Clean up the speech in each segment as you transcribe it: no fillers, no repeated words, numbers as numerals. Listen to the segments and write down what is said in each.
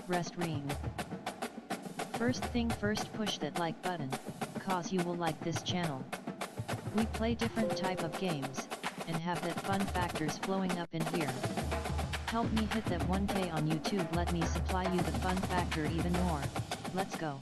RESTREAM. First thing first, push that like button, cause you will like this channel. We play different type of games, and have that fun factors flowing up in here. Help me hit that 1K on YouTube, let me supply you the fun factor even more. Let's go.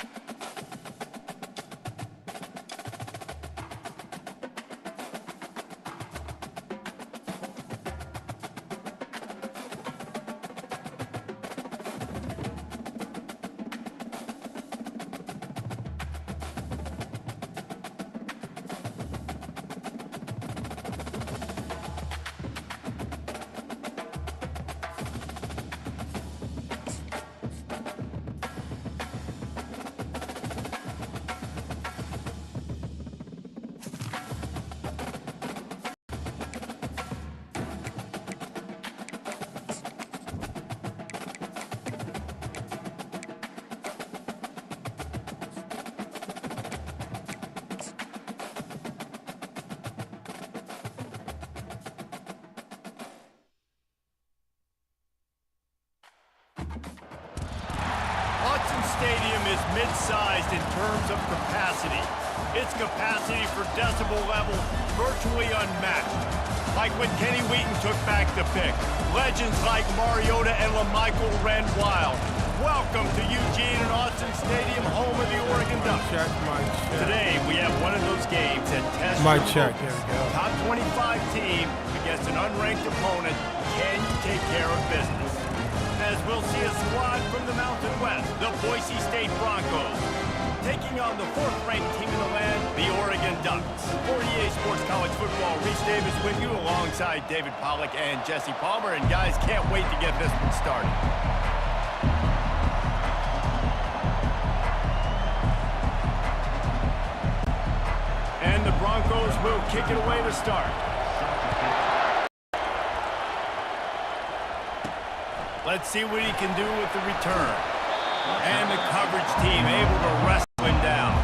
Stadium is mid-sized in terms of capacity. Its capacity for decibel level virtually unmatched. Like when Kenny Wheaton took back the pick. Legends like Mariota and LaMichael ran wild. Welcome to Eugene and Austin Stadium, home of the Oregon Ducks. Today we have one of those games that tests your top 25 team against an unranked opponent. Can you take care of business? As we'll see a squad from the Mountain West, the Boise State Broncos, taking on the 4th-ranked team in the land, the Oregon Ducks. For EA Sports College Football, Reese Davis with you alongside David Pollack and Jesse Palmer. And guys, can't wait to get this one started. And the Broncos will kick it away to start. Let's see what he can do with the return. And the coverage team able to wrestle him down.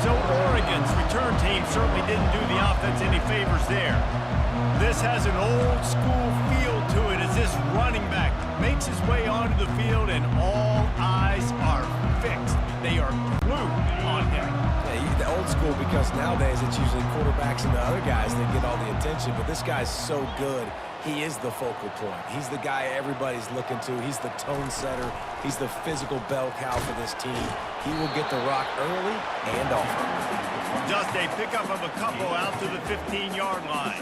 So Oregon's return team certainly didn't do the offense any favors there. This has an old school feel to it as this running back makes his way onto the field and all eyes are fixed. They are glued on him. Yeah, he's the old school because nowadays it's usually quarterbacks and the other guys that get all the attention, but this guy's so good. He is the focal point. He's the guy everybody's looking to. He's the tone setter. He's the physical bell cow for this team. He will get the rock early and often. Just a pickup of a couple out to the 15-yard line.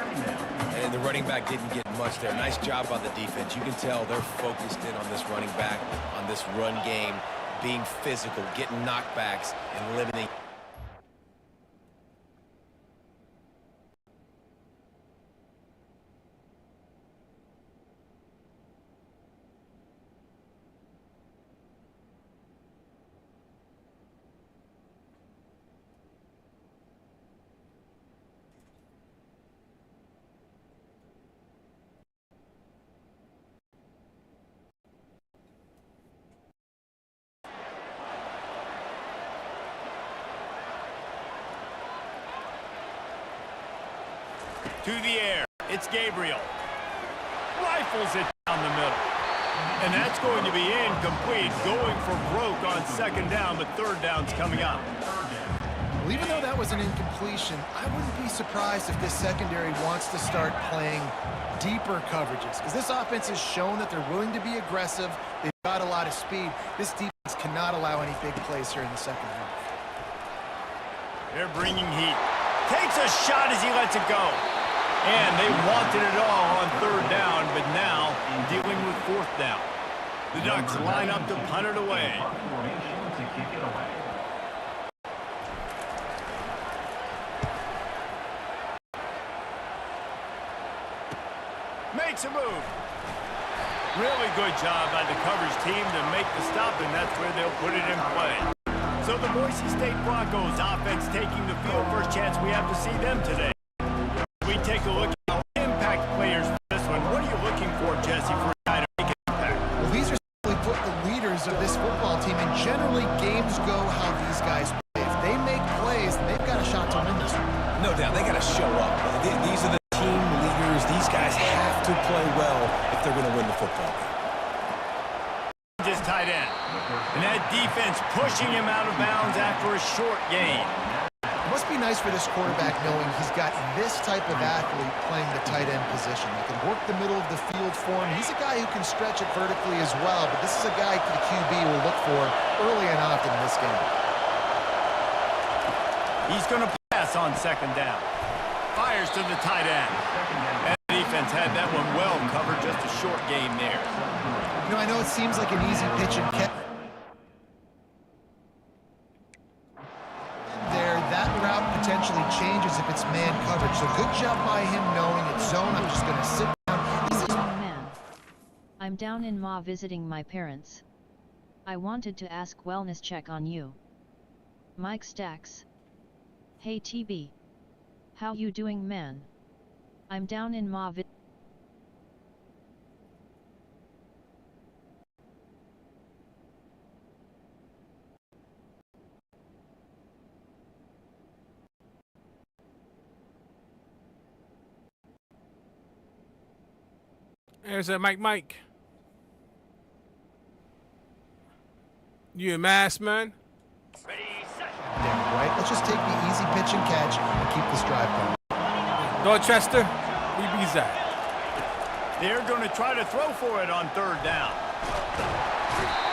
And the running back didn't get much there. Nice job by the defense. You can tell they're focused in on this running back, on this run game, being physical, getting knockbacks, and limiting. To the air, it's Gabriel. Rifles it down the middle. And that's going to be incomplete, going for broke on 2nd down, but 3rd down's coming up. Well, even though that was an incompletion, I wouldn't be surprised if this secondary wants to start playing deeper coverages, because this offense has shown that they're willing to be aggressive. They've got a lot of speed. This defense cannot allow any big plays here in the second half. They're bringing heat. Takes a shot as he lets it go. And they wanted it all on 3rd down, but now dealing with 4th down. The Ducks line up to punt it away. Makes a move. Really good job by the coverage team to make the stop, and that's where they'll put it in play. So the Boise State Broncos offense taking the field. First chance we have to see them today. We take a look at our impact players for this one. What are you looking for, Jesse, for a guy to make an impact? Well, these are simply put the leaders of this football team, and generally games go how these guys play. If they make plays, they've got a shot to win this one. No doubt, they got to show up. These are the team leaders. These guys have to play well if they're going to win the football game. his tight end. And that defense pushing him out of bounds after a short gain. It must be nice for this quarterback knowing he's got this type of athlete playing the tight end position. He can work the middle of the field for him. He's a guy who can stretch it vertically as well, but this is a guy the QB will look for early and often in this game. He's going to pass on second down. Fires to the tight end. And the defense had that one well covered, just a short game there. You know, I know it seems like an easy pitch and catch. That route potentially changes if it's man coverage. So good job by him knowing it's zone. I'm just going to sit down. This is man. I'm down in Ma visiting my parents. I wanted to ask wellness check on you. Mike Stacks. Hey TB. How you doing, man? I'm down in Ma There's that Mike. You a mask, man? damn right. Let's just take the easy pitch and catch and keep this drive going. Dorchester, where you bees at? They're going to try to throw for it on third down.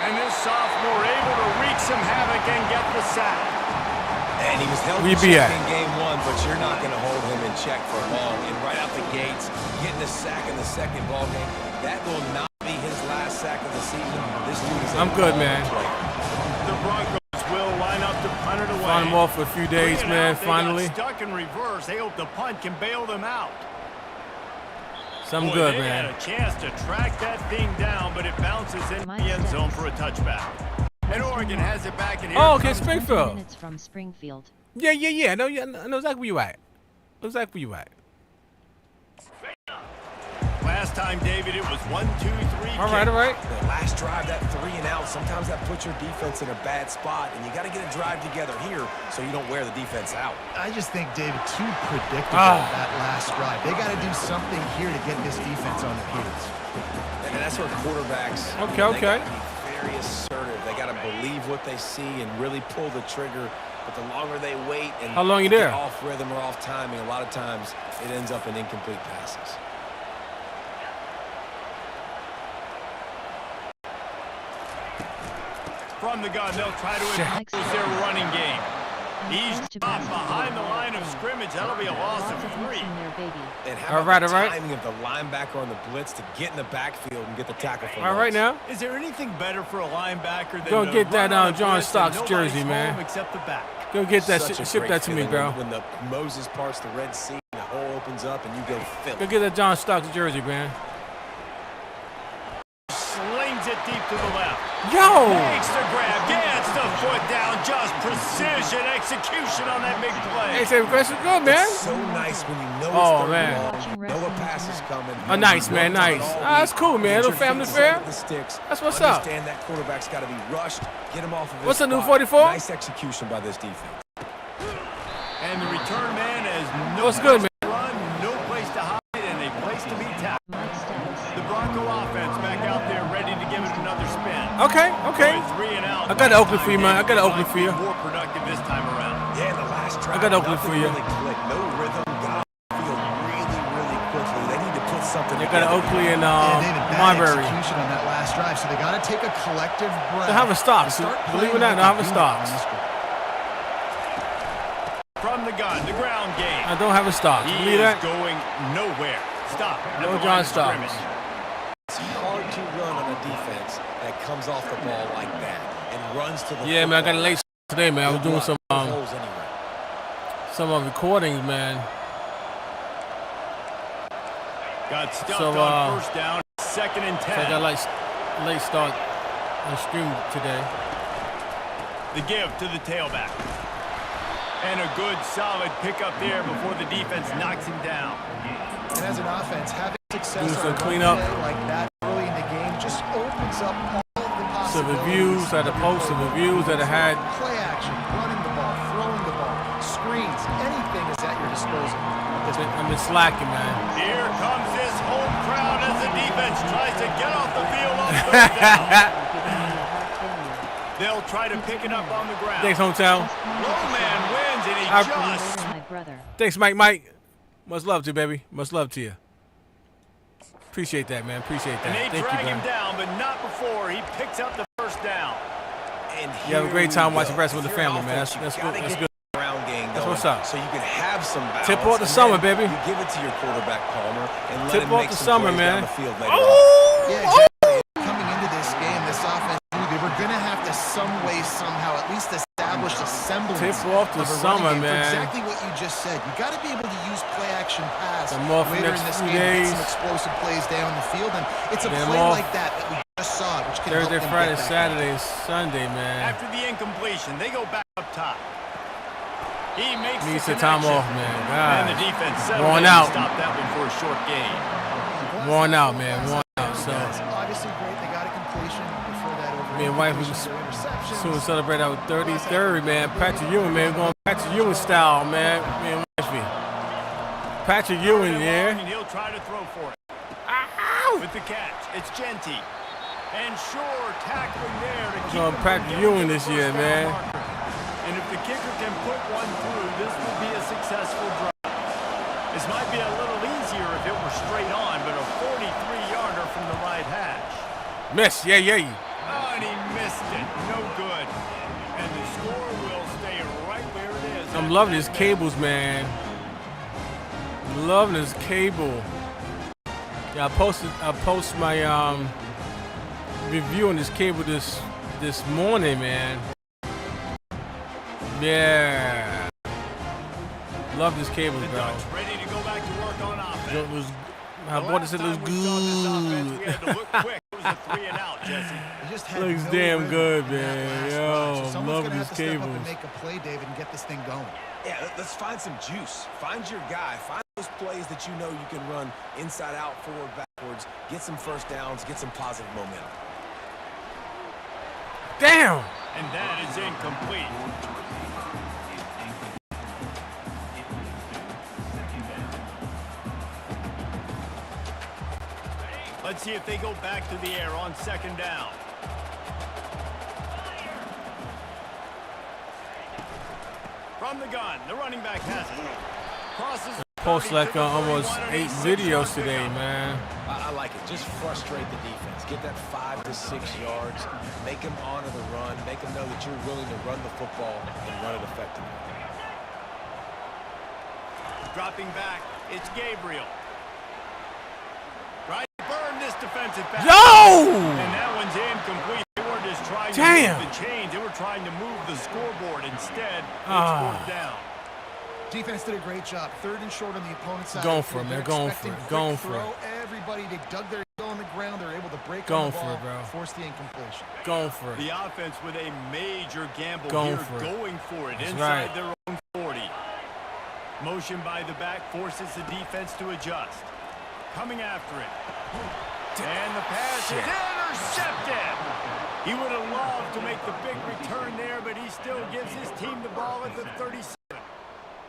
And this sophomore able to wreak some havoc and get the sack. And he was held in check in game one, but you're not going to hold him in check for long. And right out the gates, getting a sack in the second ball game, that will not be his last sack of the season. This dude is I'm good, man. The Broncos will line up to punt it away. Found him off for a few days, man, finally. They got stuck in reverse. They hope the punt can bail them out. Some good, they man. had a chance to track that thing down, but it bounces in the end zone for a touchback. And Oregon has it back in here. Oh, okay, Springfield. minutes from Springfield. Yeah. I know exactly where you at. Last time, David, it was 1, 2, 3. All right. The last drive, that 3 and out, sometimes that puts your defense in a bad spot, and you got to get a drive together here so you don't wear the defense out. I just think, David, too predictable that last drive. They got to do something here to get this defense on their heels. And that's where quarterbacks. Okay. Very assertive. They got to believe what they see and really pull the trigger. But the longer they wait and how long you there? Off rhythm or off timing, a lot of times it ends up in incomplete passes. From the gun, they'll try to impose their running game. He's stopped behind the line of scrimmage. That'll be a loss of 3. And how about the timing of the linebacker on the blitz to get in the backfield and get the tackle for all right now. Is there anything better for a linebacker than go get that John Stocks jersey, man? Except the back. Go get that. Ship that to me, bro. When the Moses parts the Red Sea, the hole opens up and you go fill it. Go get that John Stocks jersey, man. Slings it deep to the left. Yo! Makes the grab, gets the foot down, just precision execution on that big play. Hey, say Chris is good, man. It's so nice when you know it's man. know a pass is coming. Oh, nice, man, nice. That's cool, man. Little family fair. That's what's up. Understand that quarterback's got to be rushed. Get him off of his What's the new spot. 44? Nice execution by this defense. And the return man has no what's good, man? to run, no place to hide, and a place to be tackled. The Bronco offense back out there ready to give it another spin. Okay. With 3 and out. I got to open for you, man. I got to open for you. More productive this time around. Yeah, the last drive. I got to open for you. Really clicked. No rhythm. Got off the field really quickly. They need to put something. They got an Oakley and David, Marbury. execution on that last drive, so they got to take a collective breath. They have a stocks. Believe it or not, they have a stocks. From the gun, the ground game. I don't have a stock. He Believe is that? going nowhere. Stop. No John Stocks. It's hard to run on a defense that comes off the ball like that and runs to the. Yeah, man. I got a late today, man. I was doing some recordings, man. Got stuffed on first down, 2nd and 10. So I got late start on stream today. The give to the tailback. And a good, solid pickup there before the defense knocks him down. And as an offense, having success Do some on cleanup. like that early in the game just opens up all the possibilities. Some reviews at the post, some reviews that I had. Play action, running the ball, throwing the ball, screens, anything is at your disposal. I've been slacking, man. Here comes this home crowd as the defense tries to get off the field on third down. They'll try to pick it up on the ground. Thanks, hometown. Low man wins, and he just... My brother. Thanks, Mike. Much love to you, baby. Much love to you. Appreciate that, man. Appreciate that. And they Thank drag you, him down, but not before he picks up the first down. And you have a great time watching wrestling with the family, man. That's good. That's good. That's what's up. So you can have some balance. Tip off the summer, baby. You give it to your quarterback, Palmer, and let Tip him off make the some summer, plays man. down the field later on. Yeah, exactly. Coming into this game, this offense, they were going to have to some way, somehow, at least establish a semblance Tip off the of a summer, running game. man. For exactly what you just said. You got to be able to use play-action pass Them off later next in this few game, days. get some explosive plays down the field, and it's a Them play off like that we just saw, which can Thursday, help them Friday, get that Saturday, and Sunday, man. After the incompletion, they go back up top. He makes Needs the some time connection. off, man. And the God. defense settled Worn in to out. stop that one for a short gain. Worn out, man. Worn out. So, Obviously great. They got a completion before that over. me and wife was soon celebrate our 33rd, man. Patrick Ewing, man. We're going Patrick Ewing style, man. Me and wifey. Patrick Ewing, yeah. And he'll try to throw for it. With the catch, it's Genty. And sure, tackling there to keep him from Patrick getting Ewing to the this year, first down man. marker. And if the kicker can put one through, this will be a successful drive. This might be a little easier if it were straight on, but a 43-yarder from the right hash. Miss, yeah. Oh, and he missed it. No good. And the score will stay right where it is. I'm loving his cables, man. Loving his cable. Yeah, I post my review on this cable this morning, man. Yeah. Love this cable, The bro. Dutch ready to go back to work on offense. My boy said it looks We had to good. look quick. It was a 3 and out, Jesse. Looks damn good, man. Yo, I'm loving these Step up cables. and make a play, David, and get this thing going. Yeah, let's find some juice. Find your guy. Find those plays that you know you can run inside out, forward, backwards. Get some first downs. Get some positive momentum. Damn. And that is incomplete. Let's see if they go back to the air on second down. From the gun, the running back has it. Crosses. Post like almost 8 videos today, man. I like it. Just frustrate the defense. Get that 5 to 6 yards. Make them honor the run. Make them know that you're willing to run the football and run it effectively. Dropping back, it's Gabriel. Right, burn this defensive back. Yo! And that one's incomplete. They weren't just trying to move the chains. They were trying to move the scoreboard. Instead, it's fourth down. Defense did a great job. 3rd and short on the opponent's side. Going for it, man. Going for it. Going for it. Everybody, they dug their heel on the ground. They're able to break Going on the ball, for it, bro. force the incompletion. Going for it. The offense with a major gamble Going here, for it. going for it That's inside right. their own 40. Motion by the back forces the defense to adjust. Coming after it. And the pass is intercepted. He would have loved to make the big return there, but he still gives his team the ball at the 37.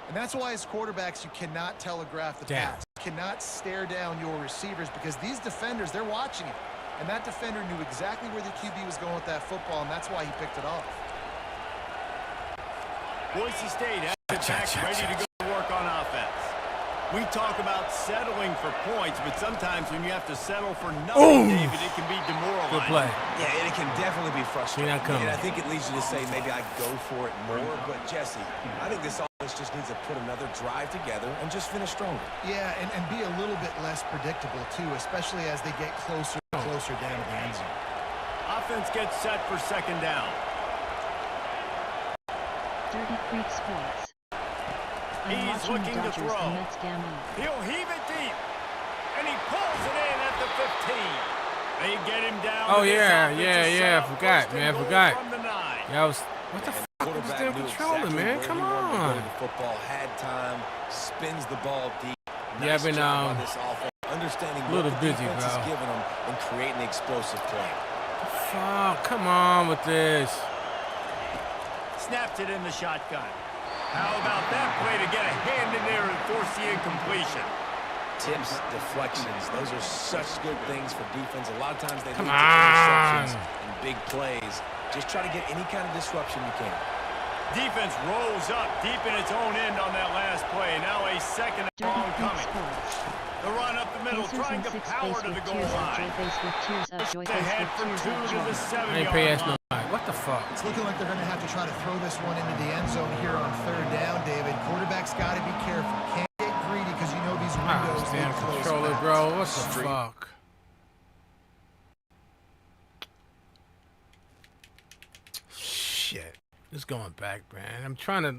And that's why as quarterbacks, you cannot telegraph the pass. You cannot stare down your receivers because these defenders, they're watching it. And that defender knew exactly where the QB was going with that football, and that's why he picked it off. Boise State has it back ready to go to work on offense. We talk about settling for points, but sometimes when you have to settle for nothing, David, it can be demoralizing. Good play. Yeah, and it can definitely be frustrating. See that coming. And I think it leads you to say maybe I go for it more. But, Jesse, I think this offense just needs to put another drive together and just finish stronger. Yeah, and be a little bit less predictable, too, especially as they get closer and closer down to the end zone. Offense gets set for second down. Dirty Creek Sports. He's looking to throw. He'll heave it deep. And he pulls it in at the 15. They get him down. Oh, yeah. Forgot, man. Forgot. From the 9. Yeah, what the fuck was still controlling, man? Come on. The football had time, spins the ball deep. Yeah, I've been understanding a little what the busy, defense bro. is giving them and creating the explosive play. Fuck, come on with this. Snaps it in the shotgun. How about that play to get a hand in there and force the incompletion? Tips, deflections, those are such good things for defense. A lot of times they lead to Come on. interceptions and big plays. Just try to get any kind of disruption you can. Defense rolls up deep in its own end on that last play. Now a second and long coming. The run up the middle, trying to power to the goal line. Ahead for 2 to the 7-yard line. What the fuck? It's looking like they're going to have to try to throw this one into the end zone here on 3rd down, David. Quarterback's got to be careful. Can't get greedy because you know these windows damn controller, bro. What the fuck? Shit. It's going back, man. I'm trying to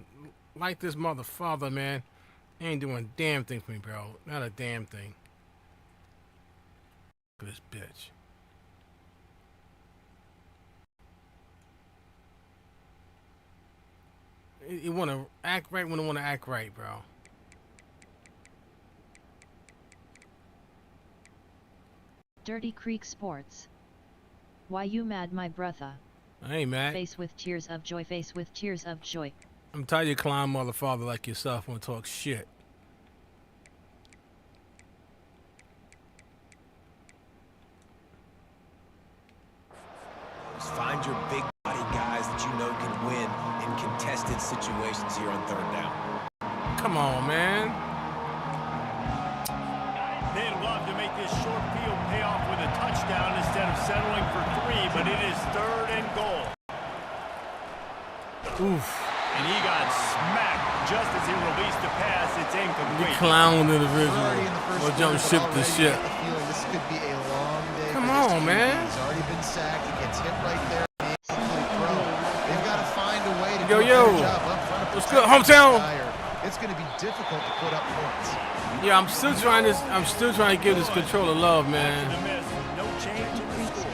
like this motherfucker, man. He ain't doing a damn thing for me, bro. Not a damn thing. Look at this bitch. You want to act right when you want to act right, bro. Dirty Creek Sports. Why you mad, my brother? I ain't mad. Face with tears of joy, face with tears of joy. I'm tired of clown motherfucker like yourself want to talk shit. Just find your big body guys that you know can win in contested situations here on 3rd down. Come on, man. They'd love to make this short field pay off with a touchdown instead of settling for 3, but it is 3rd and goal. Oof. And he got smacked just as he released the pass. It's incomplete. The clown individual. Or jump ship the shit. This could be a long day. Come on, man. He's already been sacked. He gets hit right there. They've got to find a way to yo, do a better job up front of what's good, hometown? It's going to be difficult to put up points. Yeah, I'm still trying to give this controller love, man. No change in the score.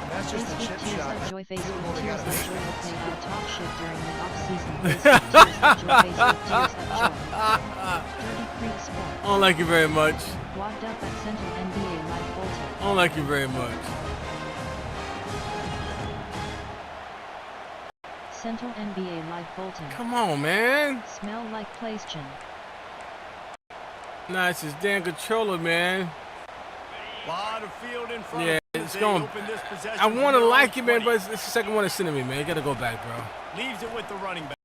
That's just the chip shot. Joy face with tears of joy will play on top shit during the off-season. Face with tears of joy, face with tears of joy. Dirty Creek Sports. I don't like you very much. Locked up at Central NBA Live Bolton. I don't like you very much. Central NBA Live Bolton. Come on, man. Smell like PlayStation. Nah, it's his damn controller, man. Lot of field in front. Yeah, it's going. I want to like it, man, but it's the second one that's sending me, man. You gotta go back, bro. Leaves it with the running back.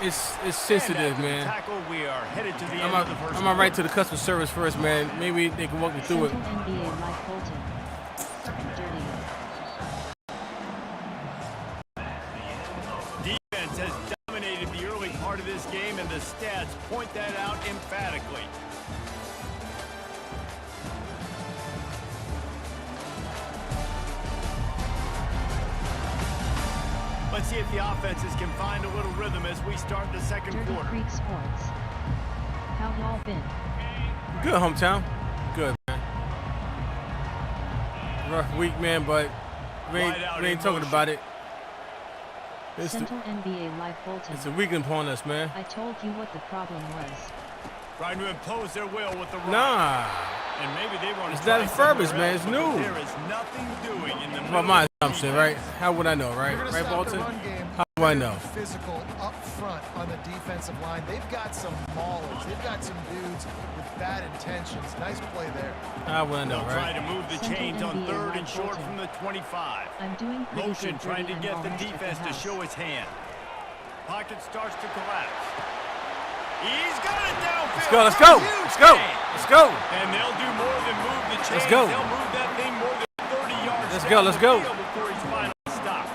It's sensitive, man. Tackle, we are headed to the end of the first. I'm gonna write to the customer service first, man. Maybe they can walk me through it. Central NBA Live Bolton. Dirty. Defense has dominated the early part of this game, and the stats point that out emphatically. Let's see if the offenses can find a little rhythm as we start the second Dirty quarter. Creek Sports. How y'all been? Good, hometown. Good, man. Rough week, man, but we ain't talking about it. Central NBA Live Bolton. It's a weekend upon us, man. I told you what the problem was. Trying to impose their will with the run. Nah. And maybe they want to. It's not refurbished, man. It's new. There is nothing doing in the middle. Well, my assumption, right? How would I know, right? Right, Bolton? How do I know? Physical up front on the defensive line. They've got some maulers. They've got some dudes with bad intentions. Nice play there. How would I know, They'll try right? to move the Central chains on NBA 3rd and Live short Bolton. from the 25. I'm doing pretty Motion good, trying to dirty, get and the almost at defense to house. show his hand. Pocket starts to collapse. He's got it downfield. Let's go. Let's go. Let's go. And they'll do more than move the chains. Let's go. They'll move that thing more than 30 yards. Let's go. Let's go. Before he's finally stopped.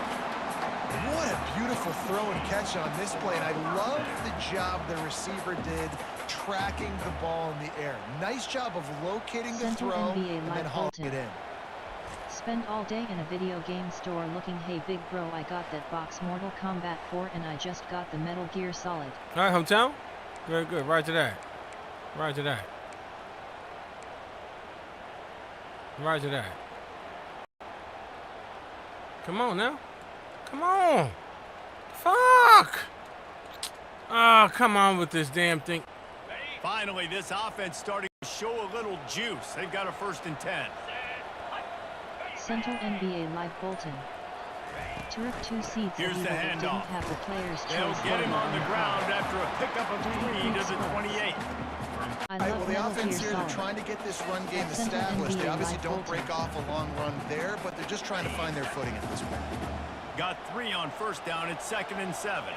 What a beautiful throw and catch on this play. And I love the job the receiver did tracking the ball in the air. Nice job of locating the Central throw NBA and Live then hauling it Bolton. in. Spend all day in a video game store looking, hey big bro, I got that box Mortal Kombat 4 and I just got the Metal Gear Solid. All right, hometown. Very good. Right to that. Right to that. Right to that. Come on now. Come on. Fuck. Oh, come on with this damn thing. Finally, this offense starting to show a little juice. They've got a 1st and 10. Central NBA Live Bolton. Turk 2 seeds Here's the didn't handoff. have the players They'll choice get him level on the in ground after a pickup of 3 to the Sports. 28. I All right, love well, the Metal offense Gear here, they're Solid. trying to get this run game Central established. They NBA obviously live don't Bolton. break off a long run there, but they're just trying to find their footing at this point. Got 3 on first down. It's 2nd and 7.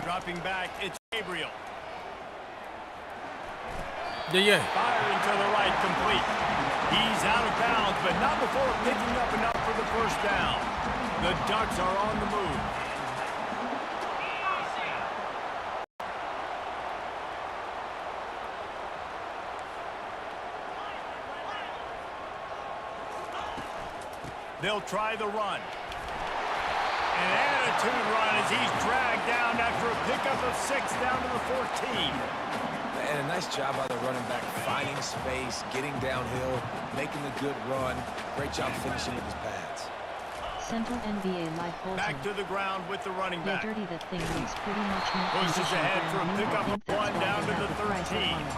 Dropping back, it's Gabriel. Yeah. Firing to the right, complete. He's out of bounds, but not before picking up enough for the first down. The Ducks are on the move. They'll try the run. An attitude run as he's dragged down after a pickup of 6 down to the 14. And a nice job by the running back, finding space, getting downhill, making a good run. Great job finishing with his pads. Central NBA live Bolton. Back to the ground with the running Yeah, back. dirty that thing needs pretty much more Pushes condition ahead for a than you. pickup I of think that's 1 why down they to have the price up 13. on it.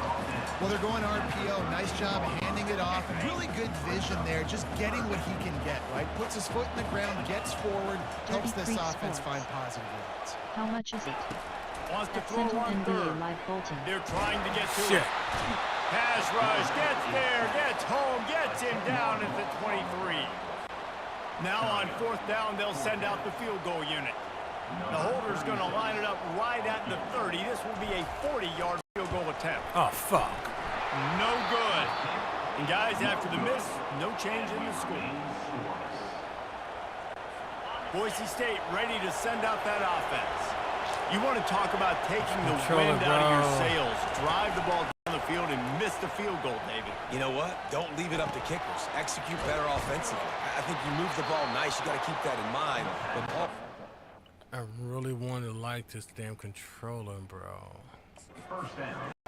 Well, they're going RPO. Nice job handing it off. And really good vision there, just getting what he can get, right? Puts his foot in the ground, gets forward, helps this Creek offense Sports. find positive yards. How much is it? Wants to At throw Central on NBA third. live Bolton. They're trying to get to Shit. it. Pass rush, gets there, gets home, gets him down at the 23. Now on 4th down, they'll send out the field goal unit. The holder's going to line it up right at the 30. This will be a 40-yard field goal attempt. Oh, fuck. No good. And guys, after the miss, no change in the score. Boise State ready to send out that offense. You want to talk about taking the wind out of your sails. Drive the ball down the field and miss the field goal, David. You know what? Don't leave it up to kickers. Execute better offensively. I think you move the ball nice. You got to keep that in mind. But Paul, I really want to like this damn controller, bro.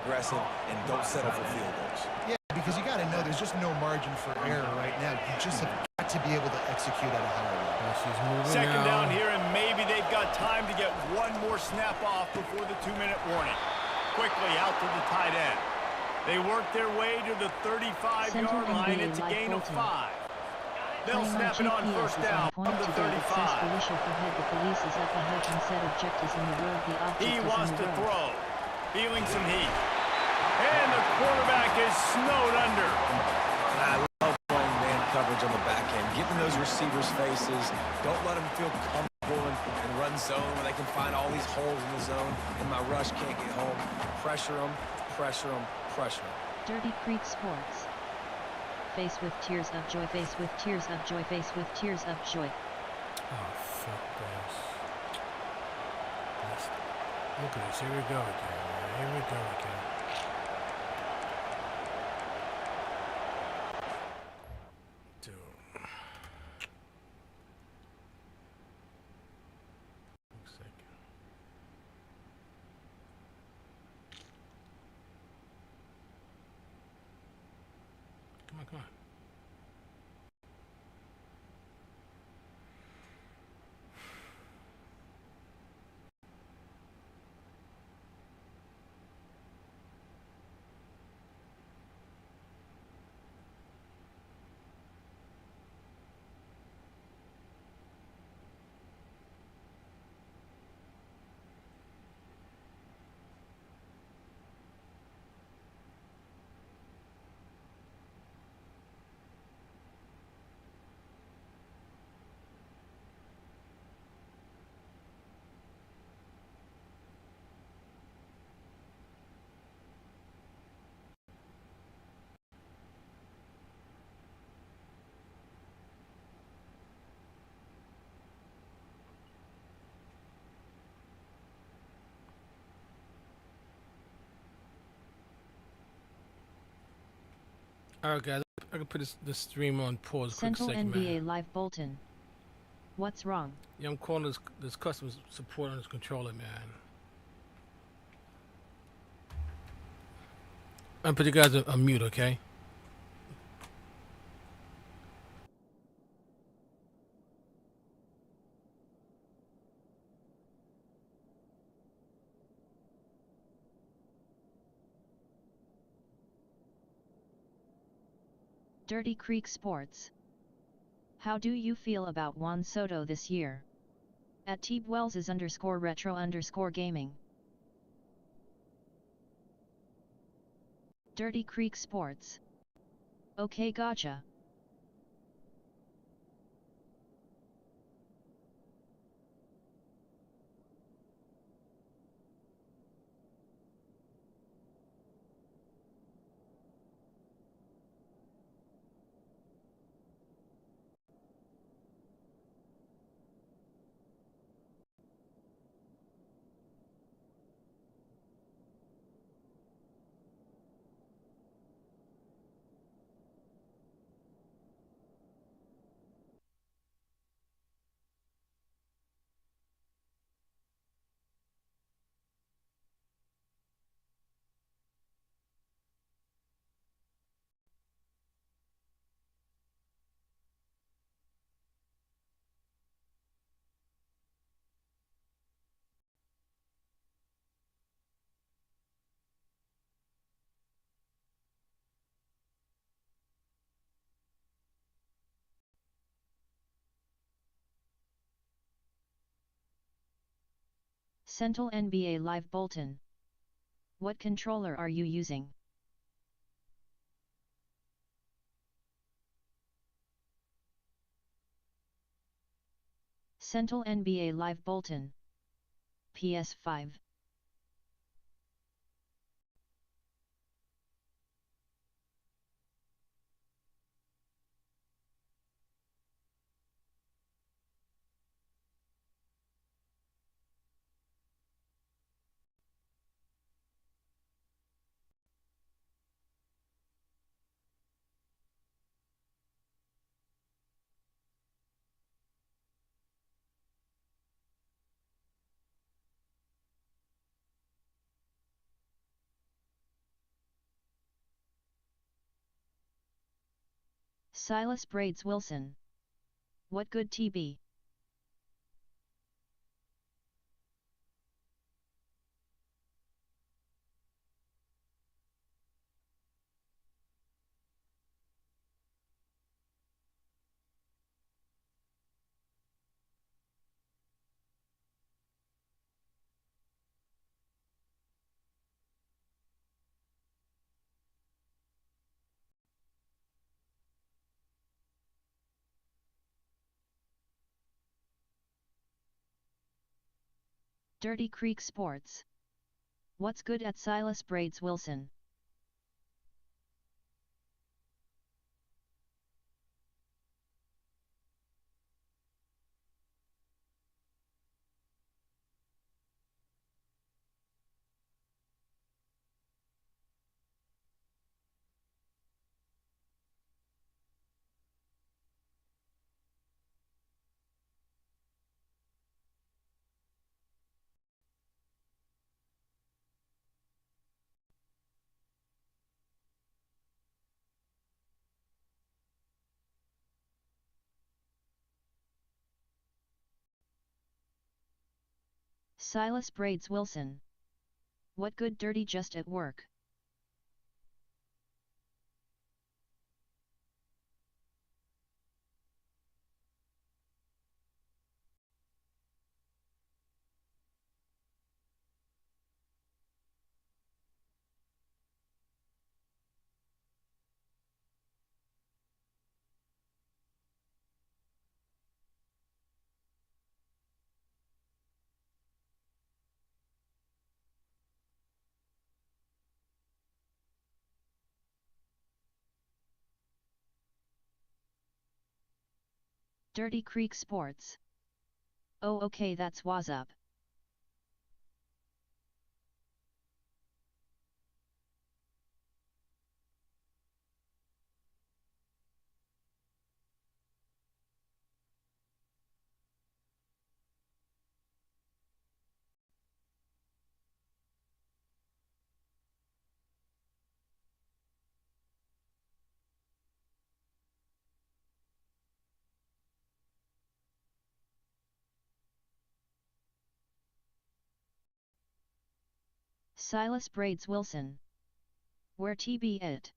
aggressive and don't settle for field goals. Yeah, because you got to know there's just no margin for error right now. You just have got to be able to execute at a higher level. She's moving 2nd now. down here, and maybe they've got time to get one more snap off before the 2-minute warning. Quickly out to the tight end. They work their way to the 35-yard line. It's a gain of 5. They'll snap it on first down from the 35. The police is at the hedge and set objectives in the road. The object He is wants in to the road. throw. Feeling some heat. And the quarterback is snowed under. And I love playing man coverage on the back end, getting those receivers' faces. Don't let them feel comfortable and run zone where they can find all these holes in the zone, and my rush can't get home. Pressure them, pressure them, pressure them. Dirty Creek Sports. Face with tears of joy, face with tears of joy, face with tears of joy. Oh, fuck this. Look at this. Here we go again, man. Here we go again. Dude. One second. Come on, come on. All right, guys. I can put this stream on pause quick Central second, NBA man. live Bolton. What's wrong? Yeah, I'm calling this customer support on this controller, man. I'm put you guys on mute, okay? Dirty Creek Sports. How do you feel about Juan Soto this year? At @TeebWells_retro_gaming. Dirty Creek Sports. Okay, gotcha. Sentinel NBA Live Bolton. What controller are you using? Sentinel NBA Live Bolton. PS5. Silas Braids Wilson. What good TB? Dirty Creek Sports. What's good at Silas Braids Wilson? Silas Braids Wilson. What good dirty just at work? Dirty Creek Sports. Oh okay, that's what's up. Silas Braids Wilson. Where TB it?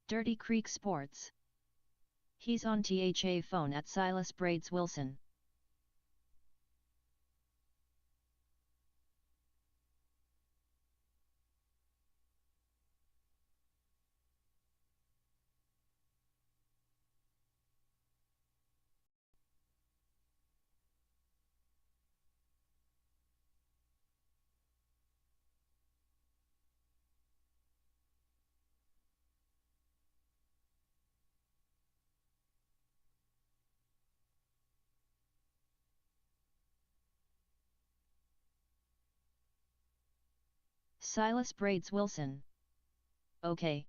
Dirty Creek Sports. He's on THA phone at Silas Braids Wilson. Silas Braids Wilson. Okay.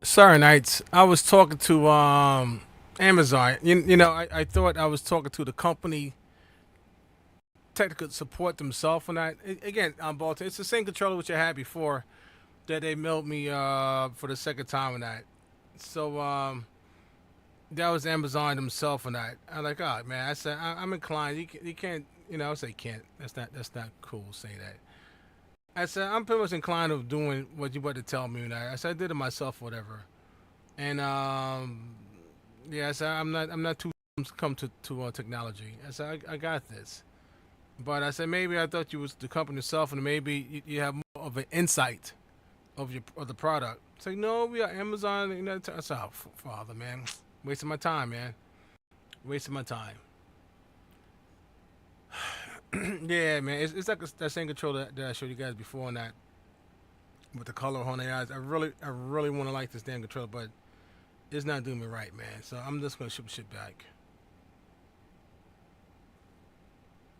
Sorry, Knights. I was talking to Amazon. You know, I thought I was talking to the company technical support themselves, and again, on Baltimore, it's the same controller which I had before that they mailed me for the second time and that. So that was Amazon themselves and that. I'm like, oh man, I said I'm inclined. You can't, you know, I say can't. That's not cool saying that. I said I'm pretty much inclined of doing what you about to tell me and that. I said I did it myself, whatever. And yeah, I said I'm not too come to technology. I said I got this. But I said maybe I thought you was the company itself, and maybe you have more of an insight of the product. It's like, no, we are Amazon. You know, I said, oh, father, man, wasting my time, man, wasting my time. Yeah, man, it's like that same controller that I showed you guys before, and that with the color on the eyes. I really want to like this damn controller, but it's not doing me right, man. So I'm just gonna ship shit back.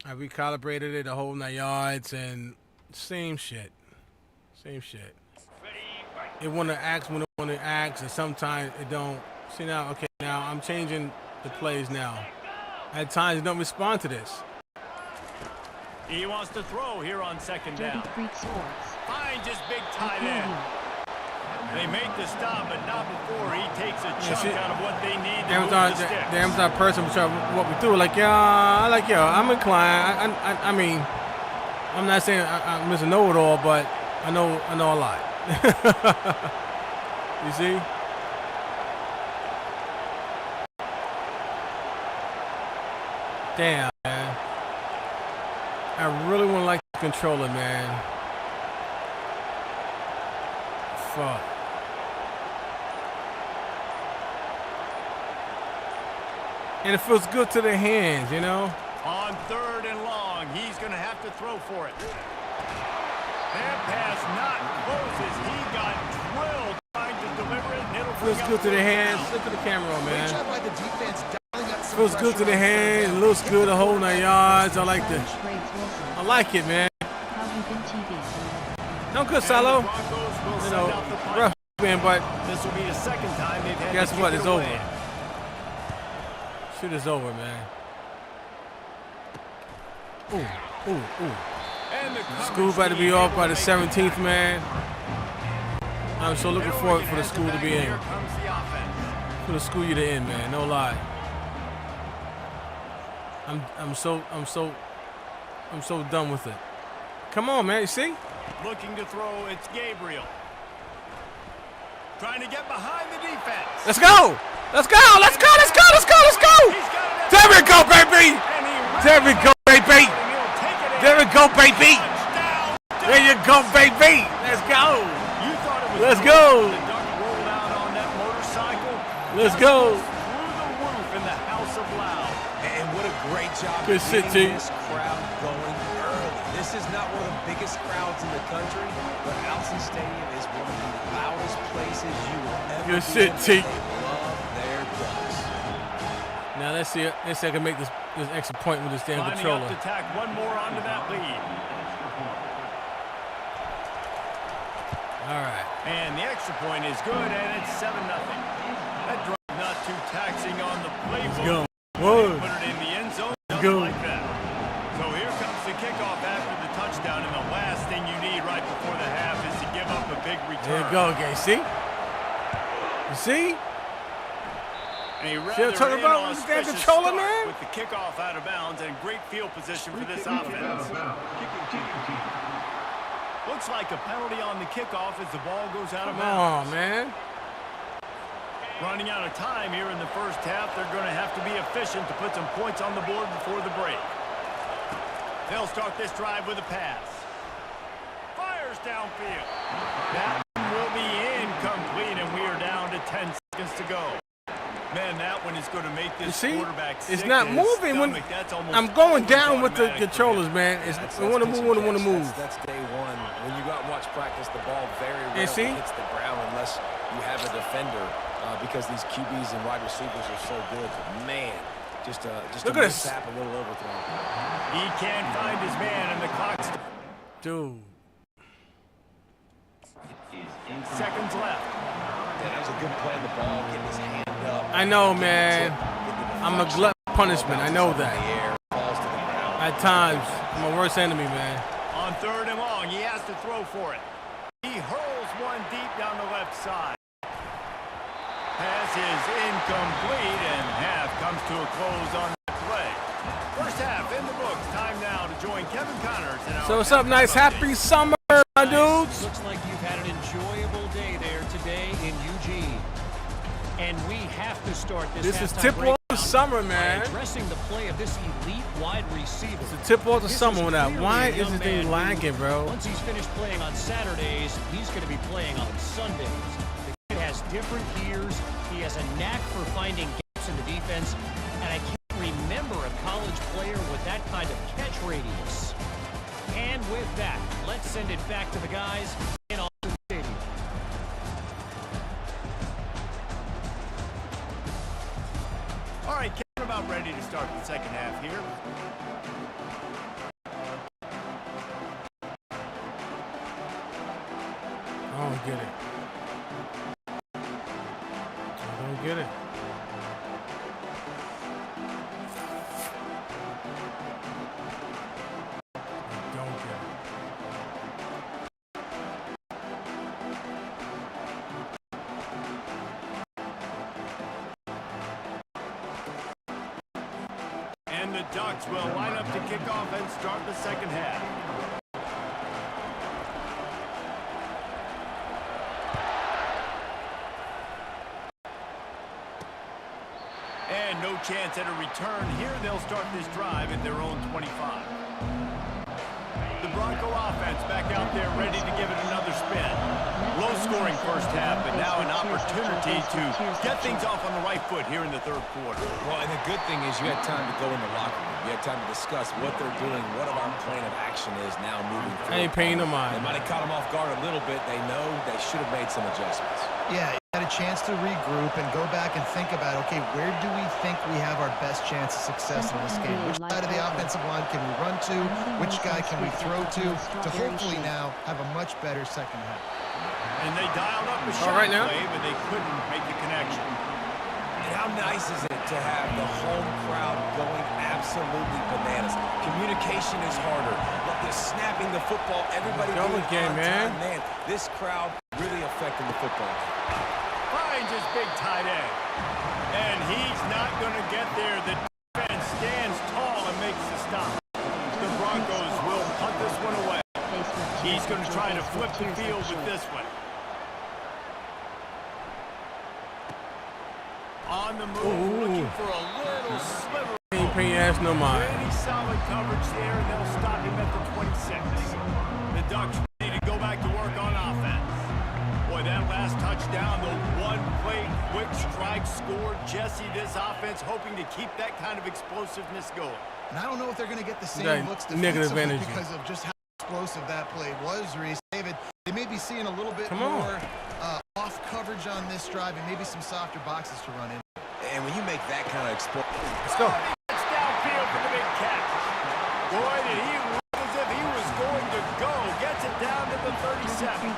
I recalibrated it, the whole 9 yards, and same shit. It want to act when it want to act, and sometimes it don't. See now, okay, now I'm changing the plays now. At times it don't respond to this. He wants to throw here on second down. Dirty Creek Sports. Finds his big tight end. They make the stop, but not before he takes a chunk out of what they need to move the sticks. The Amazon person was trying to walk me through. Like, I'm inclined. I mean, I'm not saying I'm Mr. Know-It-All, but I know a lot. You see? Damn, man. I really want to like the controller, man. Fuck. And it feels good to the hands, you know? On 3rd and long, he's going to have to throw for it. That pass not closes. He got drilled trying to deliver it, and it'll feels good to the hands. Look at the camera, man. Great job by the defense dialing up some Feels good to the hands. It looks good, the whole 9 yards. I like the. I like it, man. No good, Salo. You know, rough man, but this will be the second time they've had guess to what? kick It's it over. away. Shit is over, man. Ooh. And the School about to be off by the 17th, man. I'm so looking forward for the school to be in. For the school year to end, man. No lie. I'm so done with it. Come on, man. You see? Looking to throw, it's Gabriel. Trying to get behind the defense. Let's go! Let's go! Let's go! Let's go! Let's go! Let's go! There we go, baby! There we go, baby! There we go, baby! There you go, baby! Let's go! Let's go! Let's go! Through the roof in the House of Loud. And what a great job Good of shit, getting T. this crowd going early. This is not one of the biggest crowds in the country, but Allison Stadium is one of the loudest places you will ever Good be shit, in. T. They love their Ducks. Now let's see if I can make this extra point with this damn Lining controller. up to tack one more onto that lead. All right. And the extra point is good, and it's 7-0. That drive not too taxing on the playbook. Go. Whoa. Put it in the end zone, Let's just go. like that. So here comes the kickoff after the touchdown, and the last thing you need right before the half is to give up a big return. There you go, okay. See? You see? A See what I'm talking about with the damn inauspicious controller, start man? with the kickoff out of bounds and great field position for this offense. Looks like a penalty on the kickoff as the ball goes out of Come bounds. on, man. Running out of time here in the first half. They're going to have to be efficient to put some points on the board before the break. They'll start this drive with a pass. Fires downfield. That one will be incomplete, and we are down to 10 seconds to go. Man, that one is going to make this quarterback sick. It's not moving when I'm going down with the controllers, man. I want to move when I want to move. That's day one. When you go out and watch practice, the ball very rarely see? hits the ground unless you have a defender, because these QBs and wide receivers are so good. But man, just Look a at this. mishap, a little overthrow. He can't find his man, and the clock's Dude. seconds left. Yeah, that was a good play on the ball, getting his hand up. I know, man. I'm a glutton for punishment. I know that. The air falls to the ground. At times, I'm my worst enemy, man. On 3rd and long, he has to throw for it. He hurls one deep down the left side. Pass is incomplete, and half comes to a close on that play. First half in the books. Time now to join Kevin Connors. So what's up, nice? Happy summer, my dudes. Looks like you've had an enjoyable day there today in Eugene. And we have to start This is halftime tip breakdown off the summer, by man. addressing the play of this elite wide receiver. It's a tip off the This summer is with that. clearly Why a is young this thing man who, lagging, bro? Once he's finished playing on Saturdays, he's going to be playing on Sundays. The kid has different gears. He has a knack for finding gaps in the defense. And I can't remember a college player with that kind of catch radius. And with that, let's send it back to the guys in Austin Stadium. All right, Kevin, about ready to start the second half here. I don't get it. I don't get it. I don't get it. And the Ducks will line up to kick off and start the second half. And no chance at a return. Here they'll start this drive at their own 25. The Bronco offense back out there ready to give it another spin. Low-scoring first half, but now an opportunity to get things off on the right foot here in the third quarter. Well, and the good thing is you had time to go in the locker room. You had time to discuss what they're doing, what our plan of action is now moving forward. I ain't paying no They mind. might have caught them off guard a little bit. They know they should have made some adjustments. Yeah, you had a chance to regroup and go back and think about, okay, where do we think we have our best chance of success in this game? Which side of the offensive line can we run to? Which guy can we throw to hopefully now have a much better second half? And they dialed up a All shot right now. play, but they couldn't make the connection. And how nice is it to have the home crowd going absolutely bananas? Communication is harder. But they're snapping the football. Everybody Double doing it game, on man. time. Man, this crowd really affects affecting the football. Finds his big tight end. And he's not going to get there. The defense stands tall and makes the stop. The Broncos will punt this one away. He's going to try to flip the field with this one. On the move, looking for a little sliver. Ain't paying ass no mind. Pretty solid coverage there, and they'll stop him at the 26. The Ducks ready to go back to work on offense. Boy, that last touchdown, the one-play quick strike scored. Jesse, this offense hoping to keep that kind of explosiveness going. And I don't know if they're going to get the same That looks negative defensively energy. because of just how explosive that play was, Reese. David, they may be seeing a little bit more off coverage on this drive and maybe some softer boxes to run in. And when you make that kind of explosion, Let's go. It's downfield for the big catch. Boy, did he look as if he was going to go. Gets it down to the 37.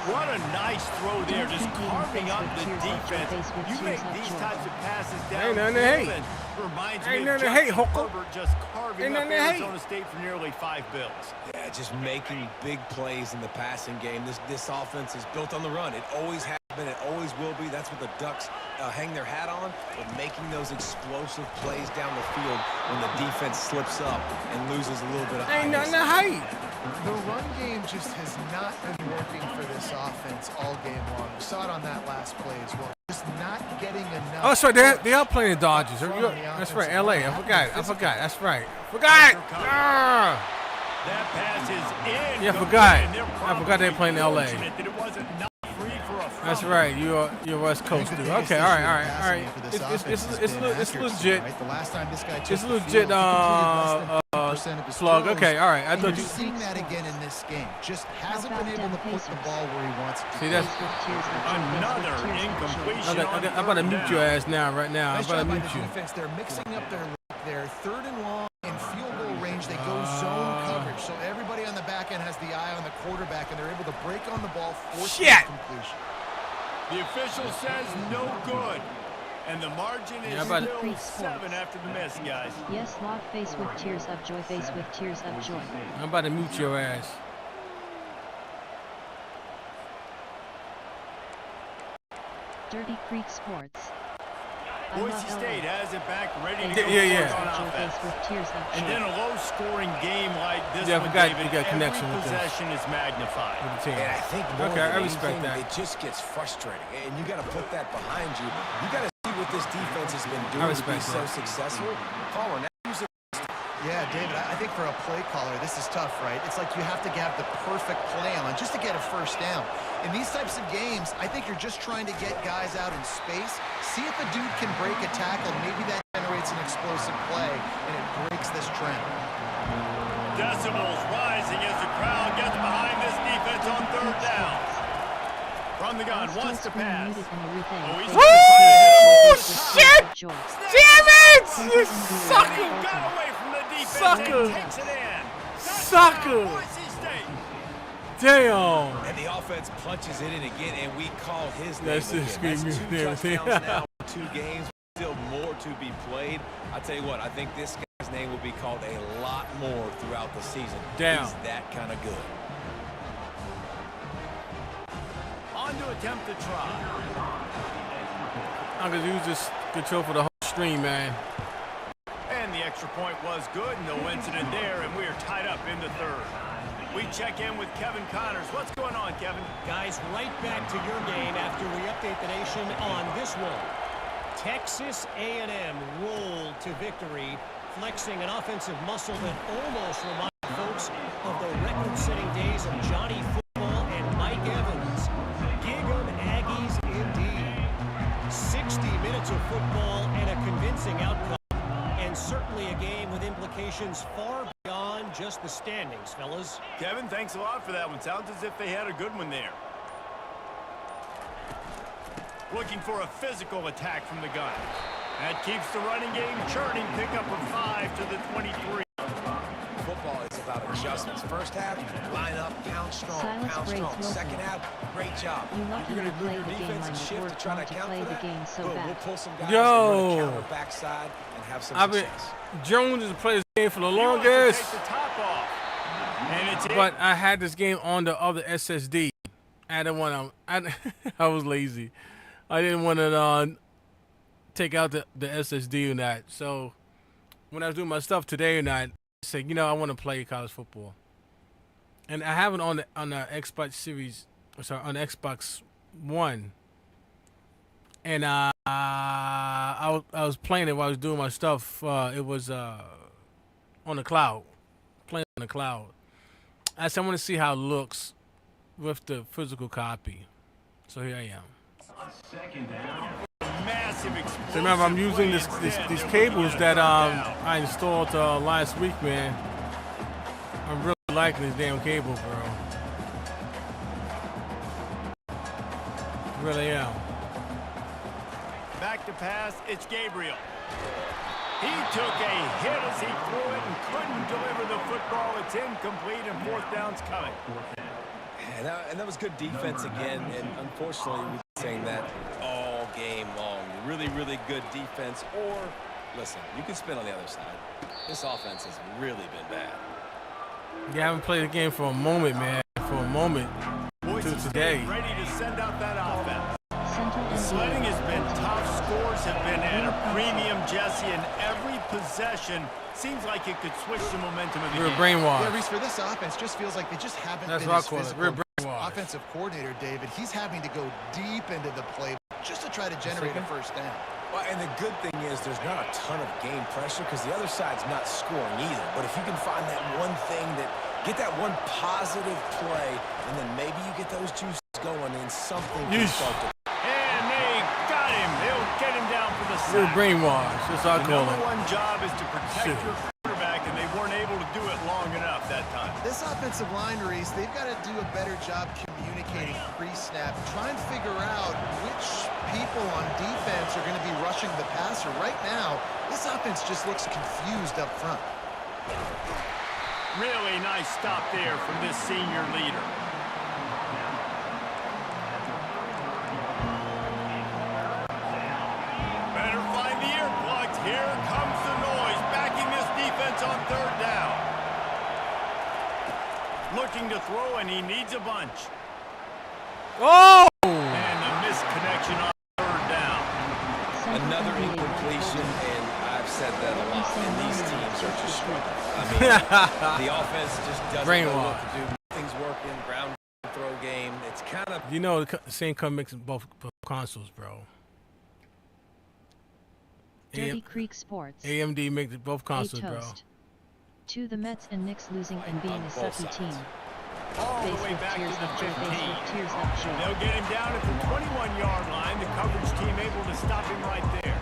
What a nice throw there, just carving up the defense. You make these types of passes down Ain't nothing to hate. reminds Ain't me of nothing to hate, Justin Hooker. Herbert just carving Ain't up nothing to hate. Arizona State for nearly 5 bills. yeah, just making big plays in the passing game. This offense is built on the run. It always has been. It always will be. That's what the Ducks hang their hat on. But making those explosive plays down the field when the defense slips up and loses a little bit of Ain't ice. nothing to hate. The run game just has not been working for this offense all game long. We saw it on that last play as well. Just not getting enough. Oh, sorry, they are playing the Dodgers. That's right, LA. I forgot. That's right. Forgot. That pass is in. Yeah, I forgot they're playing LA. That it wasn't not free for a That's fumble. right. You're West Coast dude. Okay, all right. It's legit. The last time this guy took It's the legit. field, he completed less than 50% of his Plug. throws. Okay, all right. I And thought you're you. seeing that again in this game. Just hasn't been able to put the ball where he wants it to. See, that's. Another incompletion. I'm about to mute your ass now, right now. I'm Nice about to job by mute the you. defense. They're mixing up their look there. 3rd and long in field goal range. They go zone coverage. So everybody on the back end has the eye on the quarterback, and they're able to break on the ball, force the completion. The official says no good. And the margin is still 7 after the miss, guys. Yes, log face with tears of joy, face with tears of joy. I'm about to mute your ass. Dirty Creek Sports. Boise State has it back, ready to go Yeah. forward on offense. And then a low-scoring game like this Yeah, I one, forgot David, you got connection every with this. possession is magnified. With the team. And I think more Okay, than I respect anything, that. it just gets frustrating. And you got to put that behind you. You got to see what this defense has been doing to be respect so that. successful. Caller, now use it. Yeah, David, I think for a play caller, this is tough, right? It's like you have to have the perfect play on just to get a first down. In these types of games, I think you're just trying to get guys out in space, see if the dude can break a tackle. Maybe that generates an explosive play, and it breaks this trend. Decibels rising as the crowd gets behind this defense on 3rd down. From the gun, wants to pass. Woo! Shit! Damn it! You sucker! Got away from the defense Sucker! and takes it in. Sucker! Boise State. Damn! And the offense punches it in again, and we call his name That's again. just That's screaming 2 everything. touchdowns now, 2 games, still more to be played. I tell you what, I think this guy's name will be called a lot more throughout the season. Damn. He's that kind of good. On to attempt the try. I'm gonna use this control for the whole stream, man. And the extra point was good. No incident there, and we are tied up in the 3rd. We check in with Kevin Connors. What's going on, Kevin? Guys, right back to your game after we update the nation on this one. Texas A&M rolled to victory, flexing an offensive muscle that almost reminded folks of the record-setting days of Johnny Football and Mike Evans. Gig 'em Aggies indeed. 60 minutes of football and a convincing outcome. And certainly a game with implications far beyond just the standings, fellas. Kevin, thanks a lot for that one. Sounds as if they had a good one there. Looking for a physical attack from the gun. That keeps the running game churning. Pickup of 5 to the 23. Football is about adjustments. First half, line up, pound strong, Silas pound Braves strong. Wilson. Second half, great job. You lucky You're you going to move your played the game defense on and the shift to board try to want to account play for the that. game so Boom, bad. we'll pull some guys Yo. and run a counter backside and have some I've been success. Jones has played this game for the He wants to longest, take the top off. And it's in. but I had this game on the other SSD. I didn't want to. I was lazy. I didn't want to take out the SSD and that. So when I was doing my stuff today and I said, you know, I want to play college football, and I have it on the Xbox Series. Sorry, on Xbox One, and I was playing it while I was doing my stuff. It was on the cloud, playing on the cloud. I said I want to see how it looks with the physical copy. So here I am. So remember, I'm using these cables that I installed last week, man. I'm really liking this damn cable, bro. Really am. Back to pass, it's Gabriel. He took a hit as he threw it and couldn't deliver the football. It's incomplete and fourth down's coming. And that was good defense again, and unfortunately we've been saying that all game long. Really, really good defense, or, listen, you can spin on the other side. This offense has really been bad. Yeah, I haven't played the game for a moment, man. For a moment. Boise to today. State ready to send out that offense. Central The sledding has been tough. Scores have been at a premium, Jesse, and every possession seems like it could switch the momentum of the We're game. brainwashed. Yeah, Reese, for this offense, just feels like they just haven't That's been what I as call it. physical. We're brainwashed. Offensive coordinator, David, he's having to go deep into the play just to try to generate a first down. Well, and the good thing is there's not a ton of game pressure because the other side's not scoring either. But if you can find that one thing get that one positive play, and then maybe you get those juices going and something can start to... And they got him. They'll get him down for the We're sack. brainwashed. That's what I The call number it. one job is to protect Shit. your quarterback, and they weren't able to do it long enough that time. This offensive line, Reese, they've got to do a better job communicating pre-snap. Try and figure out which people on defense are going to be rushing the passer. Right now, this offense just looks confused up front. Really nice stop there from this senior leader. Better find the earplugs. Here comes the noise, backing this defense on third down. Looking to throw, and he needs a bunch. Oh! And the misconnection on third down. Another incompletion, and I've said that a lot, and these teams are just struggling. I mean, the offense just doesn't know what to do. Nothing's working, ground throw game. It's kind of... You know, the same comes in both consoles, bro. Derby Creek Sports. AMD makes both A consoles, bro. toast to the Mets and Knicks losing and being a sucky team. All the Face way with back tears to the of joy, 15. face with tears of joy. They'll get him down at the 21-yard line. The coverage team able to stop him right there.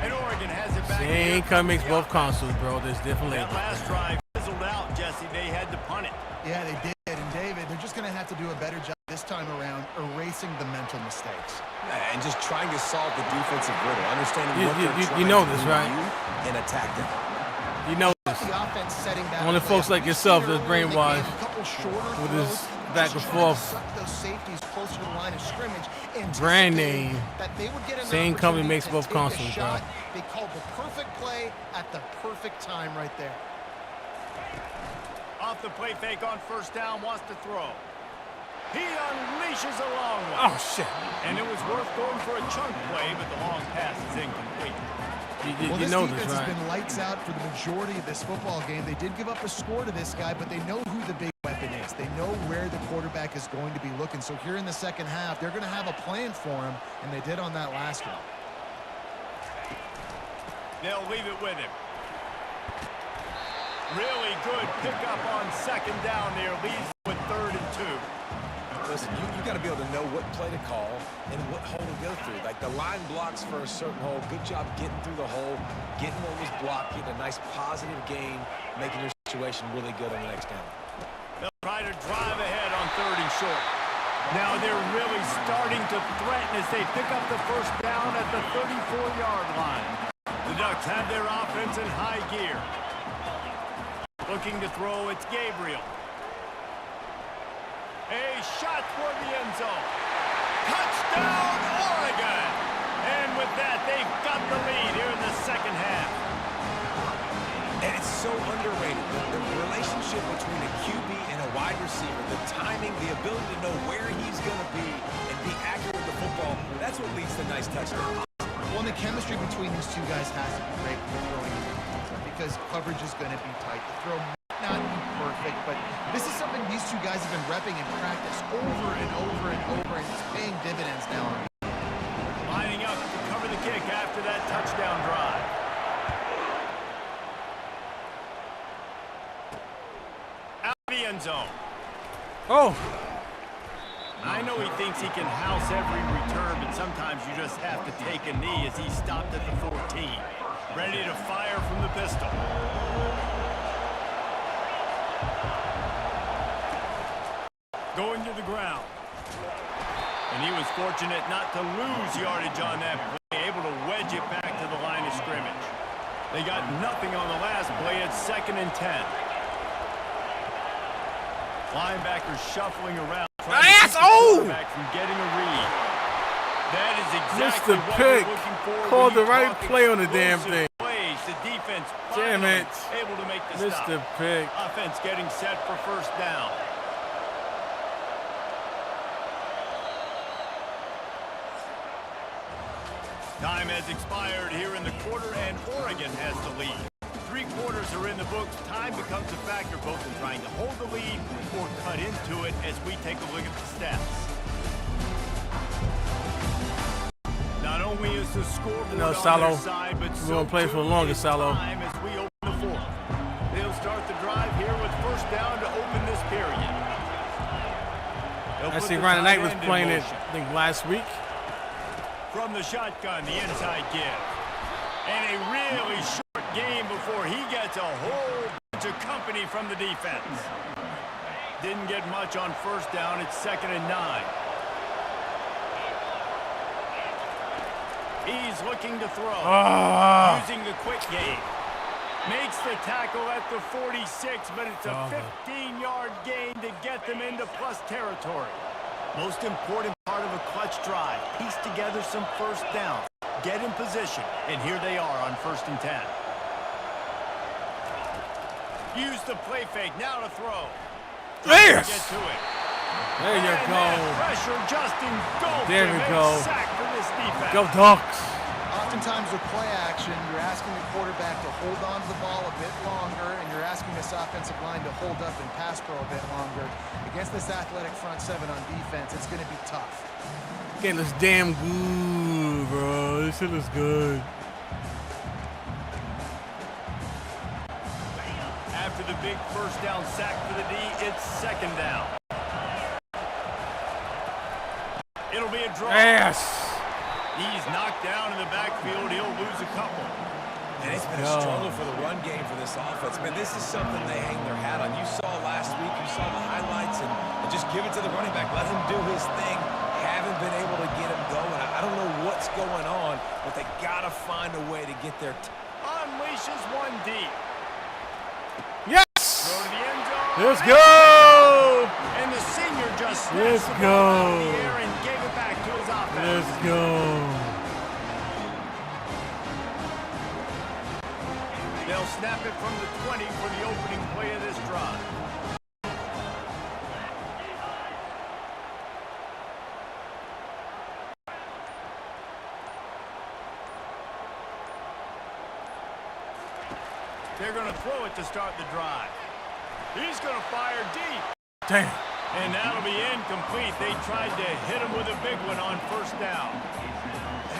And Oregon has it back. Same come makes both consoles, bro. There's different That labels. last drive fizzled out, Jesse. They had to punt it. Yeah, they did. And David, they're just going to have to do a better job this time around erasing the mental mistakes. And just trying to solve the defensive riddle, understanding what they're trying You know to this, do right? and attack them. You know this. The offense setting back. Only folks like yourself that's brainwashed with this back and forth. Those safeties closer to the line of scrimmage. Brand name. That they would get an Same company opportunity makes to both take a consoles, bro. shot. They called the perfect play at the perfect time right there. Off the play fake on first down, wants to throw. He unleashes a long one. Oh, shit. And it was worth going for a chunk play, but the long pass is incomplete. Well, You this know defense this, right? has been lights out for the majority of this football game. They did give up a score to this guy, but they know who the big weapon is. They know where the quarterback is going to be looking. So here in the second half, they're going to have a plan for him, and they did on that last one. They'll leave it with him. Really good pickup on second down there. Leaves with 3rd and 2. Listen, you got to be able to know what play to call and what hole to go through. Like the line blocks for a certain hole. Good job getting through the hole, getting what was blocked, getting a nice positive gain, making your situation really good on the next down. They'll try to drive ahead on 3rd and short. Now they're really starting to threaten as they pick up the first down at the 34-yard line. The Ducks have their offense in high gear. Looking to throw, it's Gabriel. A shot toward the end zone. Touchdown, Oregon! And with that, they've got the lead here in the second half. And it's so underrated. The relationship relationship between a QB and a wide receiver, the timing, the ability to know where he's going to be and be accurate with the football, that's what leads to nice touchdowns. Well, and the chemistry between these two guys has to be great when they're throwing because coverage is going to be tight. The throw might not be perfect, but this is something these two guys have been repping in practice over and over and over, and it's paying dividends now. Lining up to cover the kick after that touchdown drive. Out of the end zone. Oh. I know he thinks he can house every return, but sometimes you just have to take a knee as he stopped at the 14. Ready to fire from the pistol. Going to the ground. And he was fortunate not to lose yardage on that play, able to wedge it back to the line of scrimmage. They got nothing on the last play. It's 2nd and 10. Linebacker shuffling around. Yes! Oh! Back from getting a read. That is Missed exactly the what pick. we're looking for. Called when the you right talk play on the damn explosive thing. Plays. The defense Damn finally it. able to make the Missed stop. the pick. Offense getting set for 1st down. Time has expired here in the quarter, and Oregon has the lead. 3 quarters are in the books. Time becomes a factor both in trying to hold the lead or cut into it as we take a look at the stats. Not only is the scoreboard No, on Salo. their side, but We're so gonna play for too longer, is Salo. time as we open the 4th. They'll start the drive here with 1st down to open this period. I see Ryan Knight was playing it, I think, last week. From the shotgun, the inside give. And a really short game before he gets a whole bunch of company from the defense. Didn't get much on 1st down. It's 2nd and 9. He's looking to throw. Using the quick game. Makes the tackle at the 46, but it's a 15-yard gain to get them into plus territory. Most important part of a clutch drive. Piece together some 1st downs. Get in position, and here they are on 1st and 10. Use the play fake, now to throw. Yes! Get to it. There you And go. that pressure just engulfed There him. we A go. sack for this defense. Go Ducks. Oftentimes with play action, you're asking the quarterback to hold on to the ball a bit longer, and you're asking this offensive line to hold up and pass pro a bit longer. Against this athletic front 7 on defense, it's going to be tough. Getting this damn good, bro. This shit looks good. After the big 1st down sack for the D, it's 2nd down. It'll be a draw. Yes. He's knocked down in the backfield. He'll lose a couple. And it's been a struggle for the run game for this offense. Man, this is something they hang their hat on. You saw last week, you saw the highlights, and just give it to the running back. Let him do his thing. Haven't been able to get him going. I don't know what's going on, but they got to find a way to get their... Unleashes one deep. Yes. Throw to the end zone. Let's go. And the senior just Let's snatched the ball out of go. the air and gave it back to his offense. Let's go. They'll snap it from the 20 for the opening play of this drive. They're going to throw it to start the drive. He's going to fire deep. Damn. And that'll be incomplete. They tried to hit him with a big one on 1st down.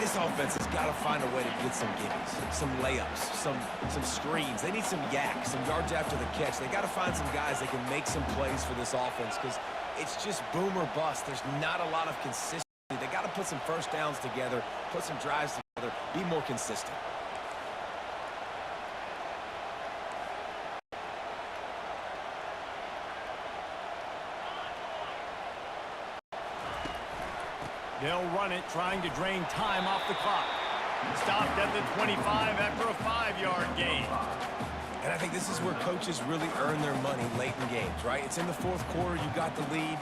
This offense has got to find a way to get some gimmies, some layups, some screens. They need some yak, some yards after the catch. They got to find some guys that can make some plays for this offense because it's just boom or bust. There's not a lot of consistency. They got to put some 1st downs together, put some drives together, be more consistent. They'll run it, trying to drain time off the clock. Stopped at the 25 after a 5-yard gain. And I think this is where coaches really earn their money late in games, right? It's in the 4th quarter, you got the lead.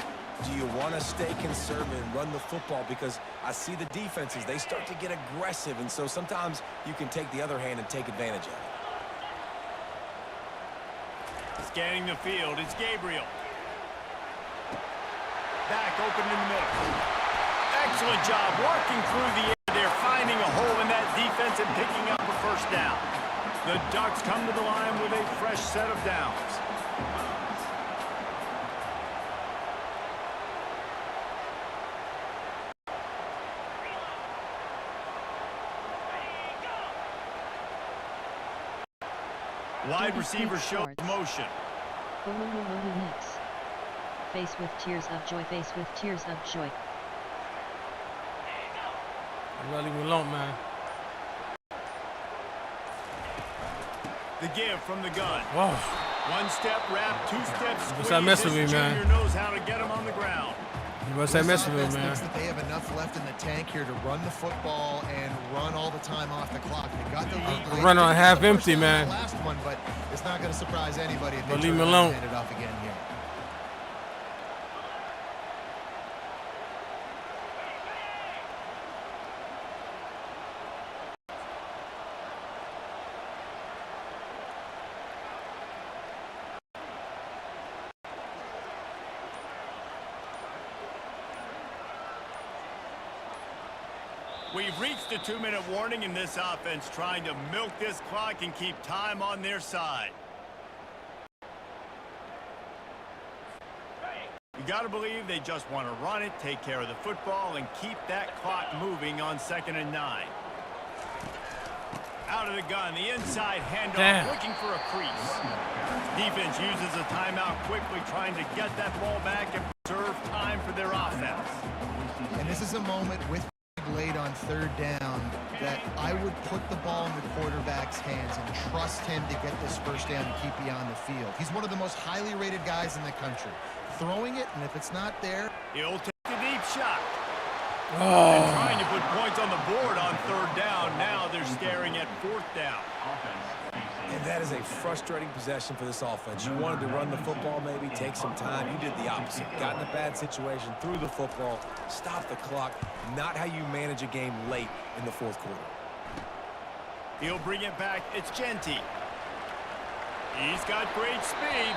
Do you want to stay conservative and run the football? Because I see the defenses, they start to get aggressive, and so sometimes you can take the other hand and take advantage of it. Scanning the field, it's Gabriel. Back open in the middle. Excellent job working through the air there, finding a hole in that defense and picking up a first down. The Ducks come to the line with a fresh set of downs. Wide receiver shows motion. Face with tears of joy, face with tears of joy. Let him alone, man. The give from the gun. Whoa. One step wrap, two steps squeeze. What's that mess with me, man? Junior knows how to get him on the ground. What's that mess with me, man? Thinks that they have enough left in the tank here to run the football and run all the time off the clock. They got the lead. Run on half empty, man. The last one, but it's not going to surprise anybody if they Leave me alone. hand it off again here. We've reached the 2-minute warning in this offense, trying to milk this clock and keep time on their side. You got to believe they just want to run it, take care of the football, and keep that clock moving on 2nd and 9. Out of the gun, the inside handoff, looking for a crease. Defense uses a timeout quickly, trying to get that ball back and preserve time for their offense. And this is a moment with late on 3rd down that I would put the ball in the quarterback's hands and trust him to get this first down and keep you on the field. He's one of the most highly rated guys in the country. Throwing it, and if it's not there, he'll take a deep shot. And trying to put points on the board on 3rd down. Now they're staring at 4th down. And that is a frustrating possession for this offense. You wanted to run the football, maybe take some time. You did the opposite. Got in a bad situation, threw the football, stopped the clock. Not how you manage a game late in the 4th quarter. He'll bring it back. It's Genty. He's got great speed.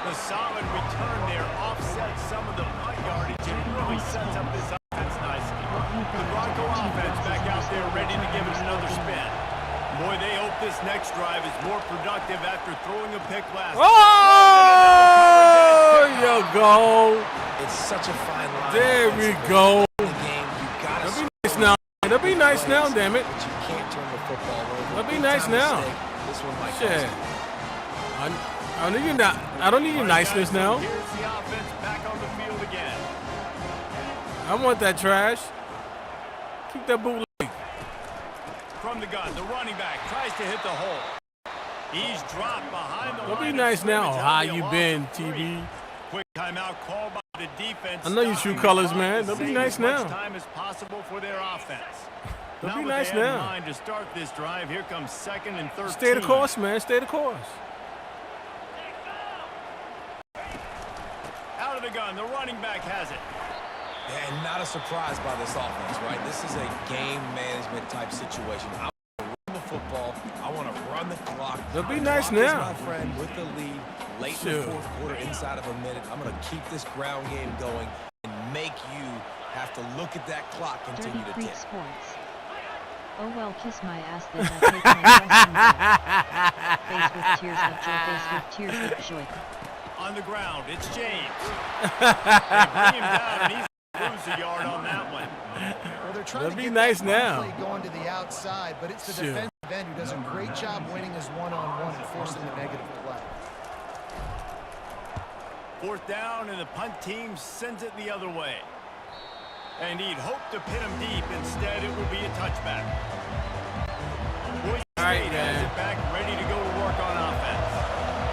The solid return there offsets some of the punt yardage and really sets up this offense nicely. The Bronco offense back out there ready to give it another spin. Boy, they hope this next drive is more productive after throwing a pick last. Oh, you go. It's such a fine line. There we go. The game, you gotta That'll be nice now. That'll be nice now, damn it. But you can't turn the football over. That'll be nice now. This one might Shit. I don't need your niceness now. Here's the offense back on the field again. I want that trash. Keep that bootleg. From the gun, the running back tries to hit the hole. He's dropped behind the line. Don't be nice now. How you been, TB? Quick timeout call by the defense. I know you shoot colors, man. Don't be nice now. As much time as possible for their offense. Don't Now be what nice they have in now. mind to start this drive. Here comes 2nd and 13. Stay the course, man. Stay the course. Out of the gun, the running back has it. Yeah, and not a surprise by this offense, right? This is a game management type situation. I want to run the football. I want to run the clock. That'll be The nice clock is now. my friend with the lead late in the 4th quarter, inside of a minute. I'm going to keep this ground game going and make you have to look at that clock continue Dirty to Freak tick. Sports. Oh well, kiss my ass then I take my face with tears of joy, face with tears of joy. On the ground, it's James. They bring him down, and he's lose a yard on that one. well, they're trying That'd to be get nice that now. play going to the outside, but it's the Shoot. defensive end who does a great job winning his one-on-one and forcing the negative play. 4th down, and the punt team sends it the other way. And he'd hoped to pin him deep. Instead, it will be a touchback. Boise State has it back, ready to go to work on offense.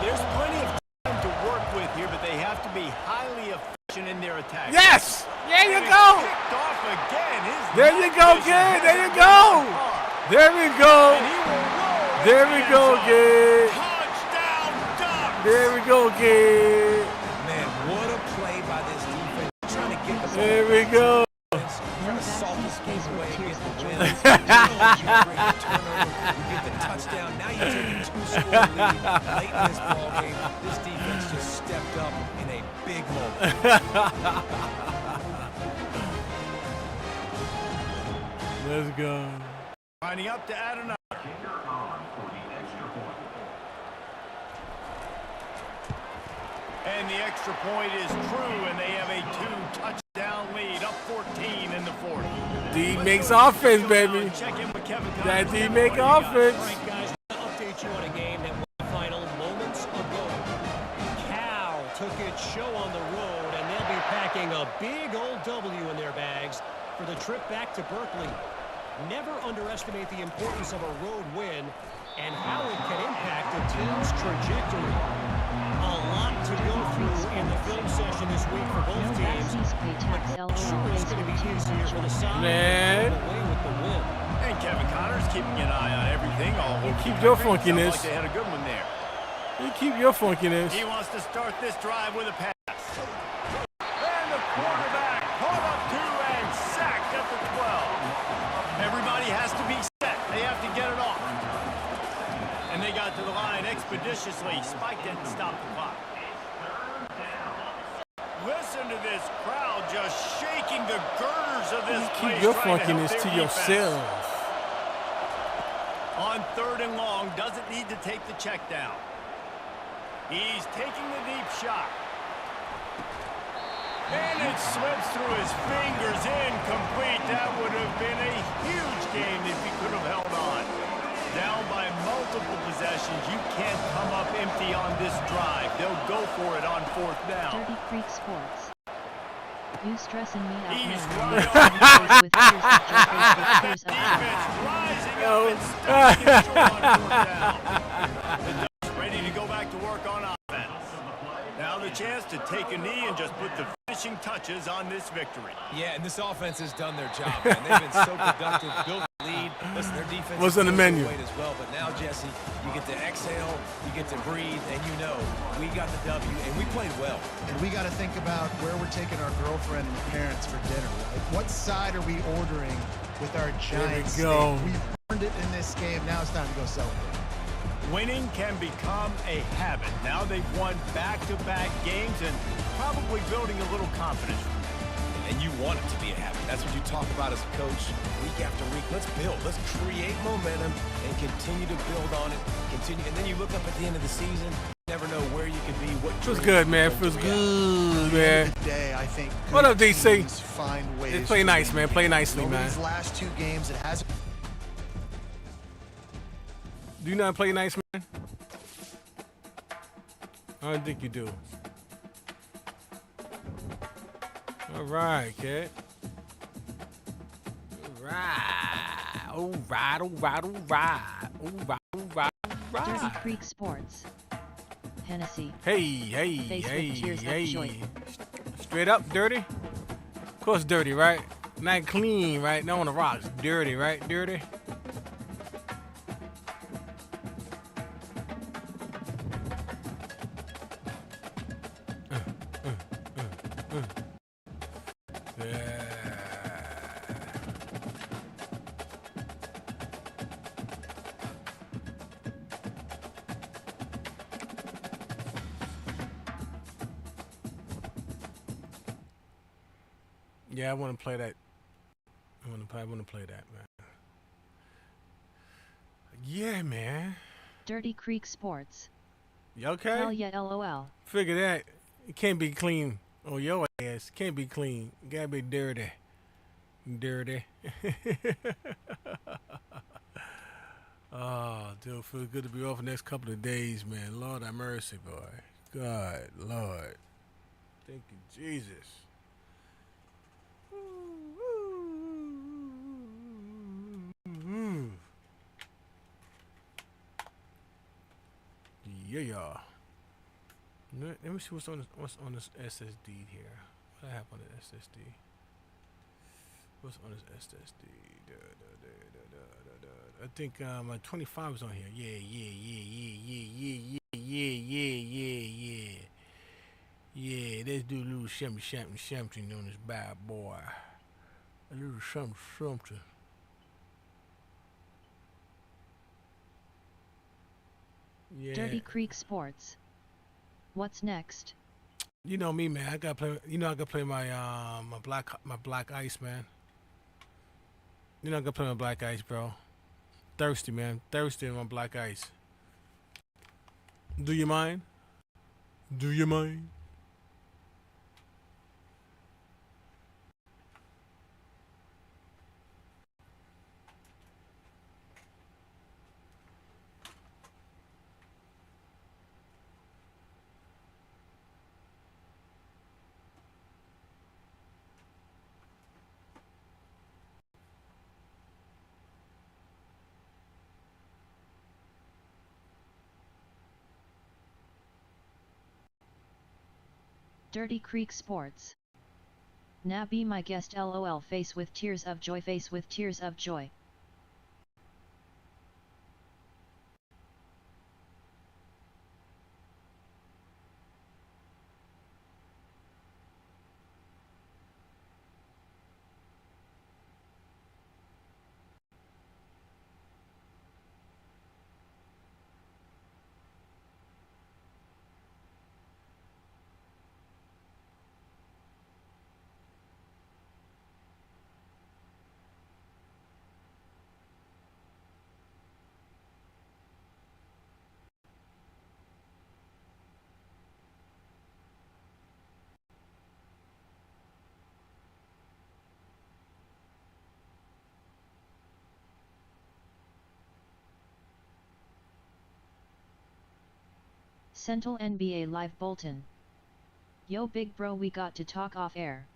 There's plenty of time to work with here, but they have to be highly efficient in their attack. Yes! There you And go! it's kicked off again. His There you go, vision kid! There you has go! been hard. There we go! And he will roll There we into the go, end zone. kid! Touchdown, Ducks! There we go, kid! Man, what a play by this defense. Trying to get the ball. There we go! Trying to salt this game away and get the win. You get the touchdown down. Now you're taking a 2-score lead late in this ball game. This defense just stepped up in a big moment. Let's go. Lining up to add another. And the extra point is true, and they have a 2-touchdown lead, up 14 in the fourth. D makes offense, baby. Check in with Kevin. That D make offense. All right, guys, I'll update you on a game that went the final moments ago. Cal took its show on the road, and they'll be packing a big old W in their bags for the trip back to Berkeley. Never underestimate the importance of a road win and how it can impact a team's trajectory. A lot to go through in the film session this week for both teams, but sure it's going to be easier for the side Man. away with the win. And Kevin Connor's keeping an eye on everything. All over Keep the your country. funkiness. Sounds like they had a good one there. You keep your funkiness. He wants to start this drive with a pass. And the quarterback caught up to and sacked at the 12. Everybody has to be set. They have to get it off. And they got to the line expeditiously. Spiked it and stopped the clock. Listen to this crowd just shaking the girders of this place. Keep your trying to help funkiness their to defense. yourself. On 3rd and long, doesn't need to take the check down. He's taking the deep shot. And it slips through his fingers, incomplete. That would have been a huge game if he could have held on. Down by multiple possessions, you can't come up empty on this drive. They'll go for it on 4th down. Dirty Creek Sports. You stressing me out He's now. right With tears that jumpers with tears up Defense top. rising up and stopping it short on 4th down. The Ducks ready to go back to work on offense. Now the chance to take a knee and just put the finishing touches on this victory. Yeah, and this offense has done their job, man. They've been so productive, built the lead. Listen, their defense What's on the menu? weight as well. But now, Jesse, you get to exhale, you get to breathe, and you know we got the W, and we played well. And we got to think about where we're taking our girlfriend and parents for dinner, right? What side are we ordering with our giant steak? go. We've earned it in this game. Now it's time to go celebrate. Winning can become a habit. Now they've won back-to-back games and probably building a little confidence. And you want it to be a habit. That's what you talk about as a coach week after week. Let's build. Let's create momentum and continue to build on it. Continue, and then you look up at the end of the season. You never know where you can be. What Feels dreams good, you man. can Feels do. good, At man. the day, I think What up, good DC? teams find ways Just play to nice, win man. Play games. nicely, Over man. These last 2 games, it hasn't. Do you not play nice, man? I don't think you do. All right, kid. All right. All right, all right, all right. All right, all right, all Dirty right. Creek Sports. Hennessy. Hey, Face with hey, tears up hey. joint. Straight up dirty? Of course dirty, right? Not clean, right? Not on the rocks. Dirty, right? Dirty? Yeah, I want to play that. I want to play that, man. Yeah, man. Dirty Creek Sports. You okay? Hell yeah, LOL. Figure that. It can't be clean on your ass. Can't be clean. It gotta be dirty. Dirty. Oh, dude, feels good to be off the next couple of days, man. Lord have mercy, boy. God, Lord. Thank you, Jesus. Yeah. Let me see what's on this SSD here. What happened on the SSD? What's on this SSD? I think my 25 is on here. Yeah, let's do a little something on this bad boy. A little something. Yeah. Dirty Creek Sports. What's next? You know me, man. I gotta play. You know I gotta play my my black ice, man. You know I gotta play my black ice, bro. Thirsty, man. Thirsty in my black ice. Do you mind? Do you mind? Dirty Creek Sports. Now be my guest, lol, face with tears of joy, face with tears of joy. Central NBA Live Bolton. Yo big bro, we got to talk off air.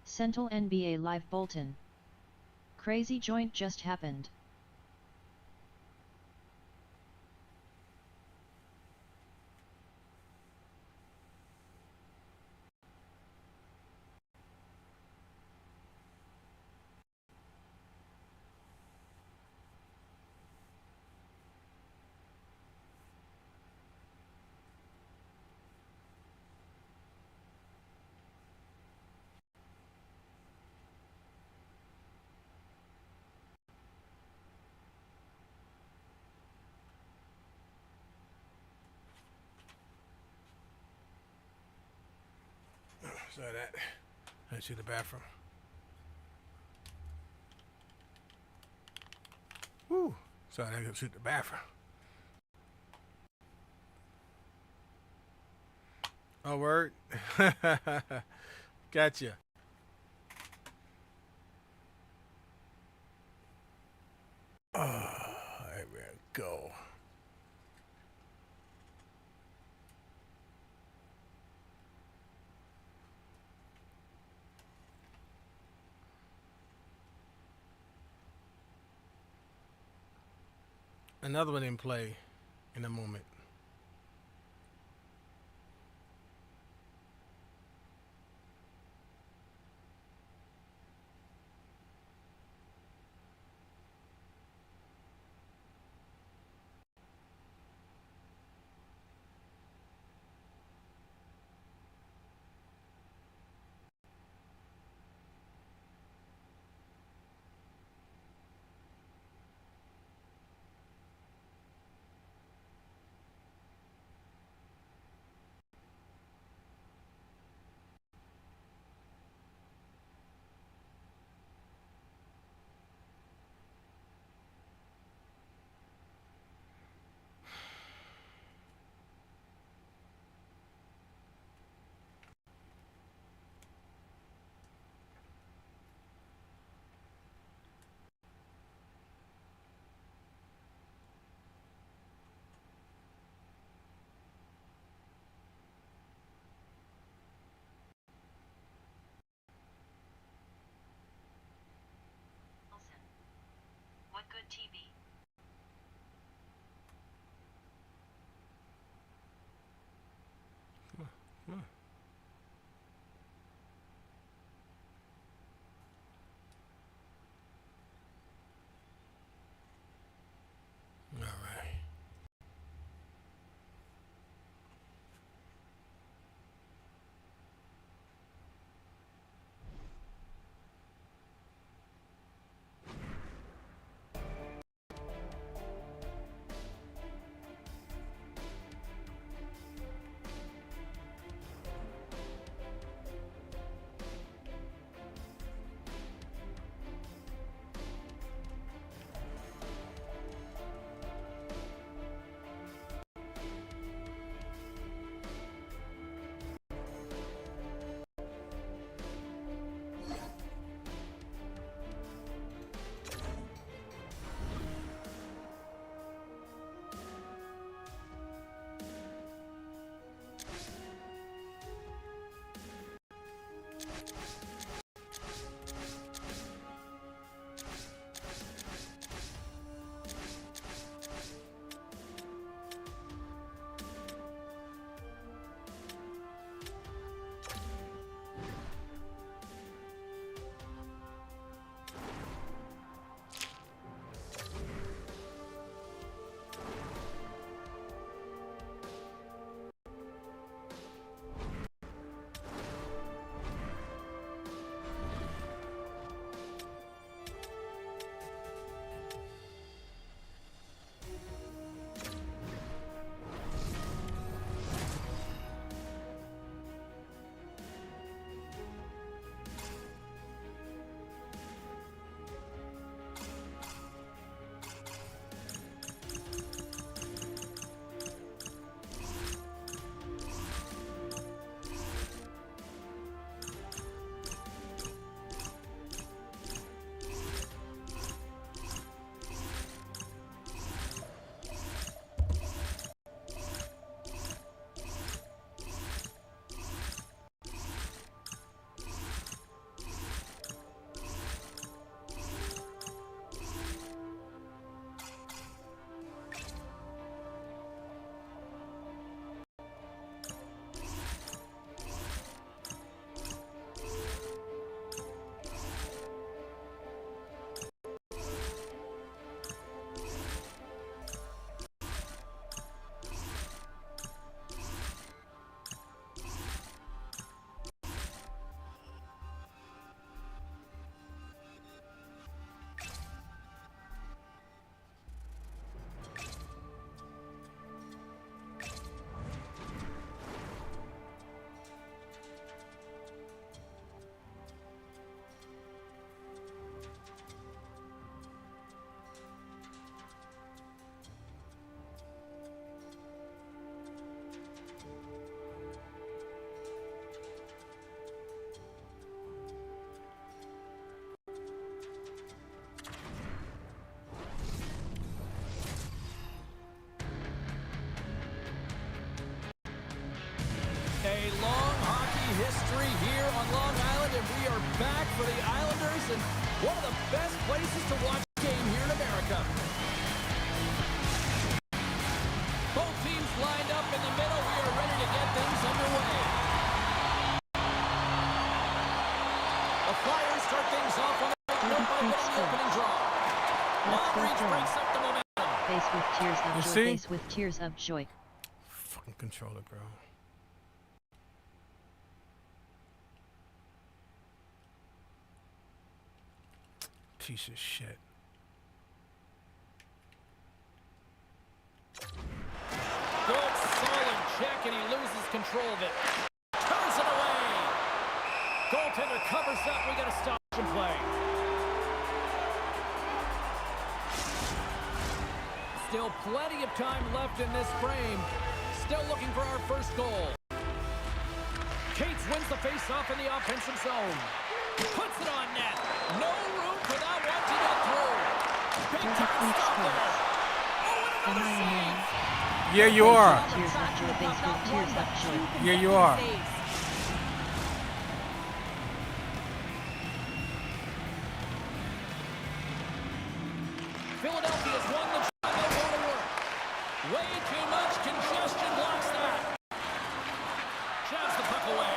Central NBA Live Bolton. Crazy joint just happened. So that. Let's see the bathroom. Woo. So I gotta shoot the bathroom. Oh, word. Gotcha. Oh, there we go. Another one in play in a moment. What good TV? Come on. All right. A long hockey history here on Long Island, and we are back for the Islanders and one of the best places to watch a game here in America. Both teams lined up in the middle. We are ready to get things underway. The Flyers start things off on the opening draw. Long reach breaks up the momentum. Face with tears of joy. Face with tears of joy. Fucking controller, bro. Piece of shit. Good, solid check, and he loses control of it. Turns it away. Goaltender covers up. We got a stoppage in play. Still plenty of time left in this frame. Still looking for our first goal. Cates wins the face-off in the offensive zone. Puts it on net. No room for that one to get through. Big time stop there. Oh, and another save. Yeah, you are. Tears of joy. Face with tears of joy. Yeah, you are. Philadelphia's won the job. They want to work. Way too much congestion blocks that. Shoves the puck away.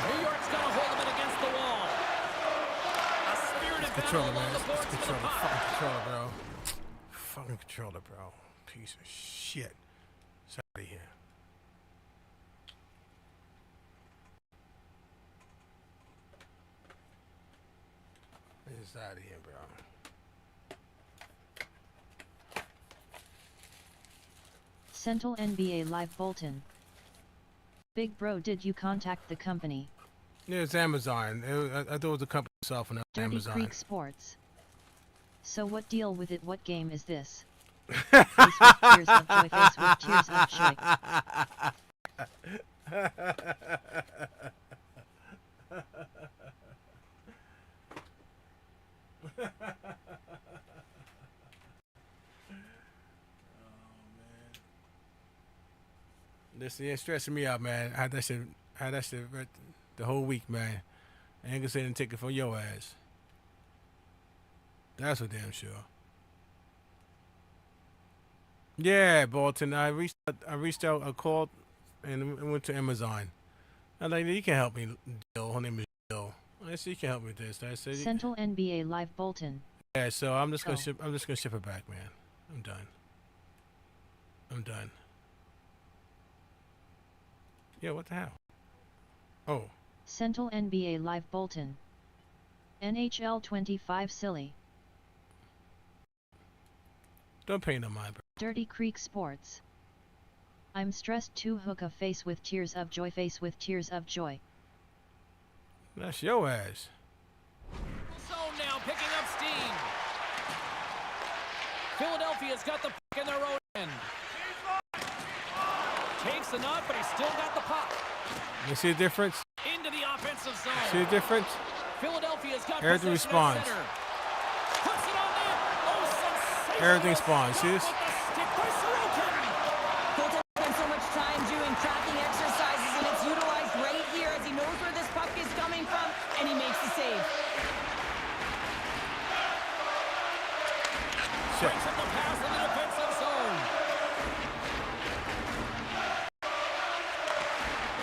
New York's got to hold him in against the wall. A spirited battle along the boards for the puck. Fucking controller, bro. Fucking controller, bro. Piece of shit. It's out of here. It's out of here, bro. Central NBA Live Bolton. Big bro, did you contact the company? Yeah, it's Amazon. I thought it was the company itself, and that was Dirty Amazon. Creek Sports. So what deal with it? What game is this? Face with tears of joy. Face with tears of joy. Listen, it's stressing me out, man. I had that shit right the whole week, man. I ain't gonna say and take it from your ass. That's for damn sure. Yeah, Bolton. I reached out, I called, and went to Amazon. I'm like, you can help me, Jill. Her name is Jill. I said, you can help me with this. I said, Central NBA Live Bolton. yeah. So I'm just gonna ship it back, man. I'm done. Yeah, what the hell? Oh. Central NBA Live Bolton. NHL 25 silly. Don't pay no mind, bro. Dirty Creek Sports. I'm stressed too. Hook a face with tears of joy. Face with tears of joy. That's your ass. Zone now, picking up steam. Philadelphia's got the puck in their own end. Takes the knock, but he's still got the puck. You see the difference? Into the offensive zone. See the difference? Philadelphia's got Everything possession responds. at center. Puts it on net. Oh, sensational. Everything responds. See this? With the stick by Sorokin. Bolton spent so much time doing tracking exercises, and it's utilized right here as he knows where this puck is coming from, and he makes the save. Shit. Breaks up the pass in the defensive zone.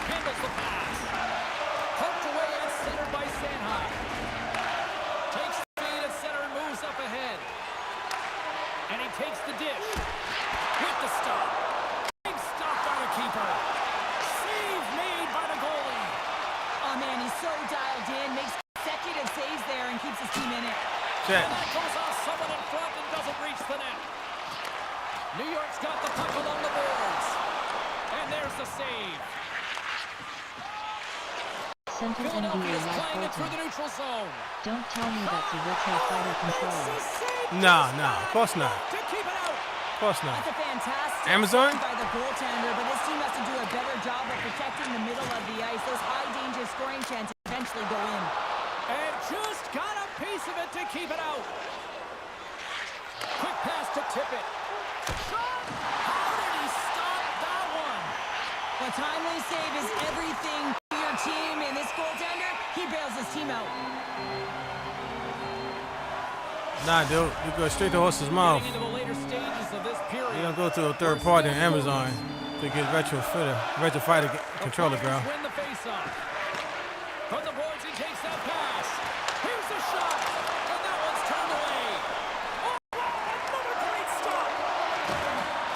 Handles the pass. Poked away and centered by Sanheim. Takes the feed at center and moves up ahead. And he takes the dish. With the stop. Big stop by the keeper. Save made by the goalie. Oh man, he's so dialed in, makes consecutive saves there and keeps his team in it. Check. And that goes off someone in front and doesn't reach the net. New York's got the puck along the boards. And there's the save. Central NBA Philadelphia's Live playing it through Bolton. the neutral zone. Don't tell me that's a retro fighter controller. Nah, of course not. To keep it out. Of course not. That's a fantastic Amazon? save by the goaltender, but his team has to do a better job of protecting the middle of the ice. Those high-danger scoring chances eventually go in. And just got a piece of it to keep it out. Quick pass to Tippett. Shot! How did he stop that one? A timely save is everything Nah, dude, you go straight to horse's mouth. Getting into the later stages of this period. You don't go to a third party on Amazon to get retrofit a controller, girl. Win the face-off. From the boards, he takes that pass. Here's the shot, and that one's turned away. Oh, another great stop.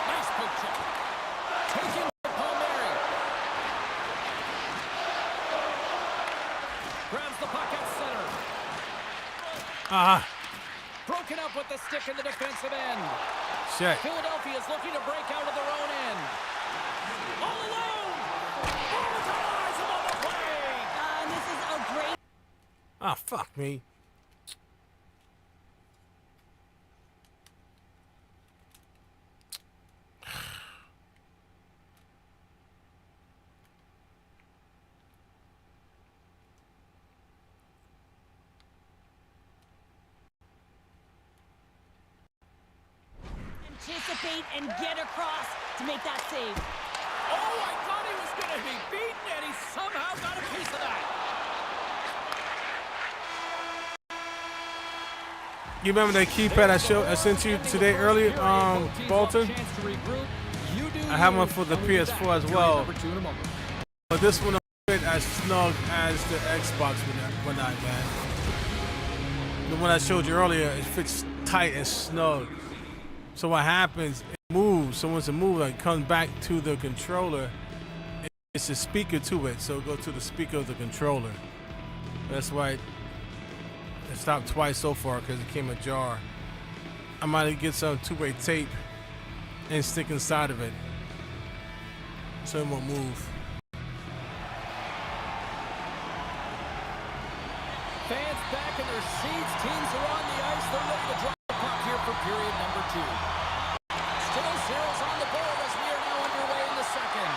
Nice poke check. Taking Palmieri. Grabs the puck at center. Broken up with the stick in the defensive end. Shit. Philadelphia is looking to break out of their own end. All alone. Eyes above the play. This is a great. Ah, fuck me. Anticipate and get across to make that save. Oh, I thought he was going to be beaten, and he somehow got a piece of that. You remember that keypad I sent you today earlier, Bolton? I have one for the PS4 as well. But this one don't fit as snug as the Xbox when I, man. The one I showed you earlier, it fits tight and snug. So what happens, it moves. So once it moves, like, it comes back to the controller. It's a speaker to it, so it goes to the speaker of the controller. That's why it stopped twice so far, because it came ajar. I might get some two-way tape and stick inside of it, so it won't move. Fans back in their seats. Teams are on the ice. They're ready to drop the puck here for period number 2. Still zeros on the board as we are now underway in the second.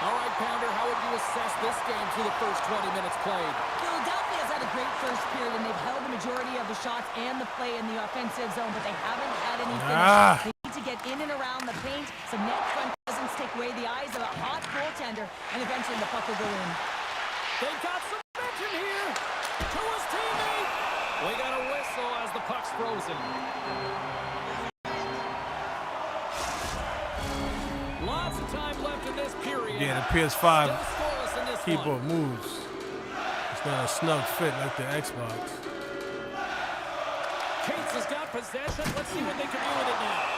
All right, Pounder, how would you assess this game through the first 20 minutes played? Philadelphia has had a great first period, and they've held the majority of the shots and the play in the offensive zone, but they haven't had any finish. They need to get in and around the paint. Some net front presence take away the eyes of a hot goaltender, and eventually the puck will go in. They've got some momentum here. To his teammate. We got a whistle as the puck's frozen. Lots of time left in this period. Yeah, the PS5 keyboard moves. It's not a snug fit like the Xbox. Cates has got possession. Let's see what they can do with it now.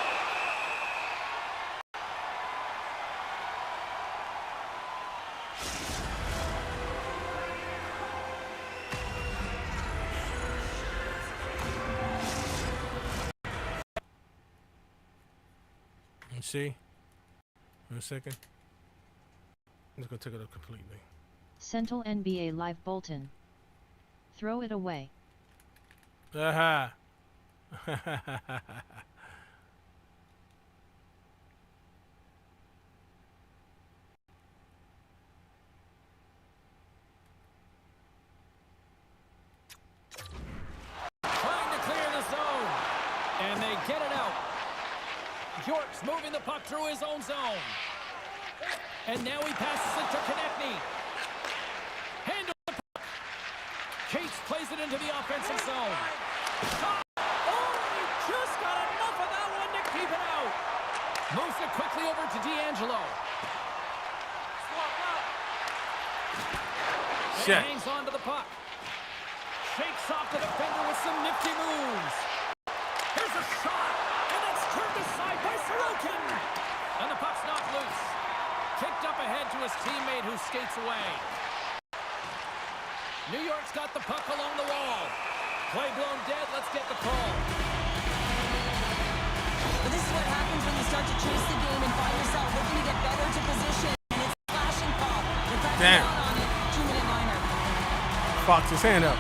See? In a second. I'm just gonna take it up completely. Central NBA Live Bolton. Throw it away. Aha. Trying to clear the zone. And they get it out. York's moving the puck through his own zone. And now he passes it to Konechny. Handle the puck. Cates plays it into the offensive zone. Shot. Oh, he just got enough of that one to keep it out. Moves it quickly over to D'Angelo. Shit. Hangs on to the puck. Shakes off the defender with some nifty moves. Here's a shot. Turned aside by Sorokin. And the puck's knocked loose. Kicked up ahead to his teammate who skates away. New York's got the puck along the wall. Play blown dead. Let's get the call. But this is what happens when you start to chase the game and find yourself looking to get better to position. And it's a flashing call. Damn. On it. 2-minute liner. Fox his hand up.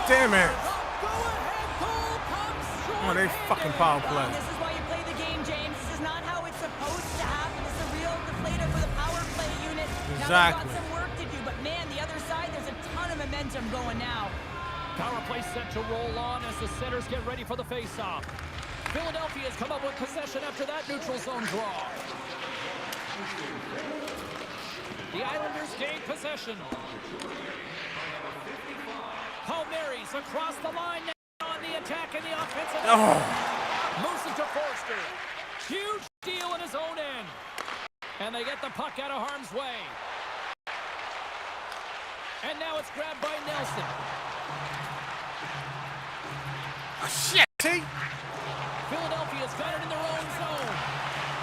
Damn it. Go-ahead goal comes short. Oh, they fucking power play. This is why you play the game, James. This is not how it's supposed to happen. It's a real deflator for the power play unit. Now Exactly. they've got some work to do, but man, the other side, there's a ton of momentum going now. Power play set to roll on as the setters get ready for the face-off. Philadelphia's come up with possession after that neutral zone draw. The Islanders gain possession. Palmieri's across the line now on the attack in the offensive end. Moves it to Forster. Huge steal in his own end. And they get the puck out of harm's way. And now it's grabbed by Nelson. Oh, shit, see? Philadelphia's got it in their own zone.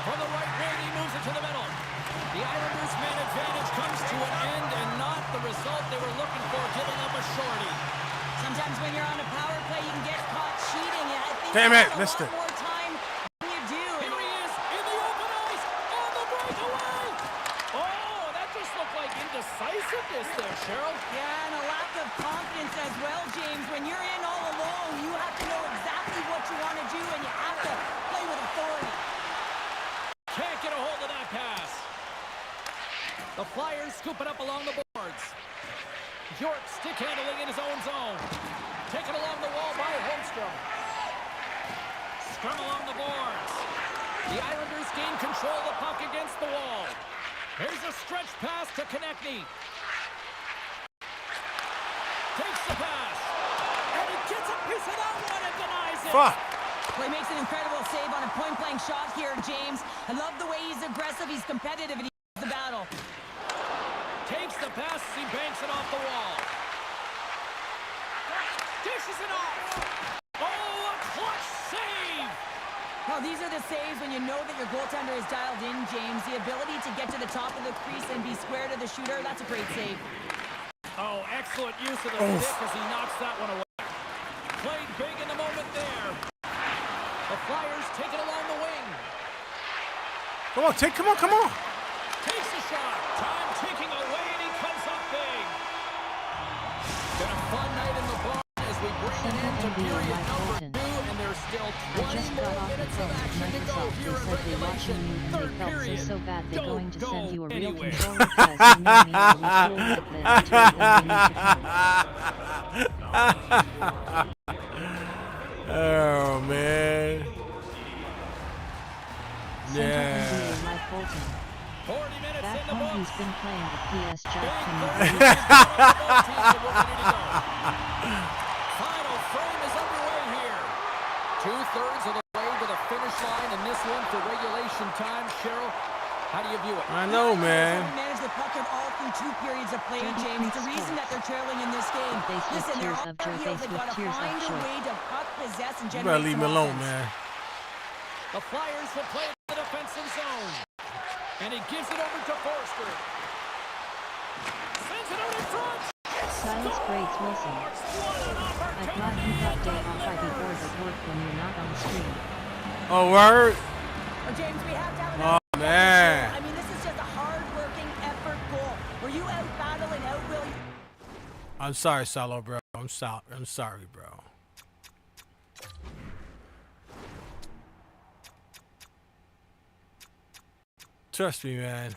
From the right wing, he moves it to the middle. The Islanders' man advantage comes to an end and not the result they were looking for, giving up a shorty. Sometimes when you're on a power play, you can get caught cheating. And I think Damn it, a missed lot it. more time than you do. Here he is in the open ice on the breakaway. Oh, that just looked like indecisiveness there, Cheryl. Yeah, and a lack of confidence as well, James. When you're in all alone, you have to know exactly what you want to do, and you have to play with authority. Can't get a hold of that pass. The Flyers scoop it up along the boards. York stick handling in his own zone. Taken along the wall by Holmstrom. Scrum along the boards. The Islanders gain control of the puck against the wall. Here's a stretch pass to Konechny. Takes the pass. And he gets a piece of that one and denies it. Fuck. Well, he makes an incredible save on a point-blank shot here, James. I love the way he's aggressive, he's competitive, and he wins the battle. Takes the pass as he banks it off the wall. Dishes it off. Oh, a clutch save. Well, these are the saves when you know that your goaltender is dialed in, James. The ability to get to the top of the crease and be square to the shooter, that's a great save. Oh, excellent use of the stick as he knocks that one away. Played big in the moment there. The Flyers take it along the wing. Come on, come on. Takes a shot. Time ticking away, and he comes up big. Been a fun night in the barn as we bring it into period number 2, and there's still 20 more minutes of action to go here in regulation. Third period. So bad they're going to send you a real anywhere. controller because you know me will be cool with them and told them they need to come. Oh, man. Central Yeah. NBA Mike Bolton. 40 minutes Back in the home books. he's been playing the PS job Big from third the period. Both teams are ready to go. Final frame is underway here. 2/3 of the way to the finish line in this one for regulation time. Cheryl, how do you view it? I know, man. Manage the puck in all through 2 periods of play, James. The reason that they're trailing in this game. Face with Listen, they're tears on of their joy, heels. face They've with got to tears of find a joy. way to puck possess and You generate better leave me some alone, offense. man. The Flyers will play in the defensive zone. And he gives it over to Forster. Sends it out in front. Silas Grades Wilson. I'm glad you got day off right before the work when you're not on screen. Oh, word? Well, James, we have to have Oh, man. I mean, this is just a hard-working effort goal. Were you out battling, out will you? I'm sorry, Salo, bro. I'm sorry, bro. Trust me, man.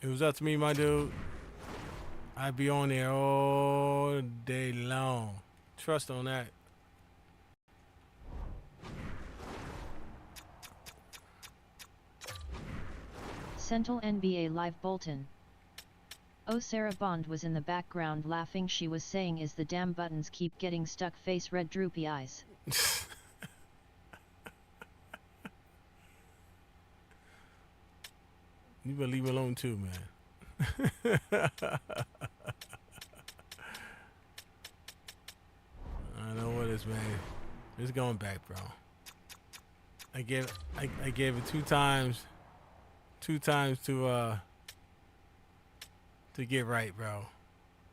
If it was up to me, my dude, I'd be on there all day long. Trust on that. Central NBA Live Bolton. Oh, Sarah Bond was in the background laughing. She was saying, is the damn buttons keep getting stuck, face red droopy eyes. You better leave me alone too, man. I know what it is, man. It's going back, bro. I gave it 2 times. 2 times to get right, bro.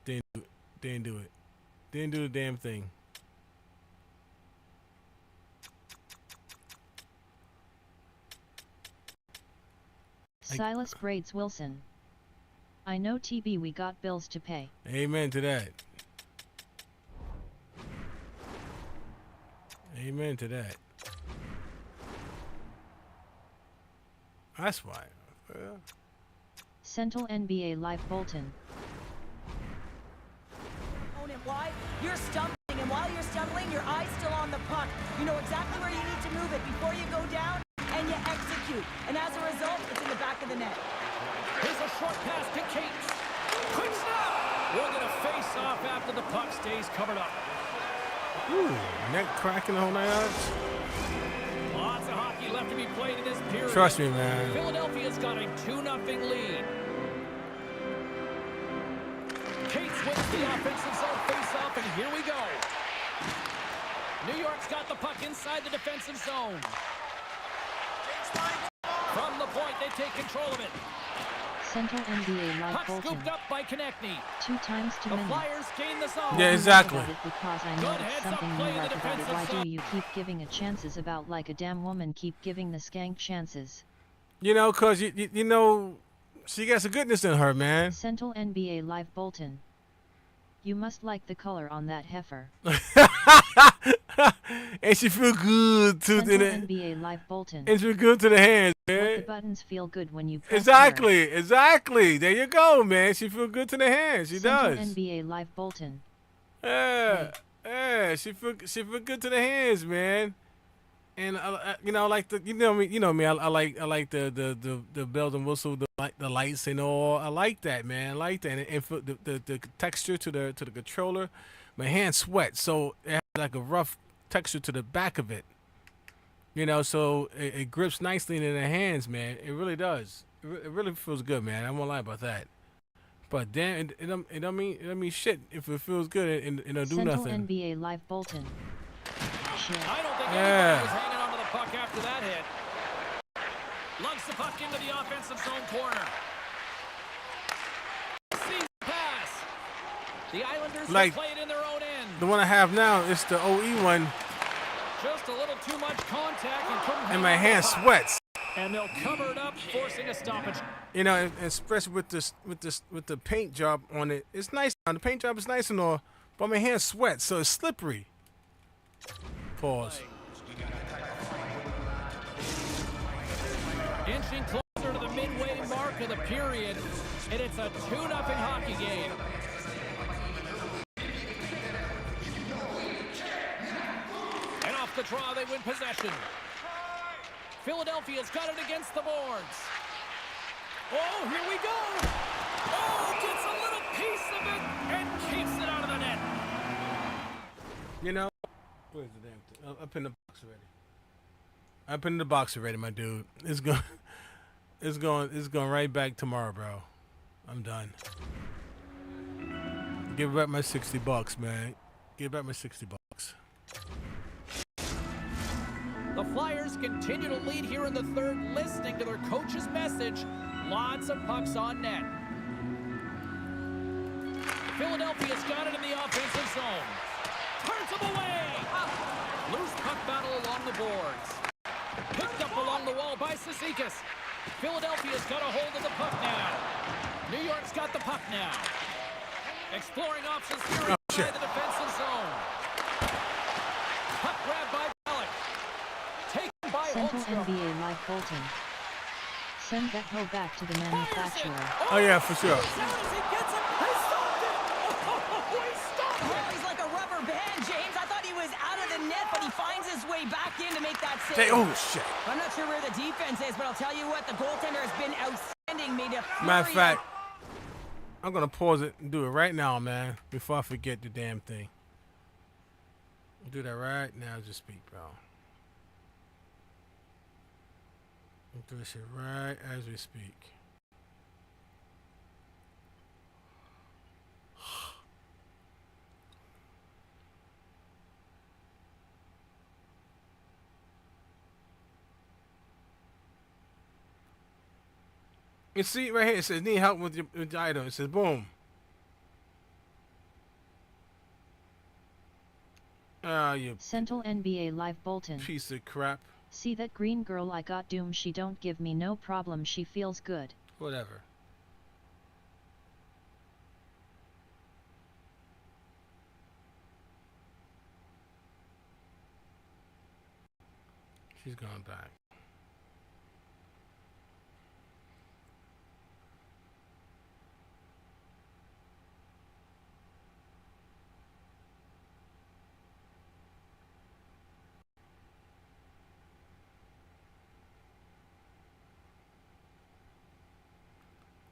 Didn't do it. Didn't do the damn thing. Silas Grades Wilson. I know TB, we got bills to pay. Amen to that. Amen to that. That's why. Central NBA Live Bolton. Why? You're stumbling, and while you're stumbling, your eye's still on the puck. You know exactly where you need to move it before you go down, and you execute. And as a result, it's in the back of the net. Here's a short pass to Cates. Quick snap! We'll get a face-off after the puck stays covered up. Ooh, neck cracking the whole 9 yards. Lots of hockey left to be played in this period. Trust me, man. Philadelphia's got a 2-0 lead. Cates wins the offensive zone face-off, and here we go. New York's got the puck inside the defensive zone. From the point, they take control of it. Central NBA Live Puck Bolton. scooped up by Konechny. 2 times to The minute. Flyers gain the zone. Yeah, exactly. Because I Good noticed heads-up something play you in the like about it. defensive Why zone. do you keep giving it chances about like a damn woman keep giving the skank chances? You know, cause you know, she got some goodness in her, man. Central NBA Live Bolton. You must like the color on that heifer. And she feel good to Central the NBA Live Bolton. and she feel good to the hands, What the man. buttons feel good when you press Exactly, exactly. There you go, man. She feel good to the hands. She Central does. NBA Live Bolton. Yeah, yeah. She feel good to the hands, man. And you know, like the you know me. I like the bells and whistle, the lights and all. I like that, man. I like that, and for the texture to the controller. My hand sweats, so it has like a rough texture to the back of it. You know, so it grips nicely in the hands, man. It really does. It really feels good, man. I won't lie about that. But damn, it don't mean shit if it feels good and it don't do Central nothing. NBA Live Bolton. Shit. I don't think Yeah. anybody was hanging onto the puck after that hit. Lugs the puck into the offensive zone corner. Sees the pass. The Islanders Like, play it in their own end. The one I have now is the OE one, Just a little too much contact and couldn't hang and my on to the hand puck. sweats. And they'll cover it up, forcing a stoppage. You know, and especially with the paint job on it. It's nice. The paint job is nice and all, but my hand sweats, so it's slippery. Pause. Inching closer to the midway mark of the period, and it's a 2-0 hockey game. And off the draw, they win possession. Philadelphia's got it against the boards. Oh, here we go. Oh, gets a little piece of it and keeps it out of the net. You know, where's the damn thing? Up in the box already. Up in the box already, my dude. It's going right back tomorrow, bro. I'm done. Give back my $60, man. Give back my $60. The Flyers continue to lead here in the third, listening to their coach's message. Lots of pucks on net. Philadelphia's got it in the offensive zone. Turns them away. Loose puck battle along the boards. Picked up along the wall by Cizikas. Philadelphia's got a hold of the puck now. New York's got the puck now. Exploring options here inside the defensive zone. Puck grab by Bellick. Taken by Central Holmstrom. NBA Live Bolton. Send that hoe back to the manufacturer. Oh yeah, for sure. He's out as he gets it. He stopped it. Oh, he stopped Oh, it. he's like a rubber band, James. I thought he was out of the net, but he finds his way back in to make that save. Oh shit. I'm not sure where the defense is, but I'll tell you what, the goaltender has been outstanding. Made a Matter of flurry fact, I'm gonna pause it and do it right now, man, before I forget the damn thing. Do that right now as you speak, bro. Do this shit right as we speak. You see right here, it says need help with your item. It says boom. Ah, you Central NBA Live Bolton. piece of crap. See that green girl I got doom, she don't give me no problem, she feels good. Whatever. She's going back.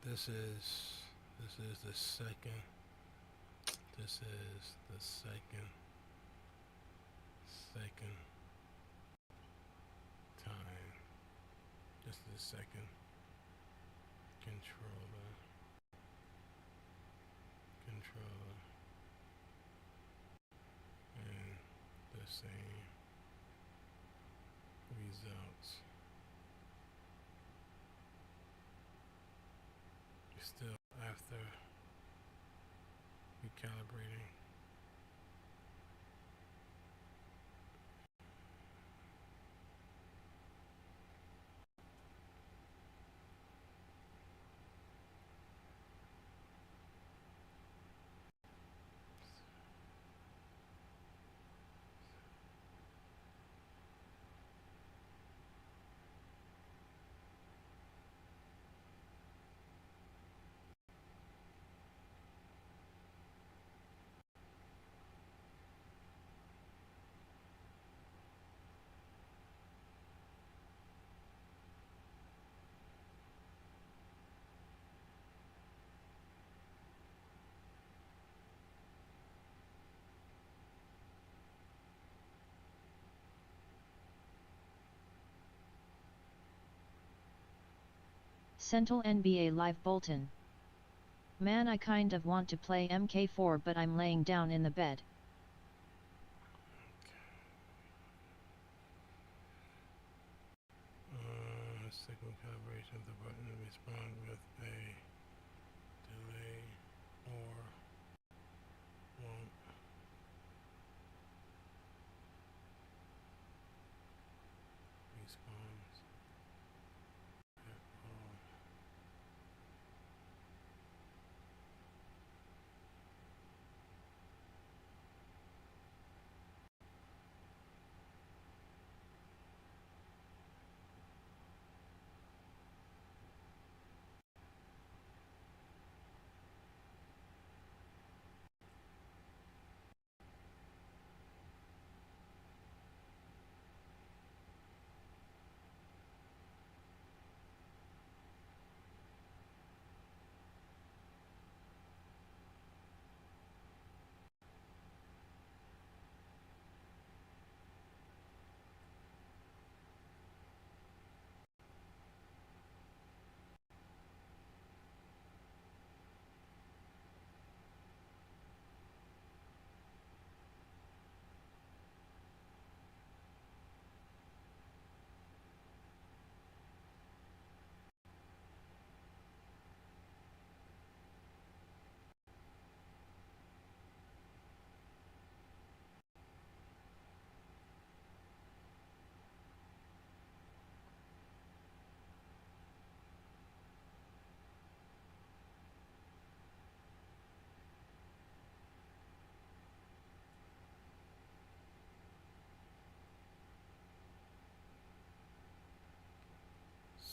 This is the second. This is the second time. This is the second controller. And the same results. Still after recalibrating. Central NBA Live Bolton. Man, I kind of want to play MK4, but I'm laying down in the bed. Signal calibration of the button to respond with a delay or won't. Response at all.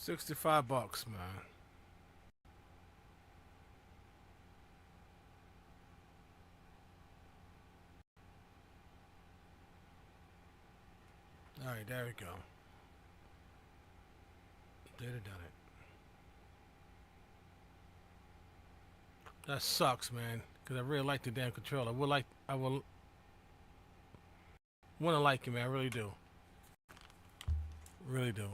$65, man. All right, there we go. They'd have done it. That sucks, man, because I really like the damn controller. I will want to like it, man. I really do. Really do.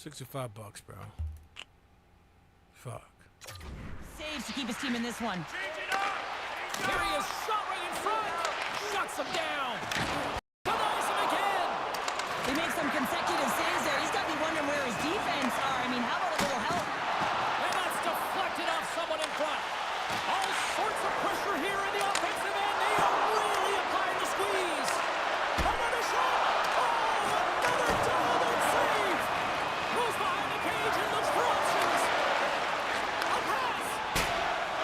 $65, bro. Fuck. Saves to keep his team in this one. Here he is, shot right in front. Shuts him down. Denies him again. He made some consecutive saves there. He's got to be wondering where his defense are. I mean, how about a little help? And that's deflected off someone in front. All sorts of pressure here in the offensive end. They are really applying the squeeze. Another shot. Oh, another double save. Goes behind the cage and looks for options. A pass.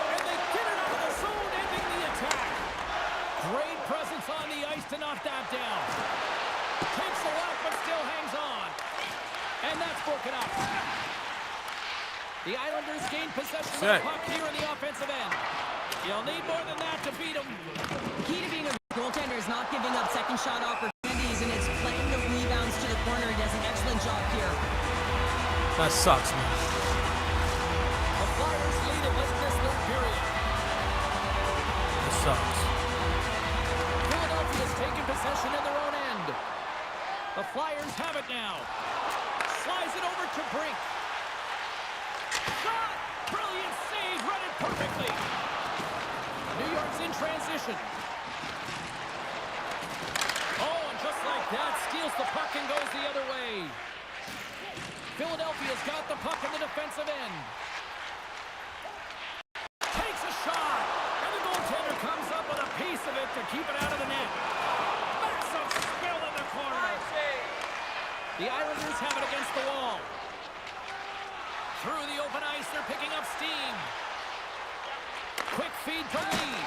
And they get it out of the zone, ending the attack. Great presence on the ice to knock that down. Takes a lot, but still hangs on. And that's broken up. The Islanders gain possession of the puck here in the offensive end. You'll need more than that to beat them. Key to being a goaltender is not giving up second shot opportunities, and it's playing the rebounds to the corner. He does an excellent job here. That sucks, man. The Flyers lead it late in this third period. That sucks. Philadelphia's taken possession in their own end. The Flyers have it now. Slides it over to Brink. Shot! Brilliant save, read it perfectly. New York's in transition. Oh, and just like that, steals the puck and goes the other way. Philadelphia's got the puck in the defensive end. Takes a shot, and the goaltender comes up with a piece of it to keep it out of the net. Massive spill in the corner. The Islanders have it against the wall. Through the open ice, they're picking up steam. Quick feed to Lee.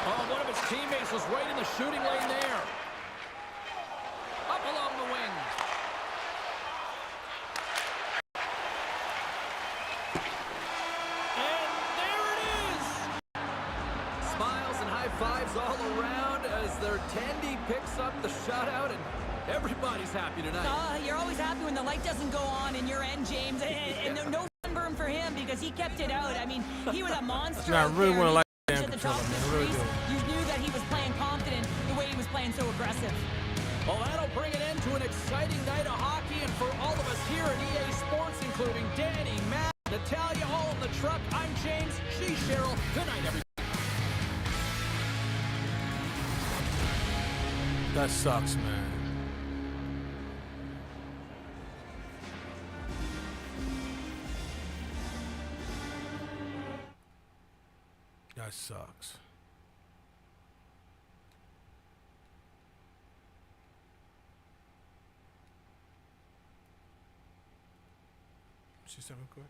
Oh, one of his teammates was right in the shooting lane there. Up along the wing. And there it is! Smiles and high fives all around as their Tandy picks up the shutout, and everybody's happy tonight. You're always happy when the light doesn't go on in your end, James. And no sunburn for him because he kept it out. I mean, he was a monster. I really want to like at the top of the really crease. You knew that he was playing confident the way he was playing so aggressive. Well, that'll bring an end to an exciting night of hockey, and for all of us here at EA Sports, including Danny, Matt, Natalia, all in the truck, I'm James, she's Cheryl. Good night, everybody. That sucks, man. That sucks. See something quick?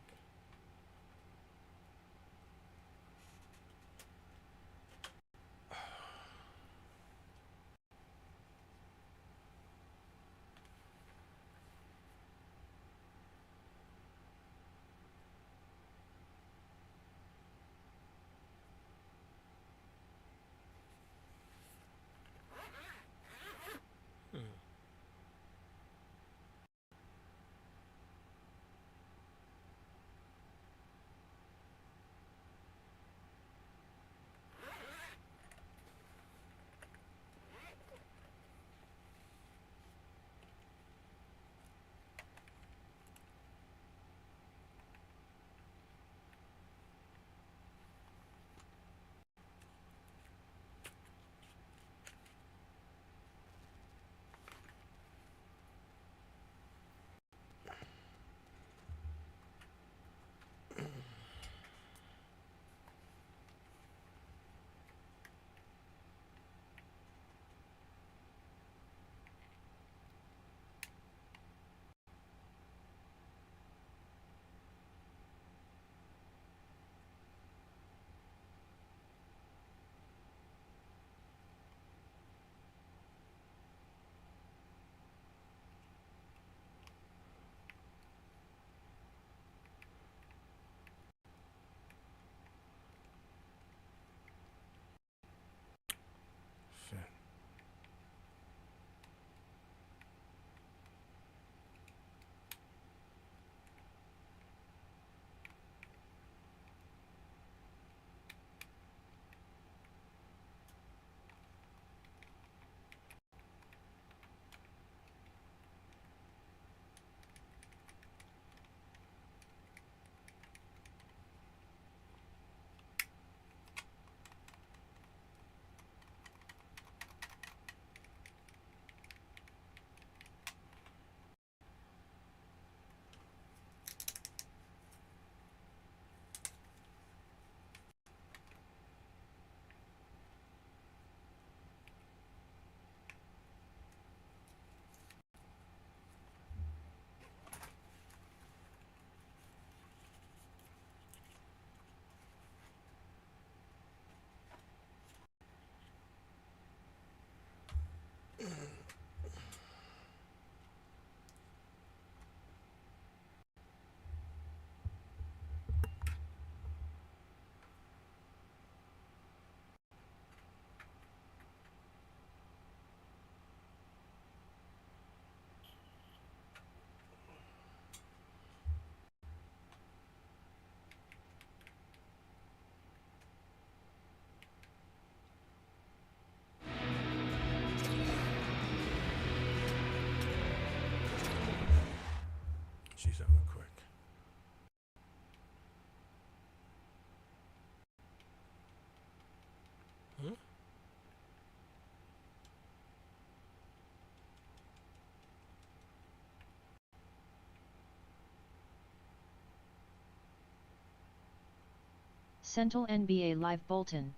Sentinel NBA Live Bolton.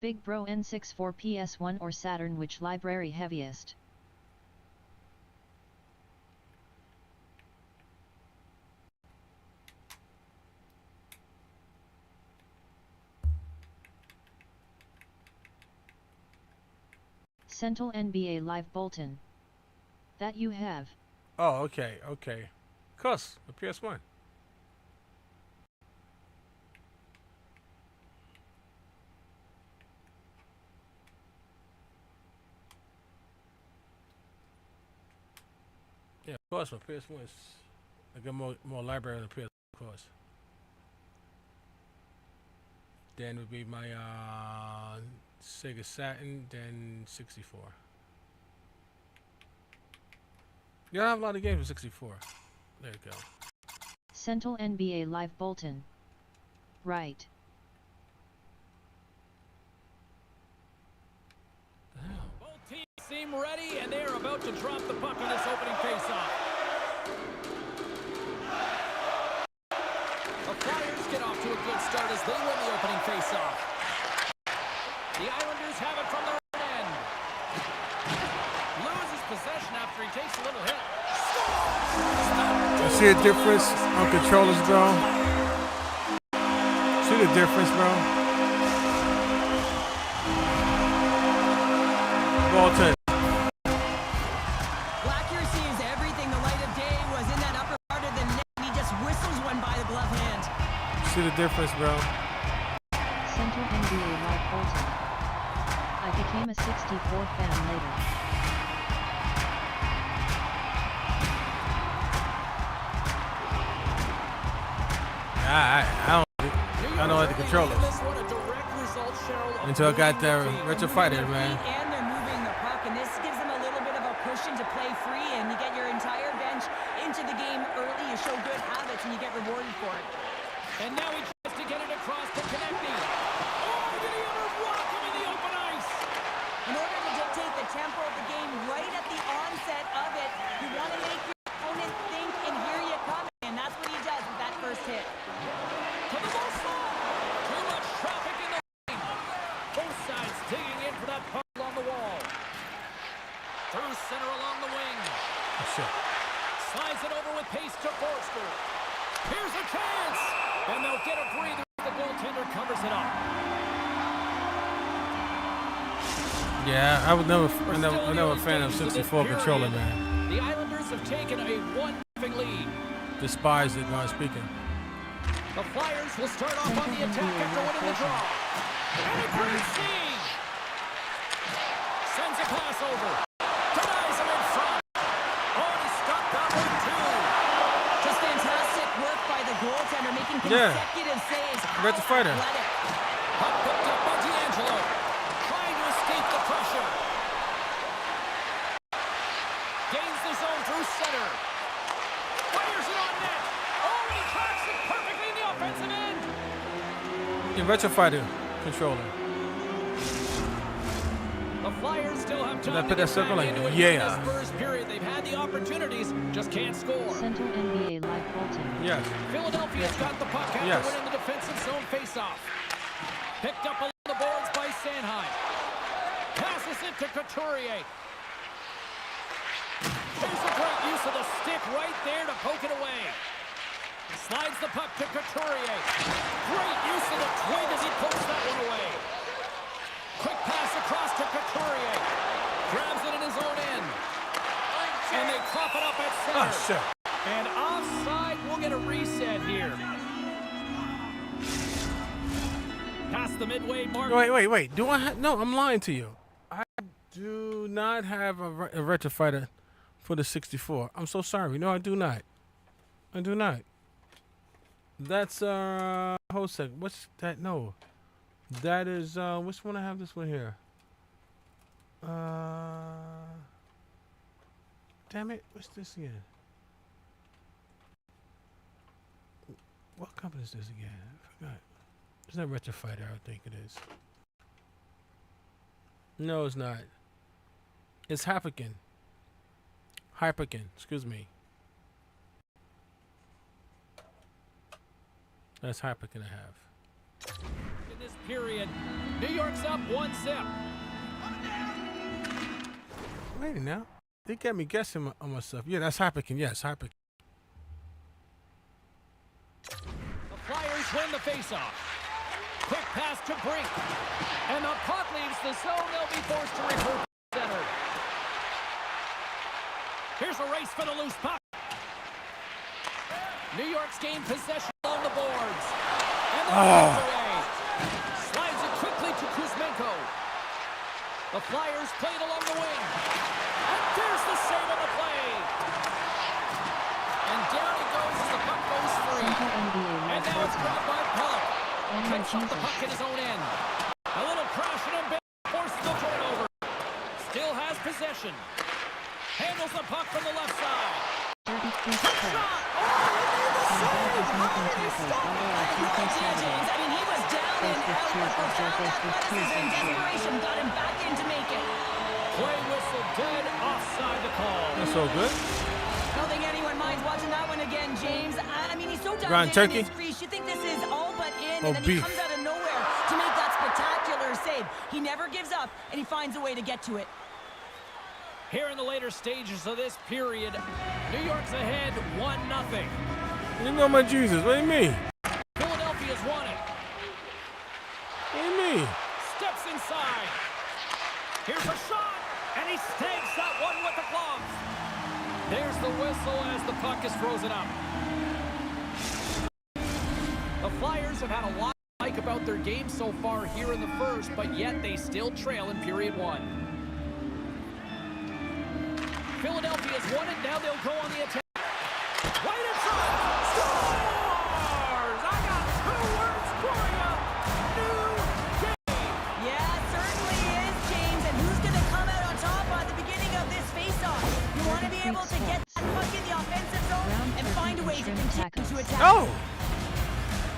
Big Bro N64 PS1 or Saturn, which library heaviest? Sentinel NBA Live Bolton. That you have. Oh, okay, okay. Of course, the PS1. Yeah, of course, my PS1 is. I got more library than the PS1, of course. Then would be my Sega Saturn, then 64. Yeah, I have a lot of games with 64. There you go. Sentinel NBA Live Bolton. Right. Both teams seem ready, and they are about to drop the puck on this opening faceoff. The Flyers get off to a good start as they win the opening faceoff. The Islanders have it from their own end. Loses possession after he takes a little hit. You see a difference on controllers, bro? See the difference, bro? Bolton. Accuracy is everything. The light of day was in that upper part of the net, and he just whistles one by the glove hand. See the difference, bro? Sentinel NBA Live Bolton. I became a 64 fan later. I don't like the controllers until I got the Retro Fighter, man. And they're moving the puck, and this gives them a little bit of a cushion to play free, and you get your entire bench into the game early. You show good habits, and you get rewarded for it. And now he tries to get it across to Konechny. Oh, did he ever rock him in the open ice? In order to dictate the tempo of the game right at the onset of it, you want to make your opponent think and hear you coming, and that's what he does with that first hit. To the goal side. Too much traffic in the lane. Both sides digging in for that puck on the wall. Through center along the wing. Oh, shit. Slides it over with pace to Forster. Here's a chance. And they'll get a breather as the goaltender covers it up. Yeah, I was never a fan of 64 controller, man. The Islanders have taken a 1-0 lead. Despise it, not speaking. The Flyers will start off on the attack after winning the draw. And a great siege. Sends a pass over. Denies him in front. Oh, he stopped that one too. Just fantastic work by the goaltender, making consecutive saves. Retro Fighter. Puck picked up by D'Angelo. Trying to escape the pressure. Gains the zone through center. Fires it on net. Oh, he tracks it perfectly in the offensive end. The Retro Fighter controller. The Flyers still have time I to put get that circle back like, into it yeah. in this first period. They've had the opportunities, just can't score. Sentinel NBA Live Bolton. Yes. Philadelphia's got the puck after Yes. winning the defensive zone faceoff. Picked up along the boards by Sanheim. Passes it to Couturier. There's a great use of the stick right there to poke it away. Slides the puck to Couturier. Great use of the twig as he pokes that one away. Quick pass across to Couturier. Grabs it in his own end. And they cough it up at center. Oh, shit. And offside, we'll get a reset here. Past the midway mark. Wait. Do I have... No, I'm lying to you. I do not have a Retro Fighter for the 64. I'm so sorry. No, I do not. I do not. That's, Hosek. What's that? No. That is, which one I have this one here? Damn it. What's this again? What company is this again? I forgot. It's not Retro Fighter, I think it is. No, it's not. It's Hyperkin. Excuse me. That's Hyperkin I have. period. New York's up 1-0. Wait now. They got me guessing on myself. Yeah, that's Hyperkin. Yes, Hyperkin. The Flyers win the faceoff. Quick pass to Brink. And the puck leaves the zone. They'll be forced to revert to center. Here's a race for the loose puck. New York's gained possession along the boards. And the away. Slides it quickly to Kuzmenko. The Flyers played along the wing. And there's the save on the play. And down it goes as the puck goes free. And now it's dropped by Pollock. Picks up the puck in his own end. A little crash and a forces the turnover. Still has possession. Handles the puck from the left side. 33 Shot! Oh, I mean, he was down and out, but profound athleticism and desperation got him back in to make it. Play whistle dead offside the call. That's so good. I don't think anyone minds watching that one again, James. I mean, he's so Ground down in turkey? his crease. You think this is all but in, Oh, and then beef. he comes out of nowhere to make that spectacular save. He never gives up, and he finds a way to get to it. Here in the later stages of this period, New York's ahead 1-0. You know my Jesus. What do you mean? Philadelphia's won it. What do you mean? Steps inside. Here's a shot, and he snags that one with the gloves. There's the whistle as the puck is frozen up. The Flyers have had a lot to like about their game so far here in the first, but yet they still trail in period one. Philadelphia's won it. Now they'll go on the attack. Right in front. Scores! I got 2 words for you. New game. Yeah, it certainly is, James. And who's going to come out on top at the beginning of this face-off? You want to be able to get that puck in the offensive zone and find a way to continue to attack. Oh!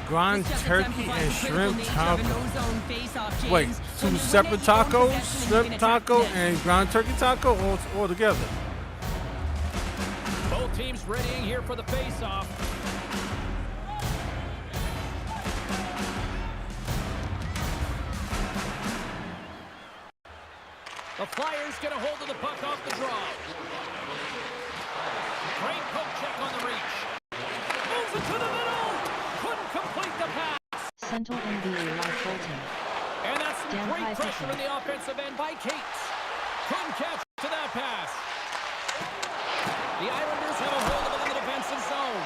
Ground turkey and shrimp taco. Wait, 2 separate tacos? Shrimp taco and ground turkey taco all together? Both teams readying here for the face-off. The Flyers get a hold of the puck off the draw. Great poke check on the reach. Moves it to the middle. Couldn't complete the pass. Central NBA Live Bolton. And that's some Dan great High pressure Fishing. in the offensive end by Cates. Couldn't catch to that pass. The Islanders have a hold of it in the defensive zone.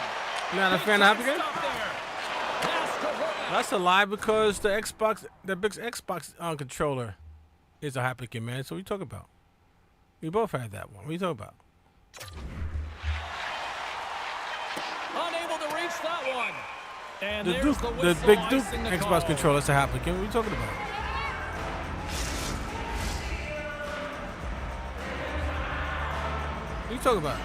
Not a fan of Hyperkin? Stop there. Pass to Horvath. That's a lie because the big Xbox controller is a Hyperkin, man. So what you talking about? We both had that one. What are you talking about? Unable to reach that one. And The there's Duke, the the whistle big Duke icing the Xbox call. controller is a Hyperkin. What are you talking about? What are you talking about?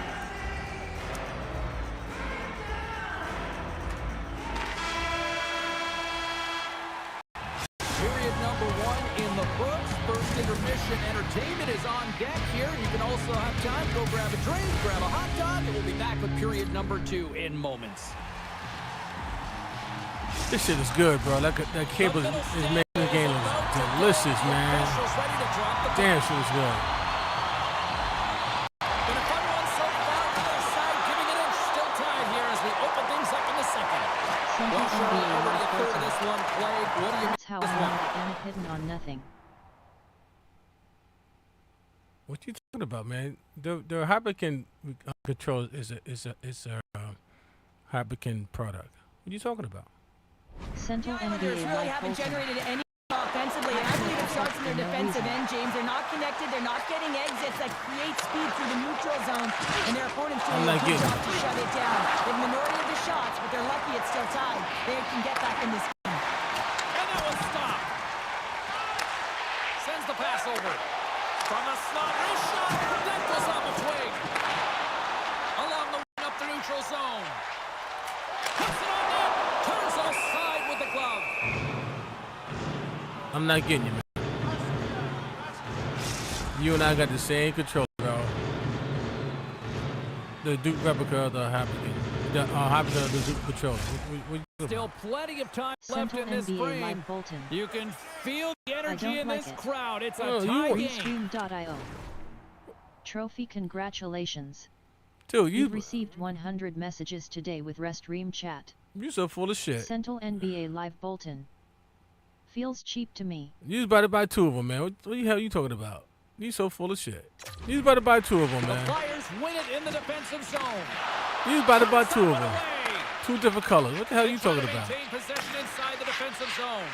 Period number 1 in the books. First intermission entertainment is on deck here. You can also have time to go grab a drink, grab a hot dog, and we'll be back with period number 2 in moments. This shit is good, bro. That cable is making the game look delicious, man. Officials ready to drop the Damn, shit is good. Been a fun one so far to their side, giving it inch. Still tied here as we open things up in the second. Central Well, Shirley, NBA already a Live third of Bolton. this one played. What do you That's how make I of this one? am hidden on nothing. What you talking about, man? The Hyperkin control is a Hyperkin product. What are you talking about? Central Islanders NBA really Live haven't Bolton. generated any offensively, and I believe it starts in their defensive end, James. They're not connected. They're not getting exits that create speed through the neutral zone, and their opponents doing I'm a not good getting job to shut it down. The minority of the shots, but they're lucky it's still tied. They can get back in this game. And that was stopped. Sends the pass over. From a slot, wrist shot. That goes off a twig. Along the wing up the neutral zone. Puts it on net. Turns offside with the glove. I'm not getting you, man. You and I got the same controller, bro. The Duke replica of the Hyperkin. the controller. Still plenty of time left Central in this NBA frame. Live Bolton. You can feel the energy in like this it. crowd. It's a Oh, tie game. ReStream.io. Trophy congratulations. Dude, You've received 100 messages today with RESTREAM chat. You so full of shit. Central NBA Live Bolton. Feels cheap to me. You was about to buy 2 of them, man. What the hell you talking about? You so full of shit. You was about to buy 2 of them, The man. Flyers win it in the defensive zone. You was about to buy 2 of One them. away. 2 different colors. What the hell They you try talking to about? maintain possession inside the defensive zone.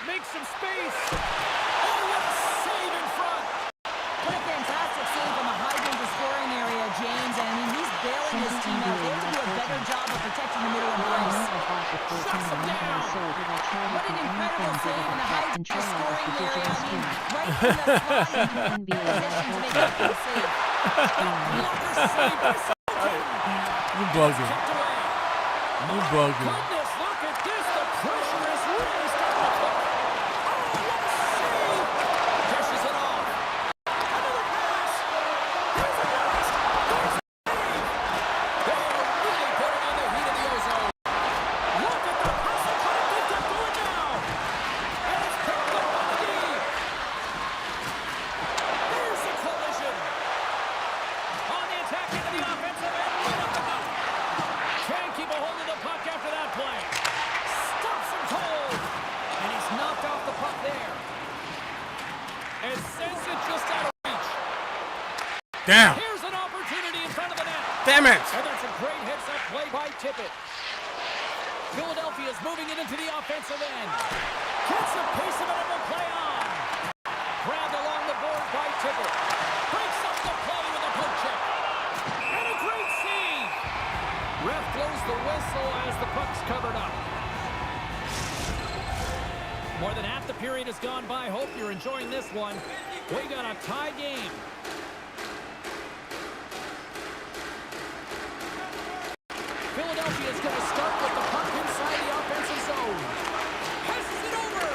Make some space. Oh, what a save in front. What a fantastic save from a high-danger scoring area, James. And I mean, he's bailing his team out. They have to do a better job of protecting the middle of the ice. What an incredible save in the high-danger scoring area. I mean, right in the flying position to make that big save. You bugging. You bugging. Goodness, look at this. The pressure is really starting to cook. Oh, what a save. Dishes it off. Another pass. Here's a blast. There's a save. They are really putting on the heat of the ozone. Look at the pass attack they've got going now. And it's picked up by the D. There's the collision. On the attack into the offensive end. Right up the gut. Can't keep a hold of the puck after that play. Stops him cold. And he's knocked off the puck there. And sends it just out of reach. Damn. Here's an opportunity in front of the net. Damn it. And that's a great heads-up play by Tippett. Philadelphia's moving it into the offensive end. Gets a piece of it and will play on. Grabbed along the board by Tippett. Breaks up the play with a poke check. And a great save. Ref blows the whistle as the puck's covered up. More than half the period has gone by. Hope you're enjoying this one. We got a tie game. Philadelphia is going to start with the puck inside the offensive zone. Passes it over.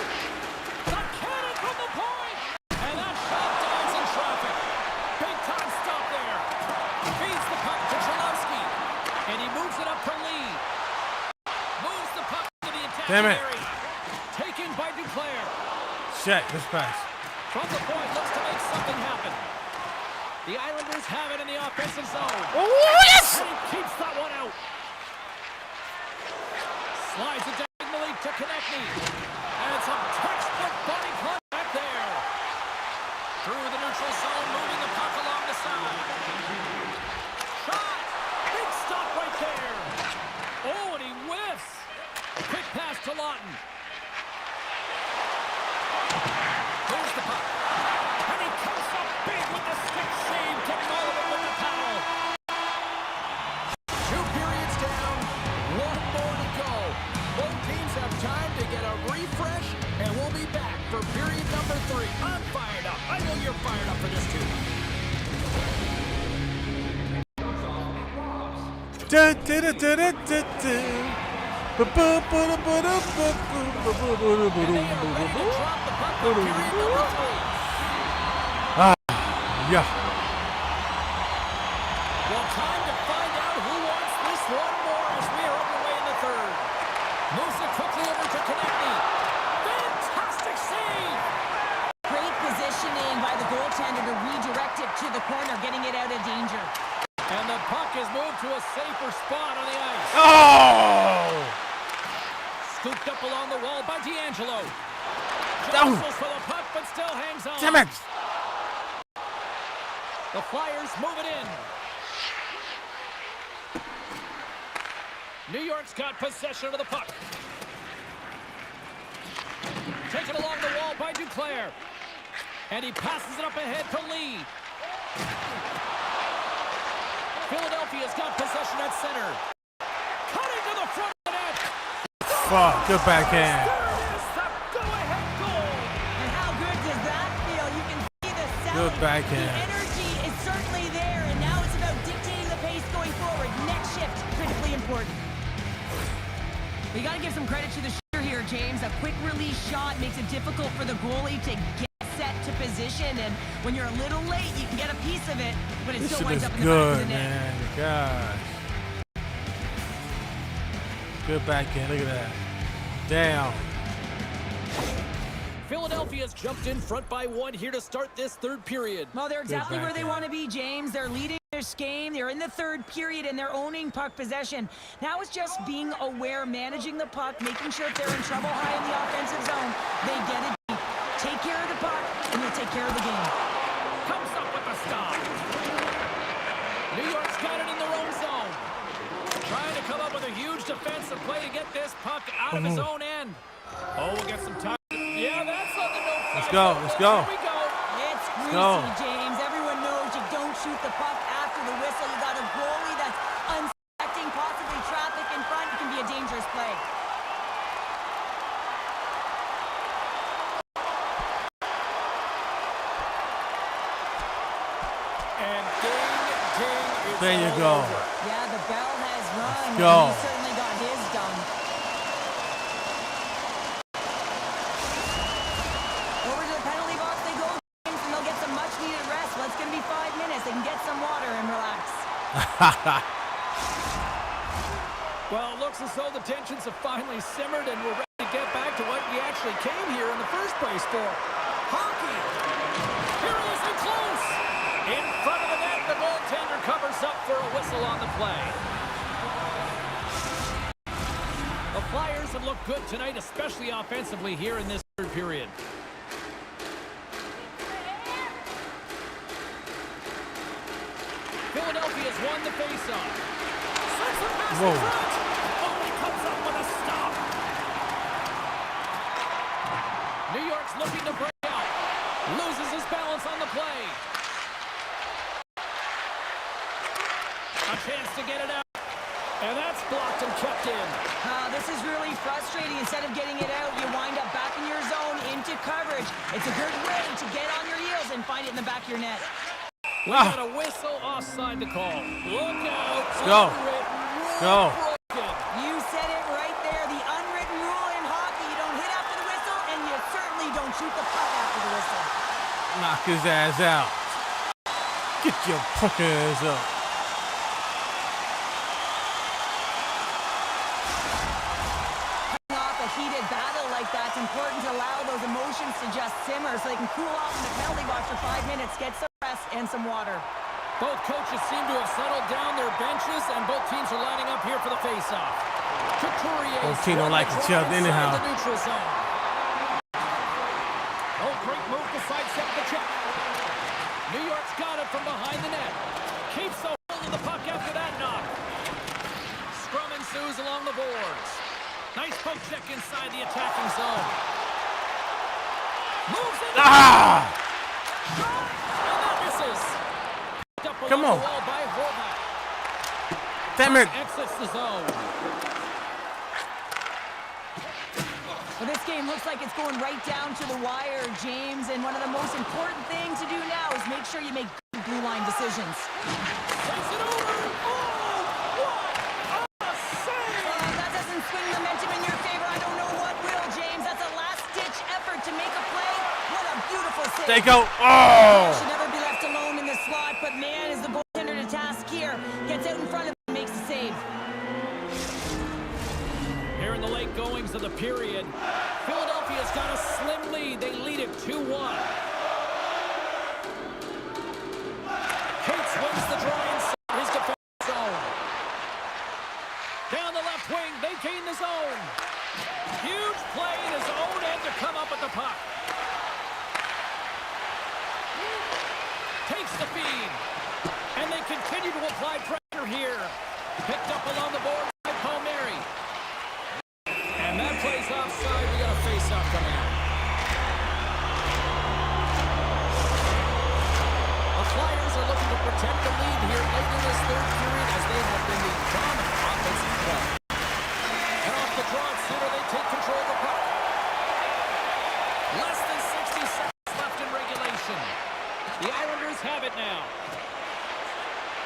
The cannon from the point. And that shot dives in traffic. Big time stop there. Feeds the puck to Cholowski. And he moves it up to Lee. Moves the puck into the Damn attacking it. area. Taken by Duclair. Shit, this pass. From the point, looks to make something happen. The Islanders have it in the offensive zone. Oh, yes! And he keeps that one out. Slides it diagonally to Konechny. And some textbook body contact there. Through the neutral zone, moving the puck along the side. Shot! Big stop right there. Oh, and he whiffs. Quick pass to Lawton. Here's the puck. And he comes up big with the stick save to nail it with the paddle. 2 periods down, 1 more to go. Both teams have time to get a refresh, and we'll be back for period number 3. I'm fired up. I know you're fired up for this too. Yeah. Well, time to find out who wants this one more as we are underway in the third. Moves it quickly over to Konechny. Fantastic save! Great positioning by the goaltender to redirect it to the corner, getting it out of danger. And the puck is moved to a safer spot on the ice. Oh! Scooped up along the wall by D'Angelo. Down. Jostles for the puck, but still hangs on. Damn it! The Flyers move it in. New York's got possession of the puck. Taken along the wall by Duclair. And he passes it up ahead to Lee. Philadelphia's got possession at center. Cutting to the front of the net. Fuck, good backhand. There it is, the go-ahead goal. And how good does that feel? You can see the sound. Good backhand. The energy is certainly there, and now it's about dictating the pace going forward. Next shift, critically important. We got to give some credit to the shooter here, James. A quick release shot makes it difficult for the goalie to get set to position, and when you're a little late, you can get a piece of it, but it This still shit winds is up in the back of good, the net. man. Gosh. Good backhand. Look at that. Damn. Philadelphia's jumped in front by 1 here to start this third period. Well, they're exactly where they want to be, James. They're leading this game. They're in the third period, and they're owning puck possession. Now it's just being aware, managing the puck, making sure if they're in trouble high in the offensive zone, they get it deep. Take care of the puck, and you'll take care of the game. Comes up with the stop. New York's got it in their own zone. Trying to come up with a huge defensive play to get this puck out of his own end. Oh, we'll get some time. Yeah, that's on the no fly. Let's go. Let's go. Here we go. It's greasy, James. Everyone knows you don't shoot the puck after the whistle. You got a goalie that's unsuspecting, possibly traffic in front. It can be a dangerous play. And ding, There you go. Yeah, the bell has rung. Let's go. He certainly got his done. Over to the penalty box they go, James, and they'll get some much-needed rest. Well, it's going to be 5 minutes. They can get some water and relax. Well, it looks as though the tensions have finally simmered and we're ready to get back to what we actually came here in the first place for. Hockey! Here he is in close! In front of the net, the goaltender covers up for a whistle on the play. The Flyers have looked good tonight, especially offensively here in this third period. Philadelphia's won the faceoff. Sends it past the front. Oh, he comes up with a stop. New York's looking to break out. Loses his balance on the play. A chance to get it out. And that's blocked and kept in. This is really frustrating. Instead of getting it out, you wind up back in your zone into coverage. It's a good way to get on your heels and find it in the back of your net. We got a whistle offside to call. Look out. Let's go. Let's go. You said it right there. The unwritten rule in hockey. You don't hit after the whistle, and you certainly don't shoot the puck after the whistle. Knock his ass out. Get your punk ass up. Coming off a heated battle like that, it's important to allow those emotions to just simmer so they can cool off in the penalty box for 5 minutes, get some rest and some water. Both coaches seem to have settled down their benches, and both teams are lining up here for the face-off. Both teams don't like each other anyhow. The neutral zone. Oh, great move to sidestep the check. New York's got it from behind the net. Keeps a hold of the puck after that knock. Scrum ensues along the boards. Nice poke check inside the attacking zone. Moves in. Ah! Shot, and that misses. Come on. Damn it. Exits the zone. Well, this game looks like it's going right down to the wire, James, and one of the most important things to do now is make sure you make good blue line decisions. Takes it over. Oh, what a save! That doesn't swing momentum in your favor. I don't know what will, James. That's a last-ditch effort to make a play. What a beautiful save. They go. Oh! Should never be left alone in the slot, but man, is the goaltender to task here. Gets out in front of him and makes the save. Here in the late goings of the period, Philadelphia's got a slim lead. They lead it 2-1. Cates wins the draw inside his defensive zone. Down the left wing, they gain the zone. Huge play in his own end to come up with the puck. Takes the feed. And they continue to apply pressure here. Picked up along the board by Palmieri. And that plays offside. We got a face-off coming up. The Flyers are looking to protect the lead here late in this third period as they have been the dominant offensive play. And off the draw center, they take control of the puck. Less than 60 seconds left in regulation. The Islanders have it now.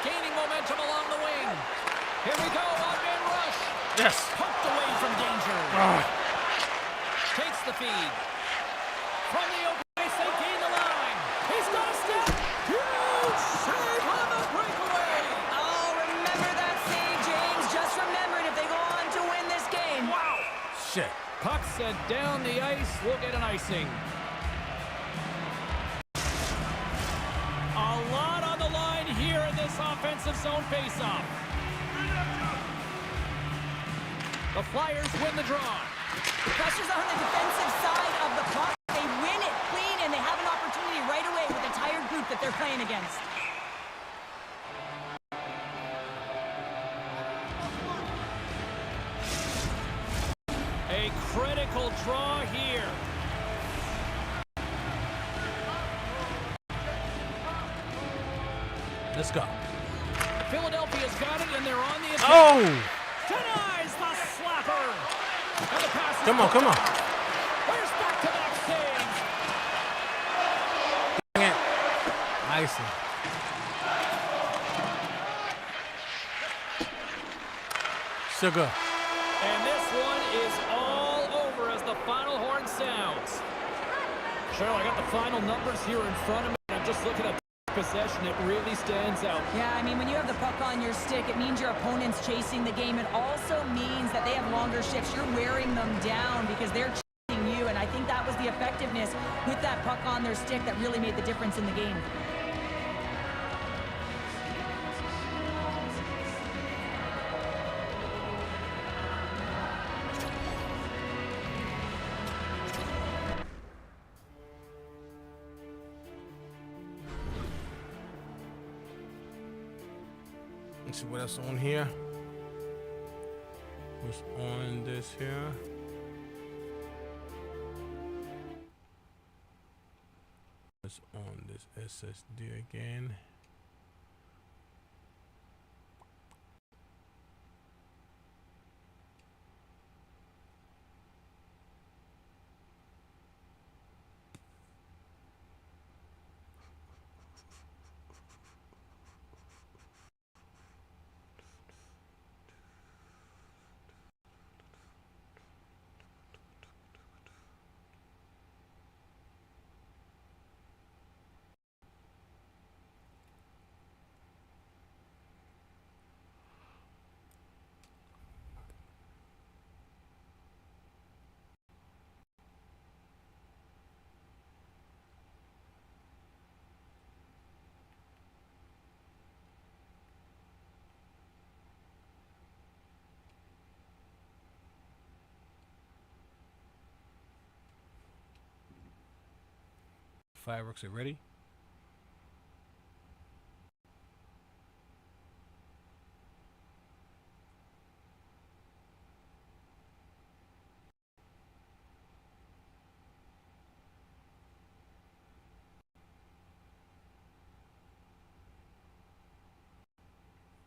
Gaining momentum along the wing. Here we go, odd-man rush. Yes. Poked away from danger. Takes the feed. From the open base, they gain the line. He's got a step. Huge save on the breakaway. Oh, remember that save, James. Just remember it. If they go on to win this game, Shit. Puck sent down the ice. We'll get an icing. A lot on the line here in this offensive zone faceoff. The Flyers win the draw. Pressure's on the defensive side of the puck. They win it clean, and they have an opportunity right away with the tired group that they're playing against. A critical draw here. Let's go. Philadelphia's got it, and they're on the attack. Oh! Denies the slapper. And the pass is Come on, come on. Where's back-to-back saves? Dang it. Icing. Sugar. And this one is all over as the final horn sounds. Cheryl, I got the final numbers here in front of me. I'm just looking at possession. It really stands out. Yeah, I mean, when you have the puck on your stick, it means your opponent's chasing the game. It also means that they have longer shifts. You're wearing them down because they're chasing you, and I think that was the effectiveness with that puck on their stick that really made the difference in the game. Let's see what else on here. What's on this here? What's on this SSD again? Fireworks are ready.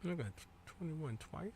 I got 21 twice.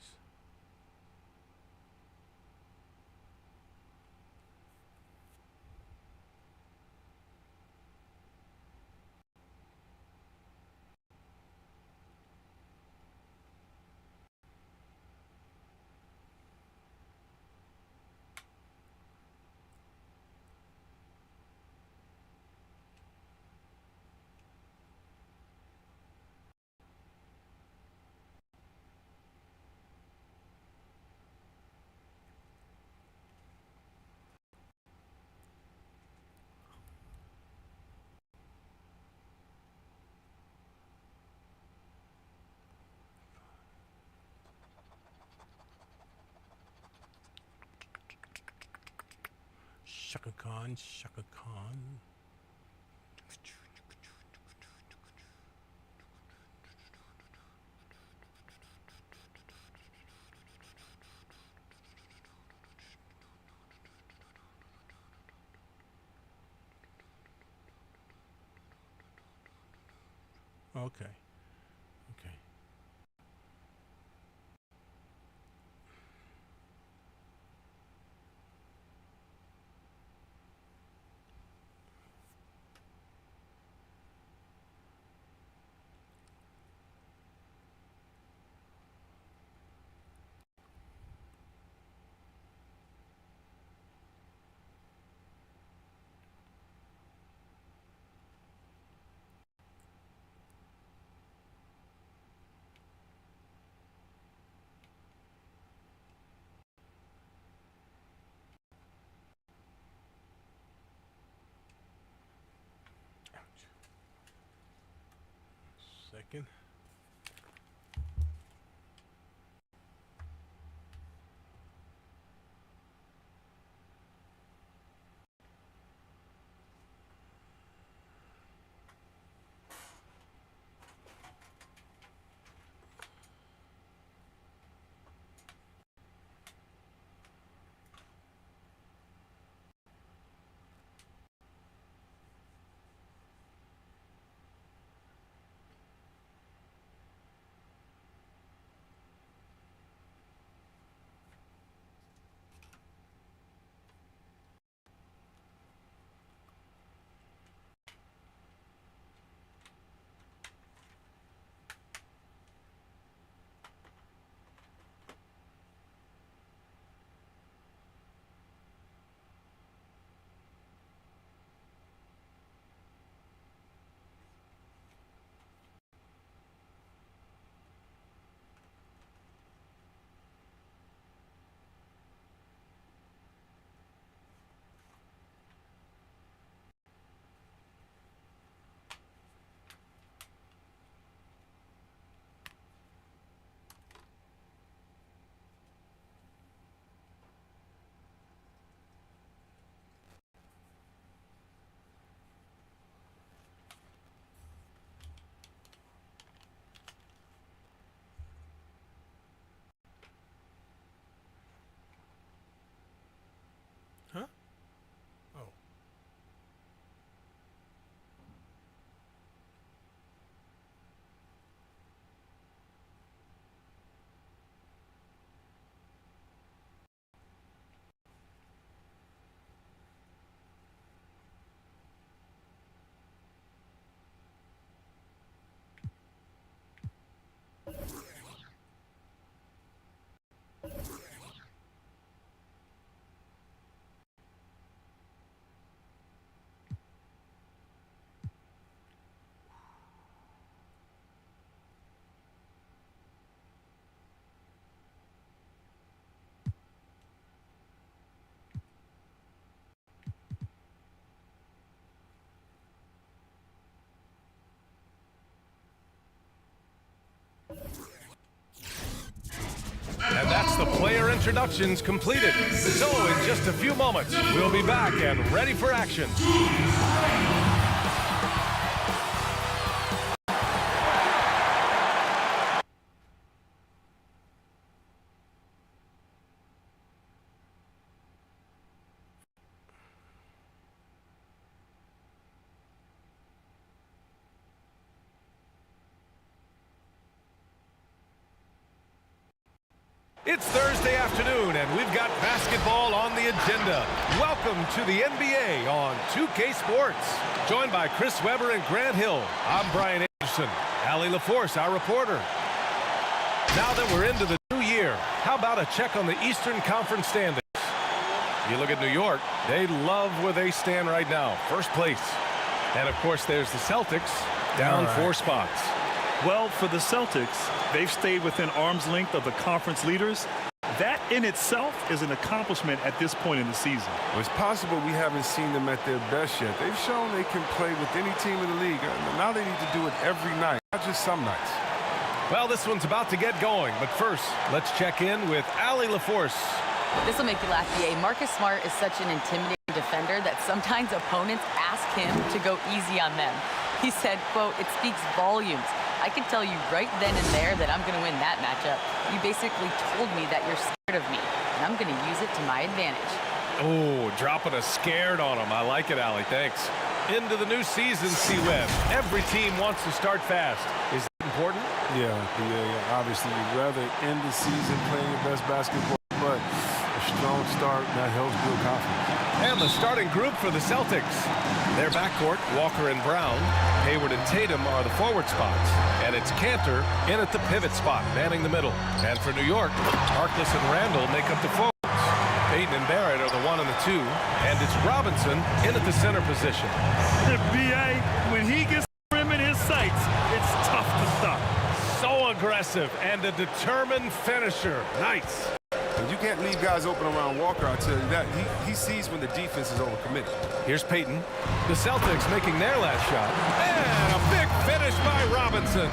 Shaka Khan, Shaka Khan. Okay. Okay. second. Huh? Oh. And that's the player introductions completed. So in just a few moments, we'll be back and ready for action. It's Thursday afternoon, and we've got basketball on the agenda. Welcome to the NBA on 2K Sports. Joined by Chris Webber and Grant Hill, I'm Brian Anderson. Allie LaForce, our reporter. Now that we're into the new year, how about a check on the Eastern Conference standings? You look at New York, they love where they stand right now, first place. And, of course, there's the Celtics, down 4 spots. Well, for the Celtics, they've stayed within arm's length of the conference leaders. That in itself is an accomplishment at this point in the season. Well, it's possible we haven't seen them at their best yet. They've shown they can play with any team in the league. Now they need to do it every night, not just some nights. Well, this one's about to get going, but first, let's check in with Allie LaForce. This will make you laugh, BA. Marcus Smart is such an intimidating defender that sometimes opponents ask him to go easy on them. He said, quote, "It speaks volumes. I can tell you right then and there that I'm going to win that matchup. You basically told me that you're scared of me, and I'm going to use it to my advantage." Oh, dropping a scared on him. I like it, Allie. Thanks. Into the new season, C-Web. Every team wants to start fast. Is that important? Yeah. Obviously, you'd rather end the season playing your best basketball, but a strong start, that helps build confidence. And the starting group for the Celtics. Their backcourt, Walker and Brown. Hayward and Tatum are the forward spots. And it's Cantor in at the pivot spot, manning the middle. And for New York, Harkless and Randall make up the forwards. Payton and Barrett are the 1 and the 2. And it's Robinson in at the center position. The BA, when he gets the rim in his sights, it's tough to stop. So aggressive and a determined finisher. Nice. And you can't leave guys open around Walker, I'll tell you that. He sees when the defense is overcommitted. Here's Payton. The Celtics making their last shot. And a big finish by Robinson.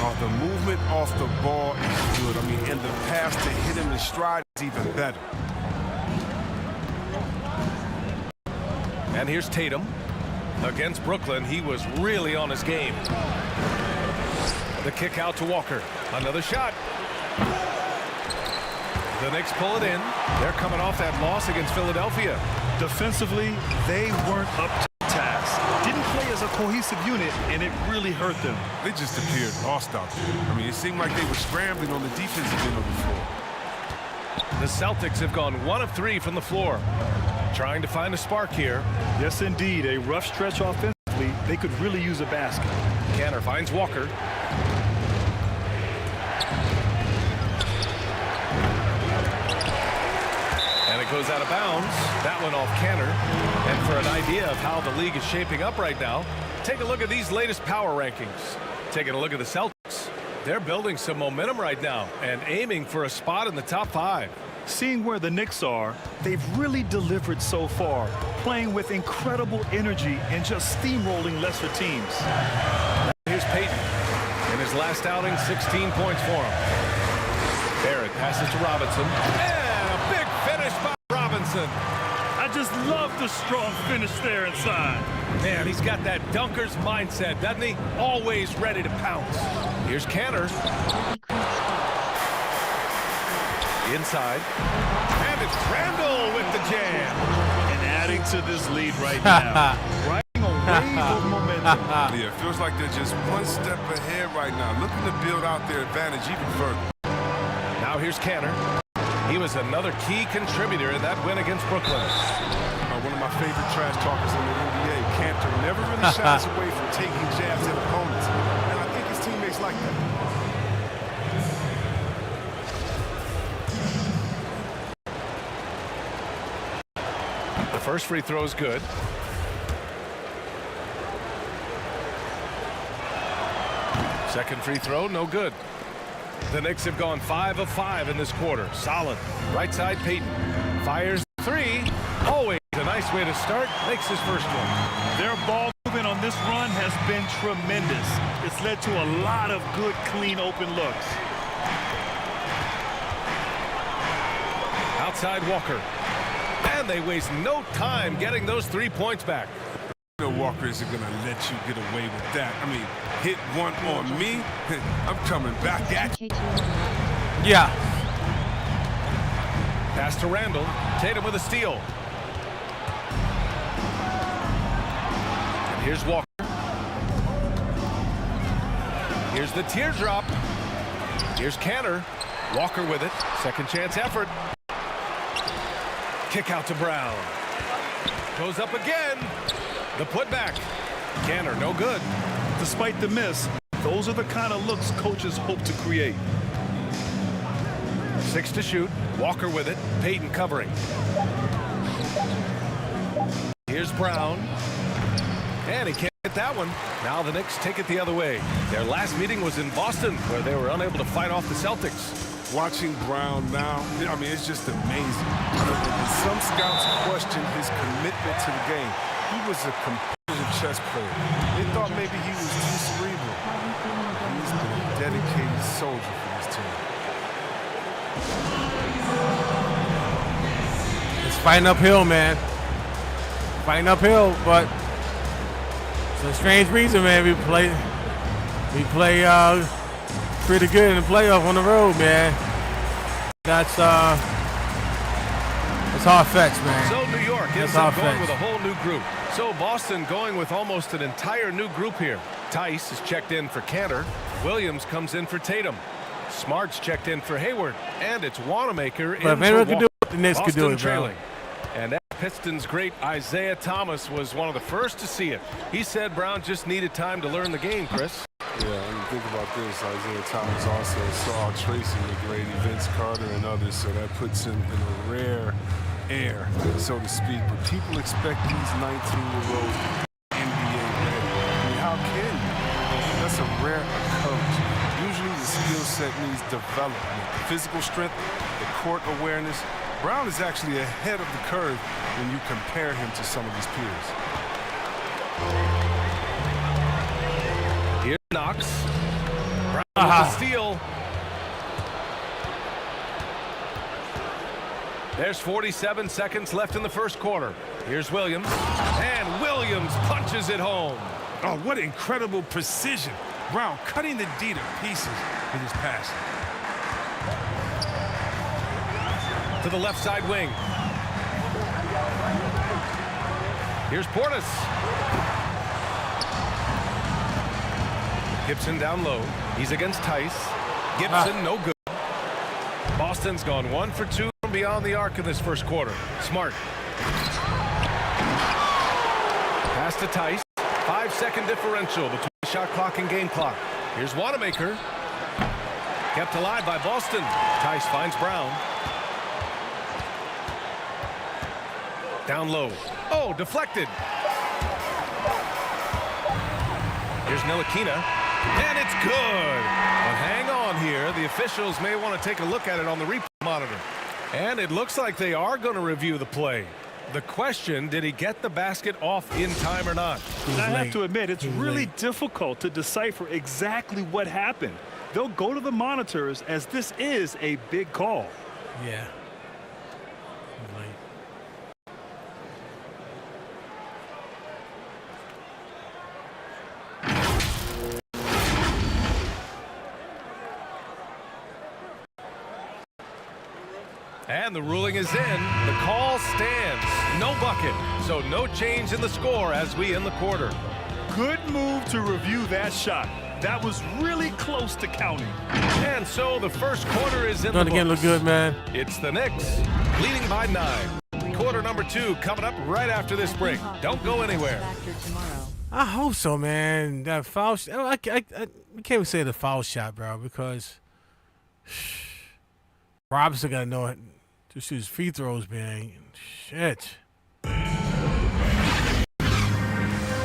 Oh, the movement off the ball is good. I mean, and the pass to hit him in stride is even better. And here's Tatum. Against Brooklyn, he was really on his game. The kick out to Walker. Another shot. The Knicks pull it in. They're coming off that loss against Philadelphia. Defensively, they weren't up to the task. Didn't play as a cohesive unit, and it really hurt them. They just appeared lost out there. I mean, it seemed like they were scrambling on the defensive end of the floor. The Celtics have gone 1 of 3 from the floor. Trying to find a spark here. Yes, indeed. A rough stretch offensively. They could really use a basket. Kanter finds Walker. And it goes out of bounds. That one off Kanter. And for an idea of how the league is shaping up right now, take a look at these latest power rankings. Taking a look at the Celtics. They're building some momentum right now and aiming for a spot in the top 5. Seeing where the Knicks are, they've really delivered so far, playing with incredible energy and just steamrolling lesser teams. Now here's Payton. In his last outing, 16 points for him. Barrett passes to Robinson. And a big finish by Robinson. I just love the strong finish there inside. Man, he's got that dunker's mindset, doesn't he? Always ready to pounce. Here's Kanter. Inside. And it's Randall with the jam. And adding to this lead right now. Riding a wave of momentum. Yeah, it feels like they're just one step ahead right now, looking to build out their advantage even further. Now here's Kanter. He was another key contributor in that win against Brooklyn. One of my favorite trash talkers in the NBA, Kanter, never really shies away from taking jabs at opponents. And I think his teammates like that. The first free throw is good. Second free throw, no good. The Knicks have gone 5 of 5 in this quarter. Solid. Right side, Payton. Fires 3. Always a nice way to start. Makes his first one. Their ball movement on this run has been tremendous. It's led to a lot of good, clean, open looks. Outside Walker. And they waste no time getting those 3 points back. No, Walker isn't going to let you get away with that. I mean, hit one on me, I'm coming back at you. Yeah. Pass to Randall. Tatum with a steal. And here's Walker. Here's the teardrop. Here's Kanter. Walker with it. Second chance effort. Kick out to Brown. Goes up again. The putback. Kanter, no good. Despite the miss, those are the kind of looks coaches hope to create. 6 to shoot. Walker with it. Payton covering. Here's Brown. And he can't hit that one. Now the Knicks take it the other way. Their last meeting was in Boston, where they were unable to fight off the Celtics. Watching Brown now, I mean, it's just amazing. Some scouts question his commitment to the game. He was a competitive chess player. They thought maybe he was too cerebral. He's been a dedicated soldier for this team. It's fighting uphill, man. Fighting uphill, but it's a strange reason, man. We play pretty good in the playoff on the road, man. That's hard fetch, man. So New York is going with a whole new group. So Boston going with almost an entire new group here. Tice is checked in for Kanter. Williams comes in for Tatum. Smart's checked in for Hayward. And it's Wanamaker in for Walker. The Knicks could do it, trailing. And Pistons great Isaiah Thomas was one of the first to see it. He said Brown just needed time to learn the game, Chris. Yeah, when you think about this, Isaiah Thomas also saw Tracy McGrady, Vince Carter, and others, so that puts him in a rare air, so to speak. But people expect these 19-year-olds to be NBA ready. I mean, how can you? That's a rare occurrence. Usually the skill set mindset needs development. The physical strength, the court awareness. Brown is actually ahead of the curve when you compare him to some of his peers. Here's Knox. Brown with the steal. There's 47 seconds left in the first quarter. Here's Williams. And Williams punches it home. Oh, what incredible precision. Brown cutting the D to pieces with his pass. To the left side wing. Here's Portis. Gibson down low. He's against Tice. Gibson, no good. Boston's gone 1 for 2 from beyond the arc in this first quarter. Smart. Pass to Tice. 5-second differential between the shot clock and game clock. Here's Wanamaker. Kept alive by Boston. Tice finds Brown. Down low. Oh, deflected. Here's Ntilikina. And it's good. But hang on here. The officials may want to take a look at it on the replay monitor. And it looks like they are going to review the play. The question, did he get the basket off in time or not? I have to admit, it's really difficult to decipher exactly what happened. They'll go to the monitors as this is a big call. Yeah. And the ruling is in. The call stands. No bucket. So no change in the score as we end the quarter. Good move to review that shot. That was really close to counting. And so the first quarter is in the Done again, look good, man. It's the Knicks leading by 9. Quarter number 2 coming up right after this break. Don't go anywhere. I hope so, man. That foul shot. I can't even say the foul shot, bro, because Robinson got to know it. To shoot his free throws, man. Shit.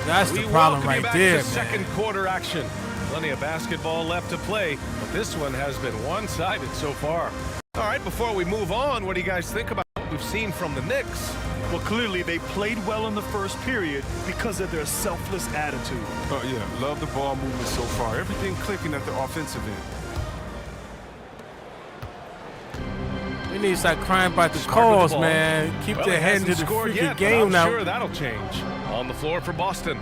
That's the problem right there, man. Second quarter action. Plenty of basketball left to play, but this one has been one-sided so far. All right, before we move on, what do you guys think about what we've seen from the Knicks? Well, clearly they played well in the first period because of their selfless attitude. Oh, yeah, love the ball movement so far. Everything clicking at the offensive end. They need to start crying about the calls, man. Keep their head into the freaking game now. I'm sure that'll change. On the floor for Boston.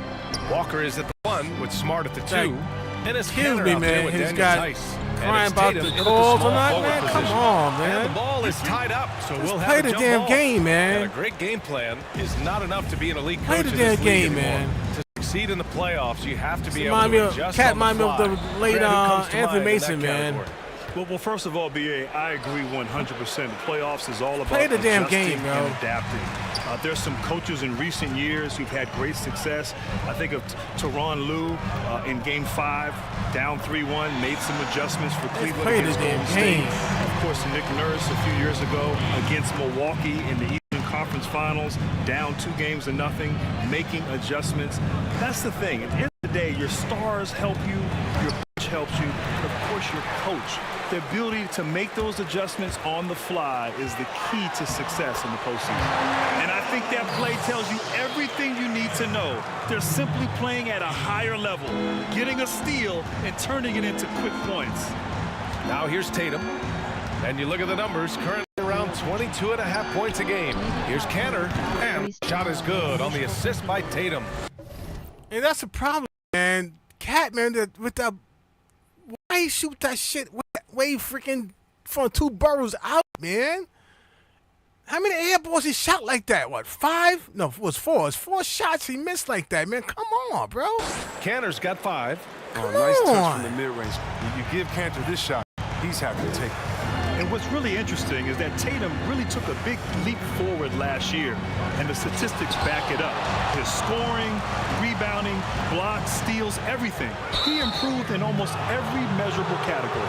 Walker is at the 1 with Smart at the 2. And it's excuse me, man. He's got crying about the calls or not, man. Come on, man. And the ball is tied up, so we'll have play a the jump damn ball. game, man. And a great game plan is not enough to be an elite Play coach the damn in this game, league anymore. man. To succeed in the playoffs, you have to be able to adjust Cat on the mind me of fly. the late Brad, who comes to Anthony mind in Mason, that man. category? Well, first of all, BA, I agree 100%. The playoffs is all about Play the damn adjusting game, bro. and adapting. There's some coaches in recent years who've had great success. I think of Tyronn Lue in Game 5, down 3-1, made some adjustments for Cleveland play against the damn Golden State. game. Of course, Nick Nurse a few years ago against Milwaukee in the Eastern Conference Finals, down 2-0, making adjustments. That's the thing. At the end of the day, your stars help you, your bench helps you, and of course your coach. The ability to make those adjustments on the fly is the key to success in the postseason. And I think that play tells you everything you need to know. They're simply playing at a higher level, getting a steal and turning it into quick points. Now here's Tatum. And you look at the numbers, currently around 22.5 points a game. Here's Cantor, and shot is good on the assist by Tatum. And that's the problem, man. Cat, man, with that, why he shoot that shit way freaking from 2 boroughs out, man? How many air balls he shot like that? What, 5? No, it was 4. It's 4 shots he missed like that, man. Come on, bro. Cantor's got 5. Oh, nice touch from the mid-range. You give Cantor this shot, he's happy to take it. And what's really interesting is that Tatum really took a big leap forward last year, and the statistics back it up. His scoring, rebounding, blocks, steals, everything. He improved in almost every measurable category.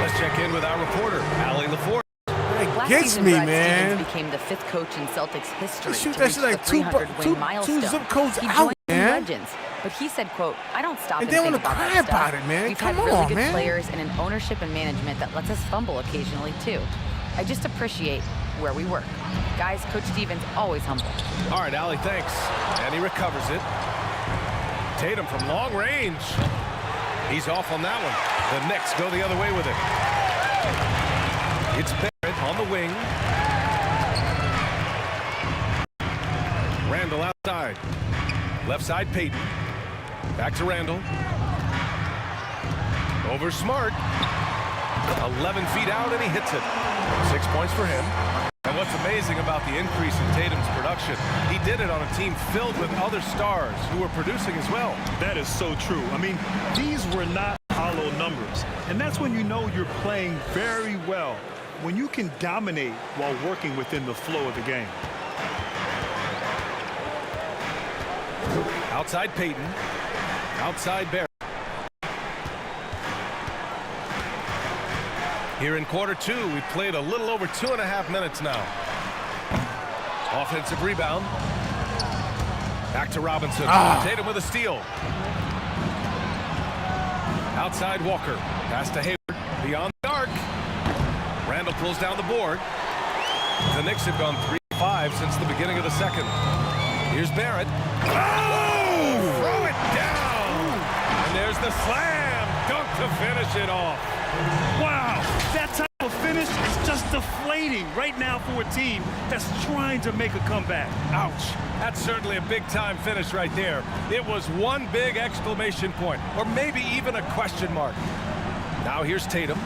Let's check in with our reporter, Allie LaForge. Last Gets season, me, Brad man. Stevens became the 5th coach in Celtics history Shoot to that reach shit like the 300-win two milestone. zip codes He out, joined man. legends But he said, quote, I don't stop And and they think want to about cry that stuff. about it, man. We've Come had really on, good man. players and an ownership and management that lets us fumble occasionally, too. I just appreciate where we work. Guys, Coach Stevens always humble. All right, Allie, thanks. And he recovers it. Tatum from long range. He's off on that one. The Knicks go the other way with it. It's Barrett on the wing. Randall outside. Left side, Payton. Back to Randall. Over Smart. 11 feet out, and he hits it. 6 points for him. And what's amazing about the increase in Tatum's production, he did it on a team filled with other stars who were producing as well. That is so true. I mean, these were not hollow numbers. And that's when you know you're playing very well, when you can dominate while working within the flow of the game. Outside Payton. Outside Barrett. Here in quarter two, we've played a little over 2.5 minutes now. Offensive rebound. Back to Robinson. Tatum with a steal. Outside Walker. Pass to Hayward. Beyond the arc. Randall pulls down the board. The Knicks have gone 3-5 since the beginning of the second. Here's Barrett. Oh! Throw it down! And there's the slam dunk to finish it off. Wow, that type of finish is just deflating right now for a team that's trying to make a comeback. Ouch. That's certainly a big-time finish right there. It was one big exclamation point, or maybe even a question mark. Now here's Tatum.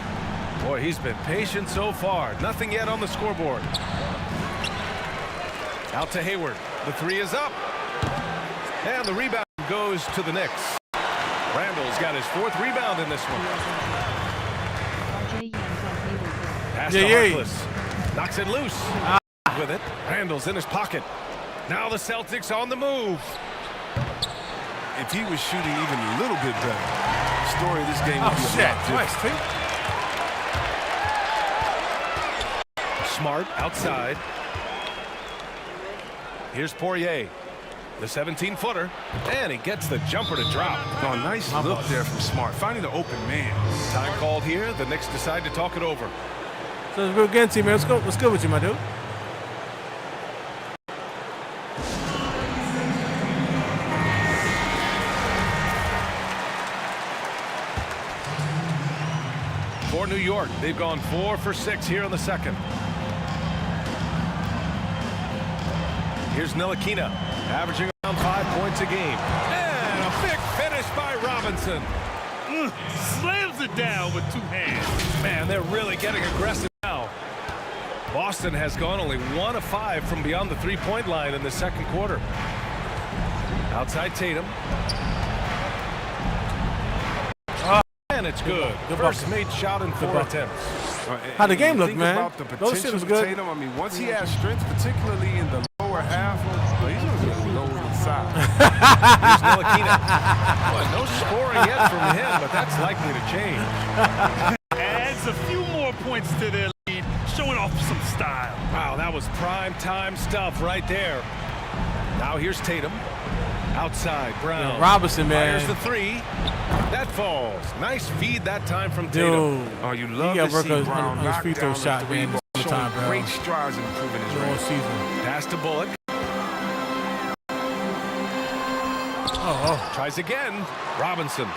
Boy, he's been patient so far. Nothing yet on the scoreboard. Out to Hayward. The three is up. And the rebound goes to the Knicks. Randall's got his 4th rebound in this one. Pass to Harkless. Knocks it loose. With it. Randall's in his pocket. Now the Celtics on the move. If he was shooting even a little bit better, the story of this game would be a lot different. Smart outside. Here's Poirier. The 17-footer. And he gets the jumper to drop. Oh, nice look there from Smart. Finding the open man. Time called here. The Knicks decide to talk it over. So let's go again, team, man. What's good with you, my dude? For New York, they've gone 4 for 6 here in the second. Here's Ntilikina, averaging around 5 points a game. And a big finish by Robinson. Slams it down with 2 hands. Man, they're really getting aggressive now. Boston has gone only 1 of 5 from beyond the 3-point line in the second quarter. Outside Tatum. And it's good. First made shot in 4 attempts. How'd the game look, man? About the Those shit potential was of good. Tatum, I mean, once he has strength, particularly in the lower half, he's going to get lower inside. Here's Ntilikina. Well, no scoring yet from him, but that's likely to change. Adds a few more points to their lead, showing off some style. Wow, that was prime time stuff right there. Now here's Tatum. Outside, Brown. Yo, Robinson, man. Fires the 3. That falls. Nice feed that time from Tatum. Dude. Oh, you love got to work see on Brown his knock free throw down shot, the 3 man, ball, all the showing time, bro. great strides in improving his All range. season. Pass to Bullock. Tries again. Robinson.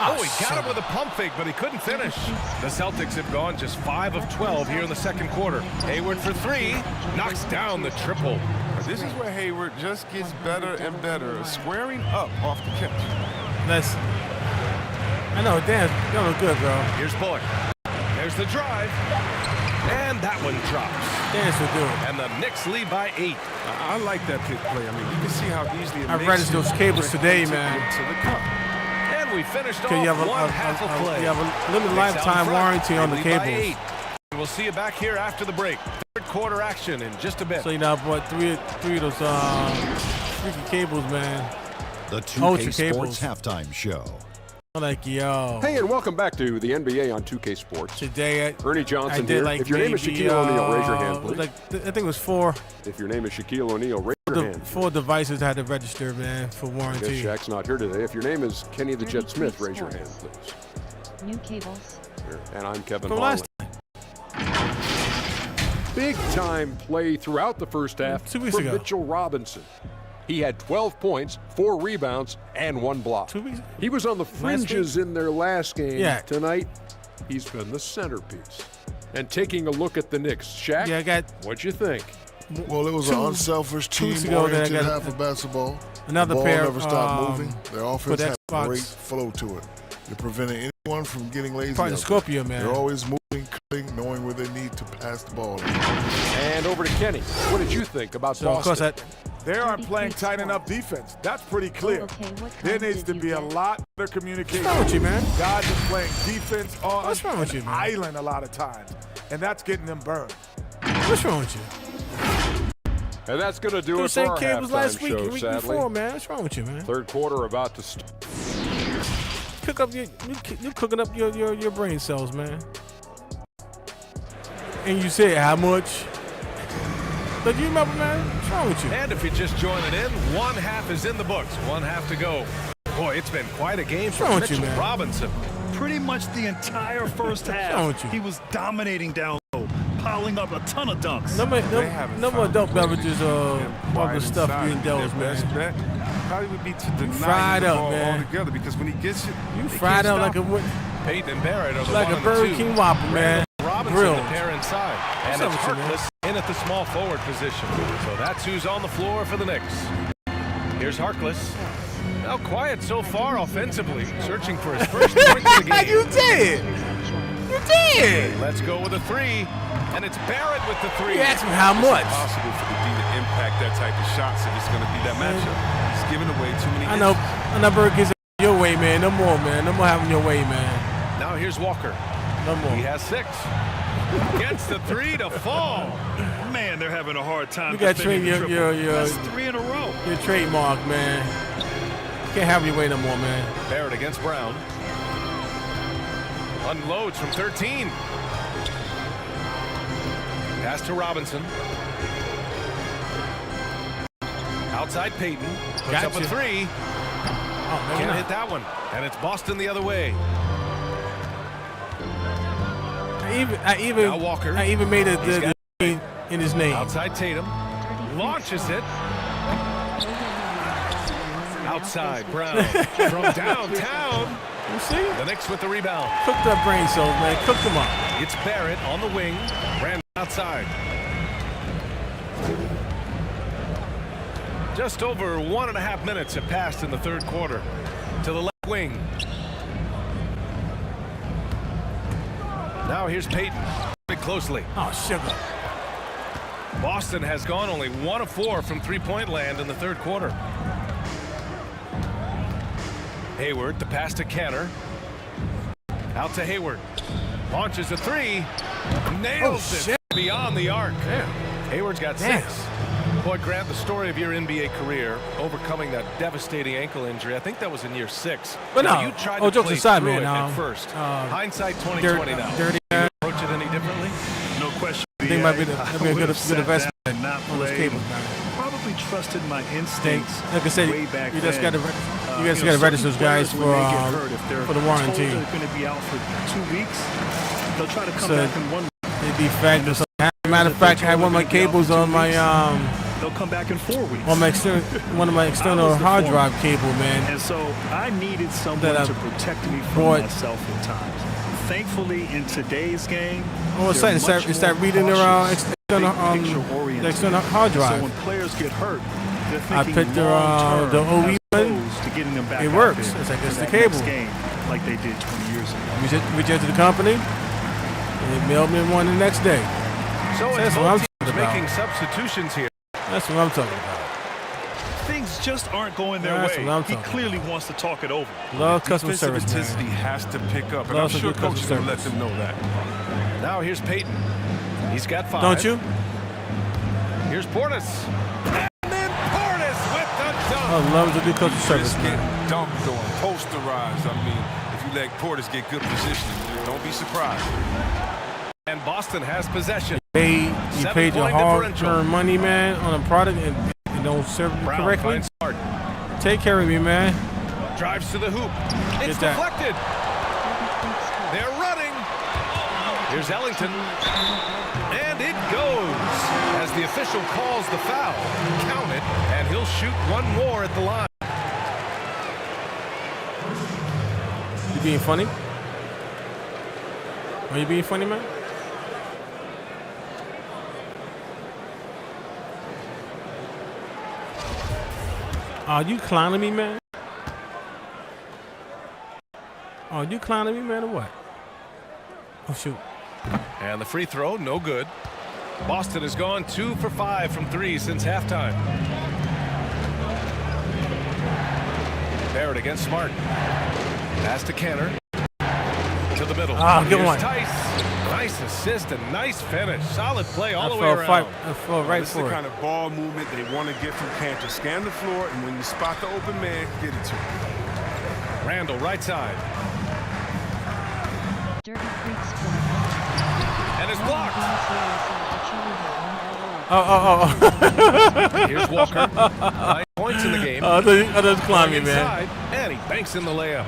Oh, he got him with a pump fake, but he couldn't finish. The Celtics have gone just 5 of 12 here in the second quarter. Hayward for 3. Knocks down the triple. This is where Hayward just gets better and better, squaring up off the catch. That's. I know, damn, that look good, bro. Here's Bullock. There's the drive. And that one drops. Dance will do it. And the Knicks lead by 8. I like that pick play. I mean, you can see how easily it I makes read those cables today, man. To the cup. And we finished off You have one half of play. you have a limited Knicks lifetime out in front. warranty on the They lead by cables. 8. We'll see you back here after the break. Third quarter action in just a bit. So you know, what, three of those freaky cables, man. The 2K Ultra Sports cables. Halftime Show. I'm like, yo. Hey, and welcome back to the NBA on 2K Sports. Today, Ernie Johnson I did here. like If your name is Shaquille O'Neal, raise your hand, please. I think it was 4. If your name is Shaquille O'Neal, raise your hand. 4 devices I had to register, man, for warranty. I guess Shaq's not here today. If your name is Kenny the Jet Smith, raise your hand, please. New cables. Here. And I'm Kevin From Harlan. last Big time play throughout the first half 2 weeks from ago. Mitchell Robinson. He had 12 points, 4 rebounds, and 1 block. 2 weeks. He was on the fringes in their last game. Yeah. Tonight, he's been the centerpiece. And taking a look at the Knicks, Shaq, what'd you think? Well, it was an unselfish, team-oriented half of basketball. Another the ball pair, never stopped moving. Their offense had Xbox. great flow to it. They're preventing anyone from getting lazy. Probably the Scorpio, man. They're always moving, cutting, knowing where they need to pass the ball. And over to Kenny. What did you think about Boston? They aren't playing tight enough defense. That's pretty clear. There needs to be a lot better communication. What's wrong with you, man? Guys are playing defense on What's wrong with you, man? island a lot of times, and that's getting them burned. What's wrong with you? And that's going to do You it for our cables last halftime week, show, week sadly. before, man. What's wrong with you, man? Third quarter about to start. Cook up you're cooking up your brain cells, man. And you said how much? But you remember, man? What's wrong with you? And if you're just joining in, 1 half is in the books. 1 half to go. Boy, it's been quite a game for Mitchell Robinson. Pretty much the entire first half, he was dominating down low, piling up a ton of dunks. No more adult beverages or all the stuff you indulge, man. Probably would be to deny fried the up, ball man. altogether because when he gets it, You fried out like a Peyton and Barrett are the like 1 a and the Burger 2. King Whopper, man. Robinson Grilled. the pair inside. And What's it's up with you, man? Harkless in at the small forward position. So that's who's on the floor for the Knicks. Here's Harkless. Now quiet so far offensively, searching for his first points of the game. You did. You did. Let's go with a 3. And it's Barrett with the 3. You asked me how much. It's impossible for the D to impact that type of shots if it's going to be that matchup. He's giving away too many. I know Burger King's your way, man. No more, man. No more having your way, man. Now here's Walker. No more. He has 6. Gets the 3 to fall. Man, they're having a hard time. You got to train your That's 3 in a row. Your trademark, man. Can't have your way no more, man. Barrett against Brown. Unloads from 13. Pass to Robinson. Outside Peyton. Puts up a 3. Oh, Can't hit that one. And it's Boston the other way. I even made the in his name. Outside Tatum. Launches it. Outside Brown from downtown. You see? The Knicks with the rebound. Cooked up brain cells, man. Cook them up. It's Barrett on the wing. Ran outside. Just over 1.5 minutes have passed in the third quarter. To the left wing. Now here's Peyton. Closely. Oh, sugar. Boston has gone only 1 of 4 from three-point land in the third quarter. Hayward, the pass to Canner. Out to Hayward. Launches a 3. Nails it beyond the arc. Yeah. Hayward's got 6. Boy, Grant, the story of your NBA career, overcoming that devastating ankle injury, I think that was in year 6. But now, no, you tried to jokes play aside, through man. it at first. Hindsight 2020 now. Dirty. Do you approach it any differently? No question. I think might be a good investment not on those cables, man. Probably trusted my instincts. Like I said, way back you just got then. to register those guys for the warranty. They're going to be out for 2 weeks. They'll try to come back in 1 week. They'd be factors. Matter of fact, I had one of my cables on my They'll come back in 4 weeks. on my one of my external hard drive cable, man. And so I needed someone to protect me from myself at times. Thankfully, in today's game, all of a sudden, start reading their external hard drive. So when players get hurt, they're thinking I picked the OE one. To getting them back it works. It's like it's the cable. Game, like they did 20 years ago. Reach out to the company. They mailed me one the next day. So that's what I'm talking about. Making substitutions here. That's what I'm talking about. Things just aren't going their way. He clearly wants to talk it over. Love customer service, intensity has to pick up, and I'm sure coach is going to let them know that. Now here's Peyton. He's got 5. Don't you? Here's Portis. And then Portis with the dunk. I love to do customer service, man. Dunked on, posterized. I mean, let Portis get good positioning. Don't be surprised. And Boston has possession. You paid your hard-earned money, man, on a product and don't serve it correctly. Take care of me, man. Drives to the hoop. It's deflected. They're running. Here's Ellington. And it goes. As the official calls the foul, count it, and he'll shoot one more at the line. You being funny? Are you being funny, man? Are you clowning me, man? Are you clowning me, man, or what? Oh, shoot. And the free throw, no good. Boston has gone 2 for 5 from 3 since halftime. Barrett against Smart. Pass to Canner. To the middle. Good one. Tice. Nice assist and nice finish. Solid play all the way around. This is the kind of ball movement they want to get from Cantor. Scan the floor, and when you spot the open man, get it to him. Randall, right side. And it's blocked. Here's Walker. 9 points in the game. That's climbing, man. And he banks in the layup.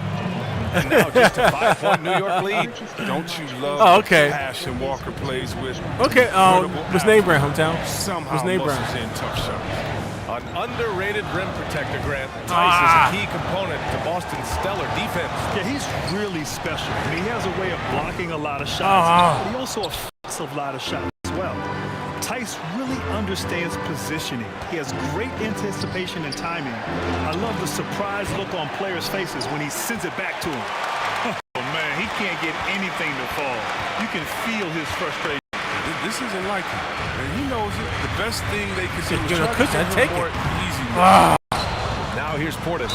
And now just a 5-point New York lead. Don't you love the passion Walker plays with? Okay, what's name brand, hometown? Somehow what's name brand? In tough shots. An underrated rim protector, Grant. Tice is a key component to Boston's stellar defense. Yeah, he's really special. I mean, he has a way of blocking a lot of shots, but he also affects a lot of shots as well. Tice really understands positioning. He has great anticipation and timing. I love the surprised look on players' faces when he sends it back to him. Oh, man, he can't get anything to fall. You can feel his frustration. This isn't like him. And he knows it. The best thing they can do is take it. Easy. Now here's Portis.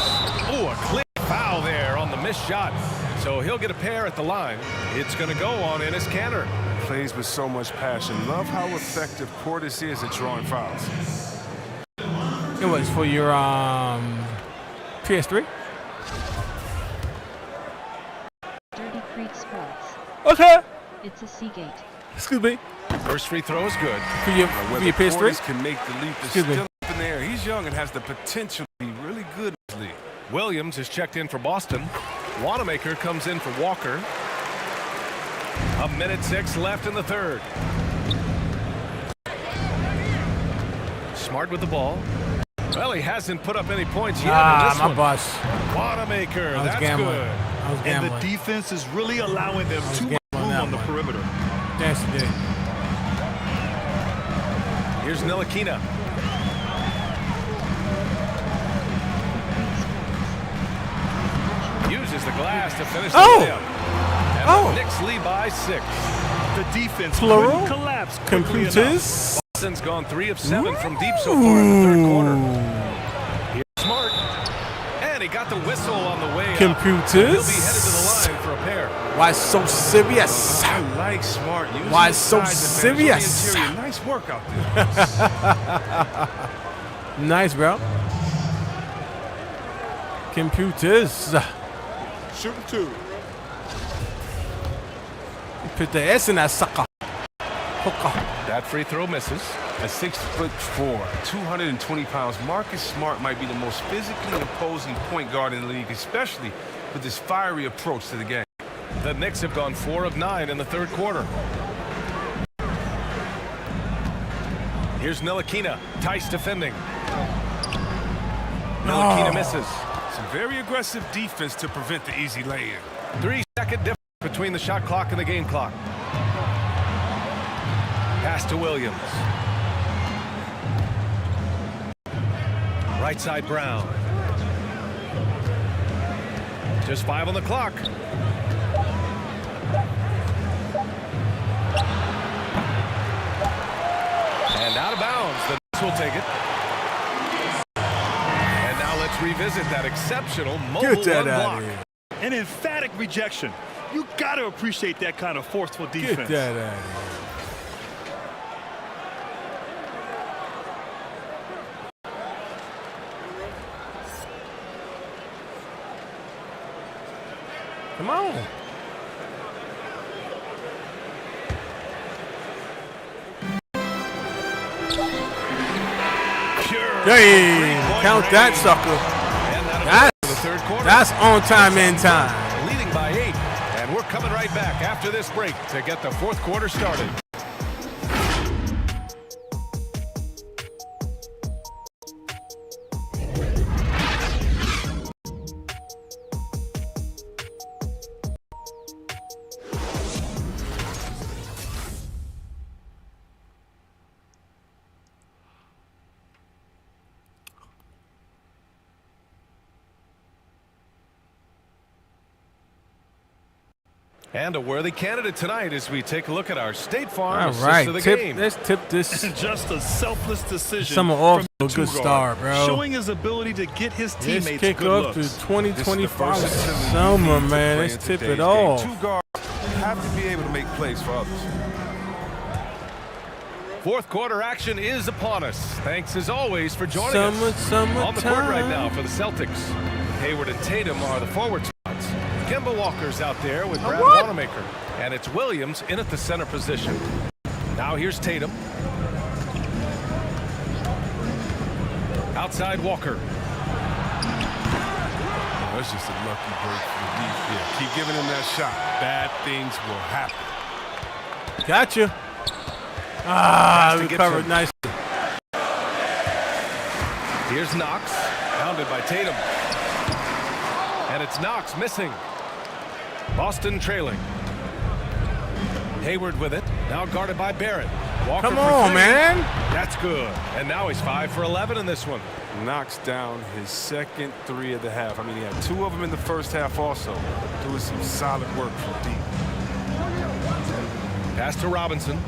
Oh, a clear foul there on the missed shot. So he'll get a pair at the line. It's going to go on Enes Kanter. Plays with so much passion. Love how effective Portis is at drawing fouls. It was for your PS3? Dirty Creek Sports. Okay. It's a Seagate. Excuse me. First free throw is good. For your PS3? Portis can make the leap. Excuse me. Up in there. He's young and has the potential to be really good in this league. Williams is checked in for Boston. Wanamaker comes in for Walker. 1:06 left in the third. Smart with the ball. Well, he hasn't put up any points yet in this one. Boss. Wanamaker, that's gambling. good. I was gambling. And the defense is really allowing them too much room on the perimeter. Yes, it did. Here's Ntilikina. Uses the glass to finish the layup. And the Knicks lead by 6. The defense Plural. collapse. Computers. Boston's gone 3 of 7 from deep so far in the third quarter. Here's Smart. And he got the whistle on the way Computers. He'll be headed to the line for a pair. Why so serious? I like Smart. Why so serious? Nice work out there. Nice, bro. Computers. Shooting 2. Put the S in that sucker. Hooker. That free throw misses. At 6'4", 220 pounds, Marcus Smart might be the most physically imposing point guard in the league, especially with his fiery approach to the game. The Knicks have gone 4 of 9 in the third quarter. Here's Ntilikina. Tice defending. Ntilikina misses. Some very aggressive defense to prevent the easy lay-in. 3-second difference between the shot clock and the game clock. Pass to Williams. Right side Brown. Just 5 on the clock. And out of bounds. The Knicks will take it. And now let's revisit that exceptional mobile run block. An emphatic rejection. You got to appreciate that kind of forceful defense. Get that out of here. Come on. Hey, count that sucker. That's on time, in time. Leading by 8, and we're coming right back after this break to get the fourth quarter started. And a worthy candidate tonight as we take a look at our State Farm assist of the game. Let's tip this. Just a selfless decision. Someone off from a good start, bro. Showing his ability to get his teammates Let's kick good up looks. to 2025 summer, man. Let's tip it off. Two guards have to be able to make plays for others. Fourth quarter action is upon us. Thanks as always for joining us. On the court right now for the Celtics. Hayward and Tatum are the forward spots. Kemba Walker's out there with Brad Wanamaker. And it's Williams in at the center position. Now here's Tatum. Outside Walker. Oh, that's just a lucky break for the defense. Yeah, keep giving him that shot. Bad things will happen. Gotcha. Ah, we covered nicely. Here's Knox, pounded by Tatum. And it's Knox missing. Boston trailing. Hayward with it, now guarded by Barrett. Walker Come on, man. That's good. And now he's 5 for 11 in this one. Knocks down his second 3 of the half. I mean, he had 2 of them in the first half also. Doing some solid work from deep. Pass to Robinson.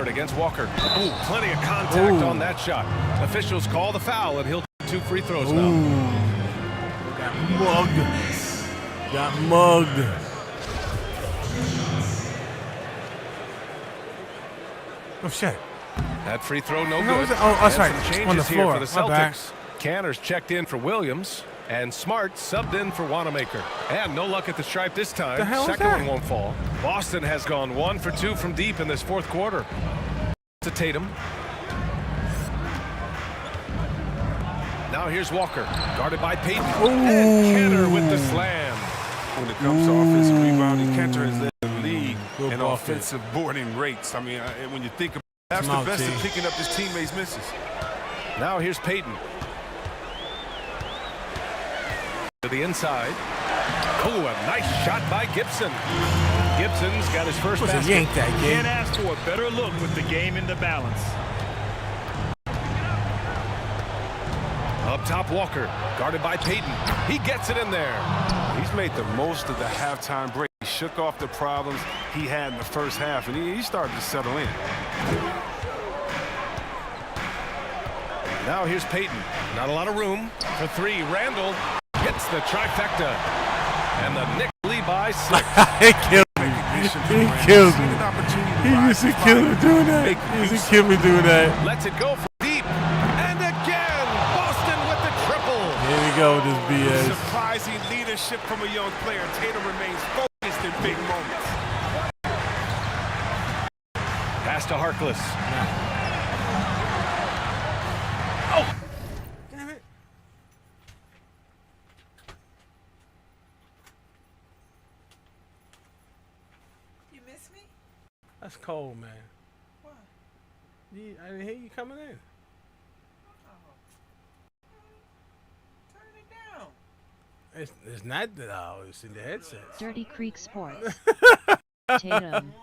Against Walker. Ooh, plenty of contact on that shot. Officials call the foul, and he'll take 2 free throws now. Got mugged. Got mugged. Oh, shit. That free throw no No, good. oh, that's right. Some changes On the floor. here for the My bad. Celtics. Canner's checked in for Williams, and Smart subbed in for Wanamaker. And no luck at the stripe this time. The hell is Second that? one won't fall. Boston has gone 1 for 2 from deep in this fourth quarter. To Tatum. Now here's Walker, guarded by Payton. And Canner with the slam. When it comes to offensive rebounding, Cantor has led the league in offensive boarding rates. I mean, when you think about it, that's the best at picking up his teammates' misses. Now here's Payton. To the inside. Oh, a nice shot by Gibson. Gibson's got his first basket. Yank that game. Can't ask for a better look with the game in the balance. Up top, Walker, guarded by Payton. He gets it in there. He's made the most of the halftime break. He shook off the problems he had in the first half, and he started to settle in. Now here's Payton. Not a lot of room for 3. Randall hits the trifecta. And the Knicks lead by 6. He killed me. He killed me. He used to kill me doing that. He used to kill me doing that. Lets it go for deep. And again, Boston with the triple. Here we go with this BS. Surprising leadership from a young player. Tatum remains focused in big moments. Pass to Harkless. Oh! Damn it. You miss me? That's cold, man. What? I didn't hear you coming in. Turn it down. It's not that it's in the headset. Dirty Creek Sports. Tatum.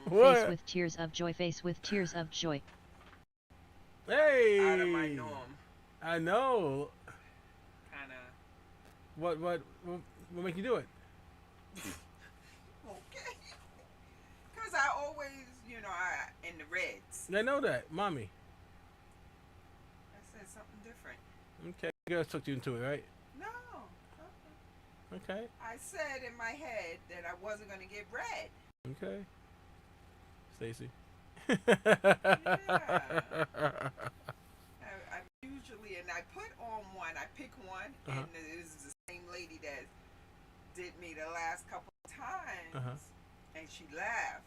What? Face with tears of joy. Face with tears of joy. Hey! Out of my norm. I know. Kinda. What make you do it? Okay. Cause I always, in the reds. I know that, mommy. I said something different. Okay, girls took you into it, right? No. Okay. I said in my head that I wasn't gonna get red. Okay. Stacy. Yeah. one. I pick one, and it was the same lady that did me the last couple of times, and she laughed.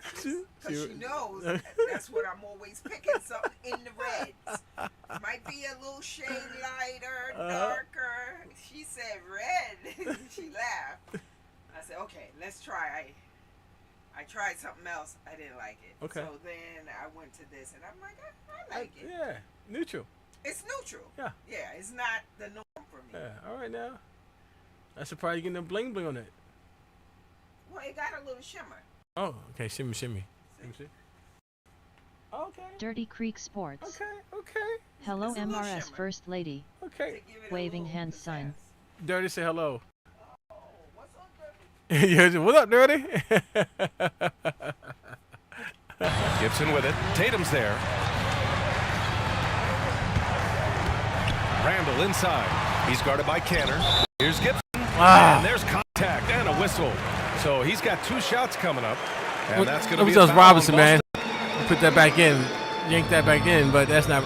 Because she knows that's what I'm always picking, something in the reds. Might be a little shade lighter, darker. She said red. She laughed. I said, okay, let's try. I tried something else. I didn't like it. Okay. So then I went to this, and I'm like, I like it. Yeah, neutral. It's neutral. Yeah. Yeah, it's not the norm for me. Yeah, all right now. I'm surprised you getting the bling bling on it. Well, it got a little shimmer. Oh, okay, shimmy, shimmy. Let me see. Okay. Dirty Creek Sports. Okay. Hello, MRS First Lady. Okay. Waving hand sign. Dirty, say hello. Yeah, what up, Dirty? Gibson with it. Tatum's there. Randall inside. He's guarded by Canner. Here's Gibson. And there's contact and a whistle. So he's got 2 shots coming up. And that's going to be just Robinson, man. Put that back in. Yank that back in, but that's not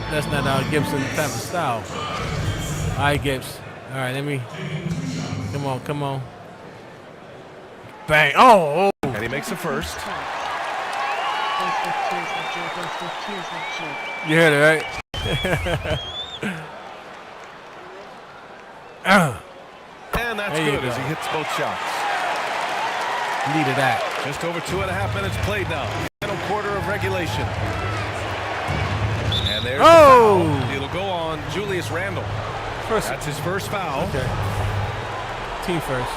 Gibson type of style. All right, Gibbs. All right, let me. Come on. Bang. Oh. And he makes the first. You heard it, right? And that's good as he hits both shots. Needed that. Just over 2.5 minutes played now. Final quarter of regulation. And there's the foul. It'll go on Julius Randle. That's his first foul. Okay. Team first.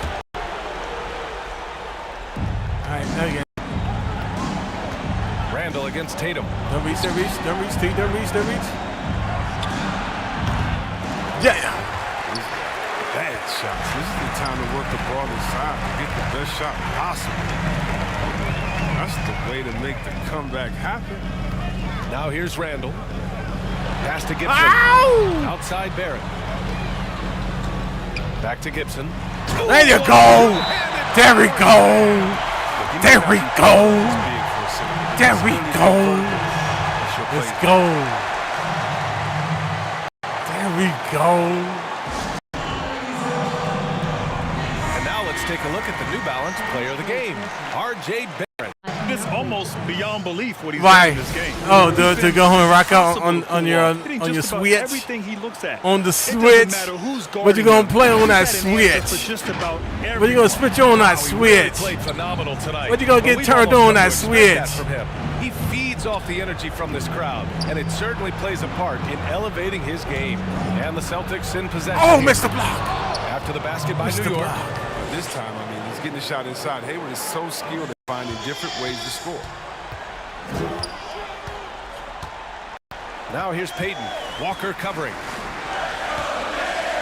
All right, now again. Randle against Tatum. Don't reach. Yeah. Bad shots. This is the time to work the ball inside and get the best shot possible. That's the way to make the comeback happen. Now here's Randle. Pass to Gibson. Ow! Outside Barrett. Back to Gibson. There you go. There we go. There we go. There we go. Let's go. There we go. Take a look at the New Balance player of the game, R.J. Barrett. It's almost beyond belief what he's doing in this game. Oh, to go home and rock out on your switch. Everything he looks at. On the switch. What you gonna play on that switch? What you gonna switch on that switch? Played phenomenal tonight. What you gonna get turned on that switch? He feeds off the energy from this crowd, and it certainly plays a part in elevating his game. And the Celtics in possession. Oh, missed the block. After the basket by New York. This time, I mean, he's getting the shot inside. Hayward is so skilled at finding different ways to score. Now here's Payton. Walker covering.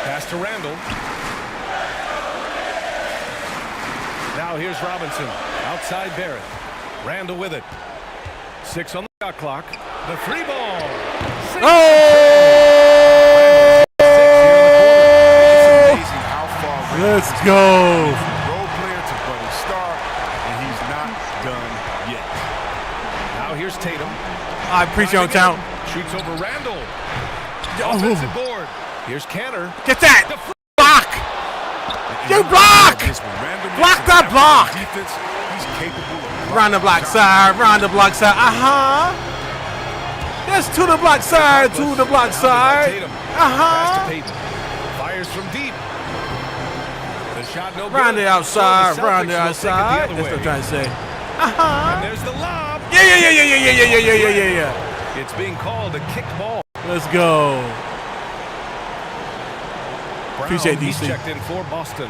Pass to Randall. Now here's Robinson. Outside Barrett. Randall with it. 6 on the shot clock. The 3 ball. Let's go. Role player to budding star, and he's not done yet. Now here's Tatum. I appreciate your talent. Shoots over Randall. Offensive board. Here's Canner. Get that block. You block. Block that block. Defense, he's capable of round the block side. Round the block side. Yes, to the block side. To the block side. Pass to Payton. Fires from deep. Shot no good. Round the outside, round the outside. That's what I'm trying to say. And there's the lob. Yeah. It's being called a kicked ball. Let's go. Brown, appreciate he's DC. checked in for Boston.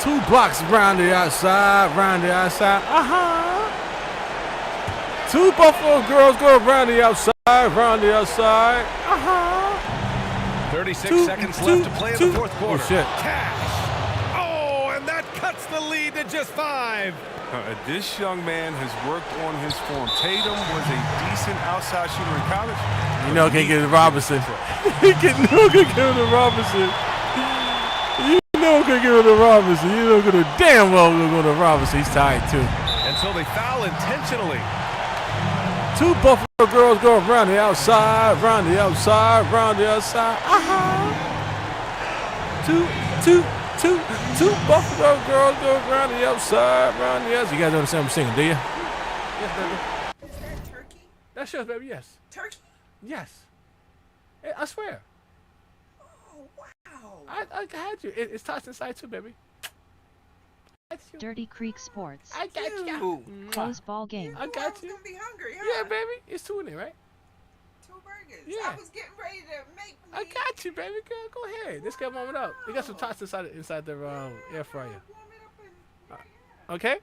Two blocks round the outside, round the outside. Two Buffalo girls go around the outside, round the outside. 36 seconds left to play in the fourth quarter. Oh, shit. Cash. Oh, and that cuts the lead to just 5. This young man has worked on his form. Tatum was a decent outside shooter in college. You know, can't get to Robinson. You know, can't get to Robinson. You know, can't get to Robinson. You know, damn well go to Robinson. He's tired too. And so they foul intentionally. Two Buffalo girls go around the outside, round the outside, round the outside. Two Buffalo girls go around the outside, round the outside. You guys understand what I'm singing, do you? Yes, baby. Is that turkey? That's yours, baby, yes. Turkey? Yes. I swear. Oh, wow. I had you. It's tossed inside too, baby. Dirty Creek Sports. I got you. Close ball game. I got you. I was gonna be hungry, huh? Yeah, baby. It's 2 in there, right? 2 burgers. Yeah. I was getting ready to make me. I got you, baby girl. Go ahead. Let's get warm it up. We got some tots inside the air fryer. Okay.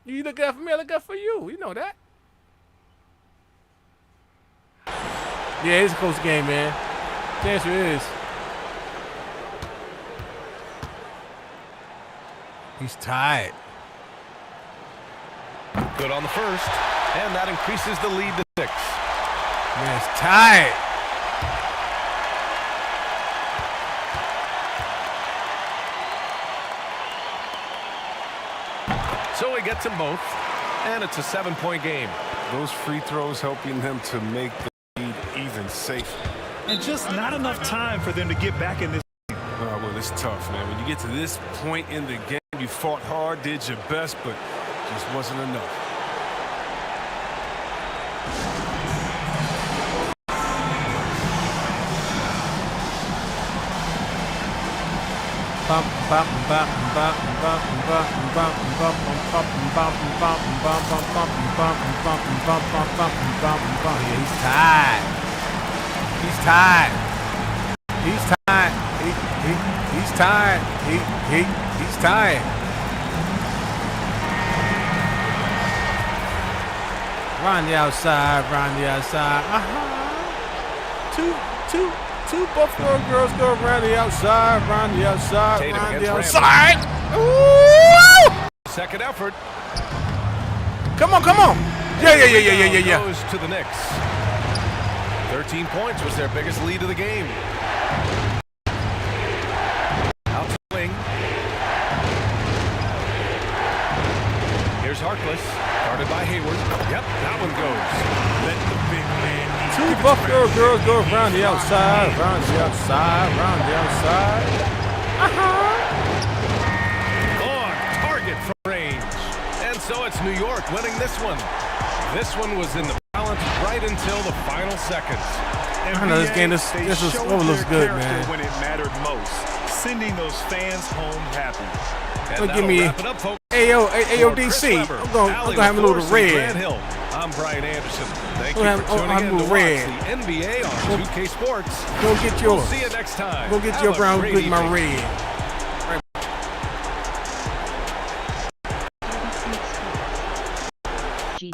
You look out for me, I look out for you. You know that. Yeah, it's a close game, man. The answer is. He's tied. Good on the first, and that increases the lead to 6. Man, it's tied. So he gets them both, and it's a 7-point game. Those free throws helping them to make the lead even safer. And just not enough time for them to get back in this. Well, it's tough, man. When you get to this point in the game, you fought hard, did your best, but just wasn't enough. He's tied. He's tied. He's tied. He's tied. He's tied. Round the outside, round the outside. Two Buffalo girls go around the outside, round the outside, Tatum round the against outside. Second effort. Come on. Yeah. Goes to the Knicks. 13 points was their biggest lead of the game. Out to the wing. Here's Harkless, guarded by Hayward. Yep, that one goes. Let the big man. Two Buffalo girls go around the outside, round the outside, round the outside. On target from range. And so it's New York winning this one. This one was in the balance right until the final seconds. I know this game, this looks good, man. When it mattered most, sending those fans home happy. Look, give me AODC. I'm gonna have a little red. I'm Brian Anderson. Thank you for tuning in to watch the NBA on 2K Sports. Go get yours. We'll see you next time. Go get your brown with my red. GG.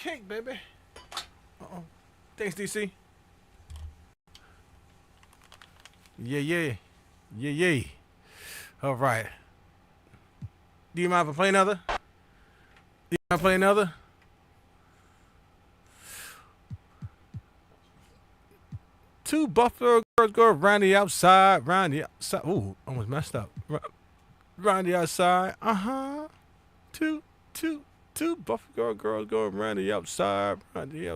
cake, baby. Uh-oh. Thanks, DC. Yeah. All right. Do you mind if I play another? Do you mind if I play another? Two Buffalo girls go around the outside, Ooh, almost messed up. Round the outside. Two Buffalo girls go around the outside, round the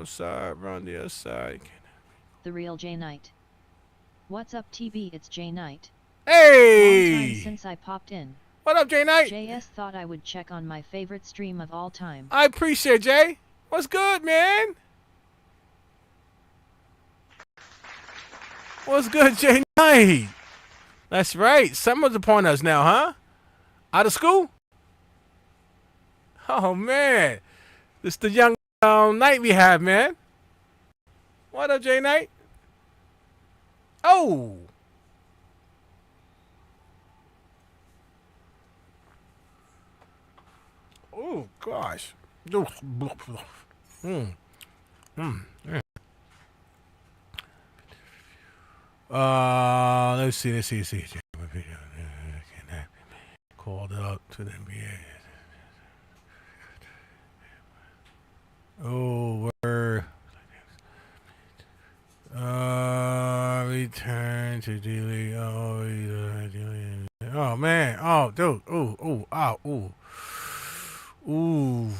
outside. The real J Knight. What's up, TB? It's J Knight. Hey! Long time since I popped in. What up, J Knight? JS thought I would check on my favorite stream of all time. I appreciate Jay. What's good, man? What's good, J Knight? That's right. Summer's upon us now, huh? Out of school? Oh, man. This the young Knight we have, man. What up, J Knight? Oh. Oh, gosh. Let's see. Called up to the NBA. Oh, word. Return to D-League. Oh, man. Oh, dude. Ooh, ow, ooh. Ooh.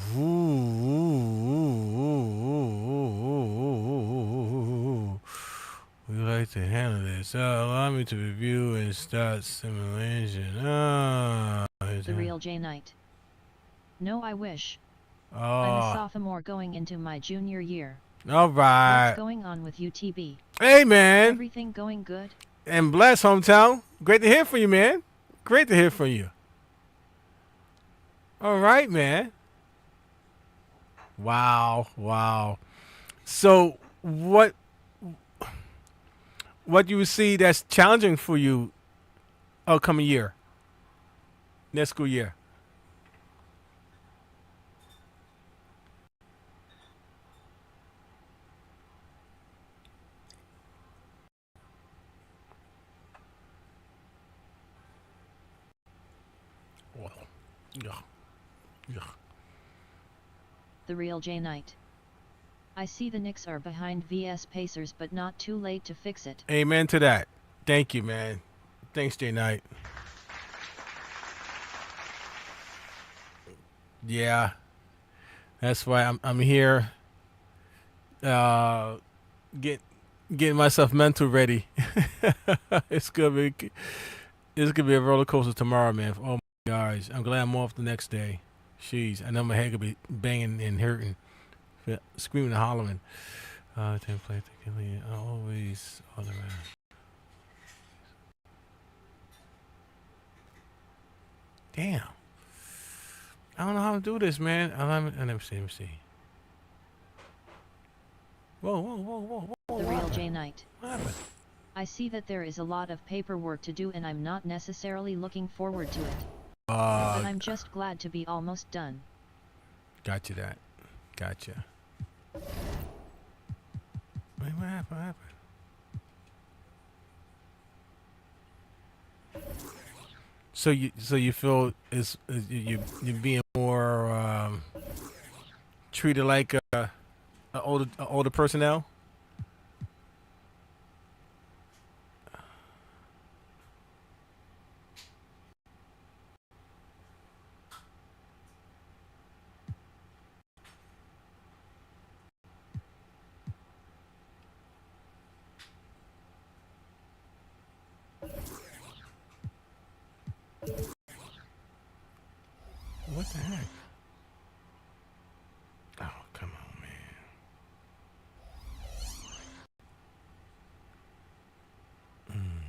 We like to handle this. Allow me to review and start simulation. The real J Knight. No, I wish. I'm a sophomore going into my junior year. All right. What's going on with UTB? Hey, man. Everything going good? And bless, hometown. Great to hear from you, man. Great to hear from you. All right, man. Wow. So, what do you see that's challenging for you upcoming year, next school year? Yeah. The real J Knight. I see the Knicks are behind vs Pacers, but not too late to fix it. Amen to that. Thank you, man. Thanks, J Knight. Yeah, that's why I'm here. Getting myself mental ready. It's gonna be a roller coaster tomorrow, man. Oh my gosh, I'm glad I'm off the next day. Jeez, I know my head gonna be banging and hurting, screaming and hollering. Always all around. Damn. I don't know how to do this, man. Let me see. Whoa. The real J Knight. What happened? I see that there is a lot of paperwork to do and I'm not necessarily looking forward to it. But I'm just glad to be almost done. Gotcha. Wait, what happened? So you feel you're being more treated like a older personnel? What the heck? Oh, come on, man.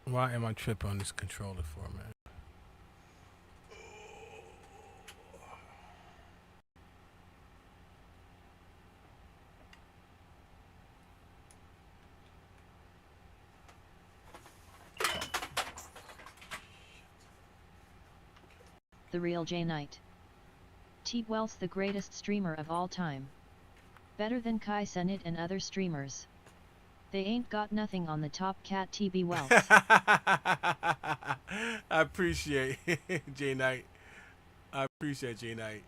Why am I tripping on this controller for, man? The real J Knight. T. Wells the greatest streamer of all time. Better than Kai Cenat and other streamers. They ain't got nothing on the top cat TB Wells. I appreciate J Knight. I appreciate J Knight.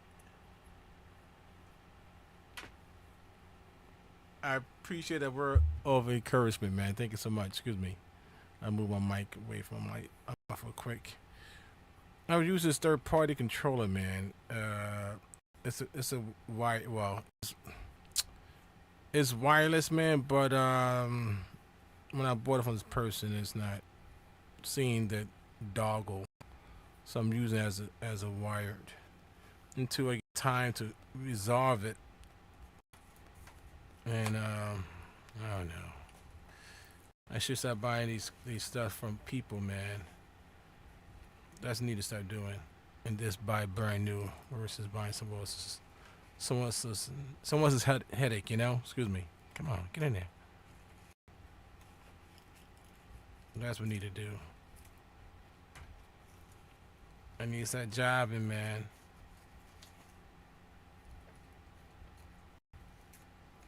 I appreciate that word of encouragement, man. Thank you so much. Excuse me. I move my mic away from my mic off real quick. I would use this third-party controller, man. It's a wire. Well, it's wireless, man. But when I bought it from this person, it's not seeing the dongle, so I'm using it as a wired until I get time to resolve it. And I don't know. I should start buying these stuff from people, man. That's need to start doing, and just buy brand new versus buying someone else's headache. You know? Excuse me. Come on, get in there. That's what we need to do. I need to start jobbing, man.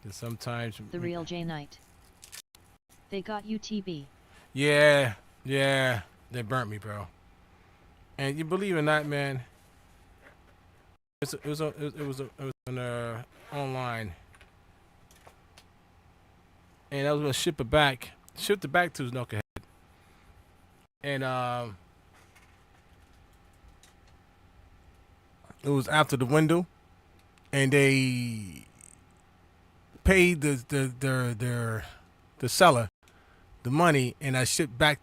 And sometimes The real J Knight. They got UTB. Yeah, they burnt me, bro. And you believe in that, man? It was on online, and I was gonna ship it back to Knucklehead, and it was after the window, and they paid the seller the money, and I shipped back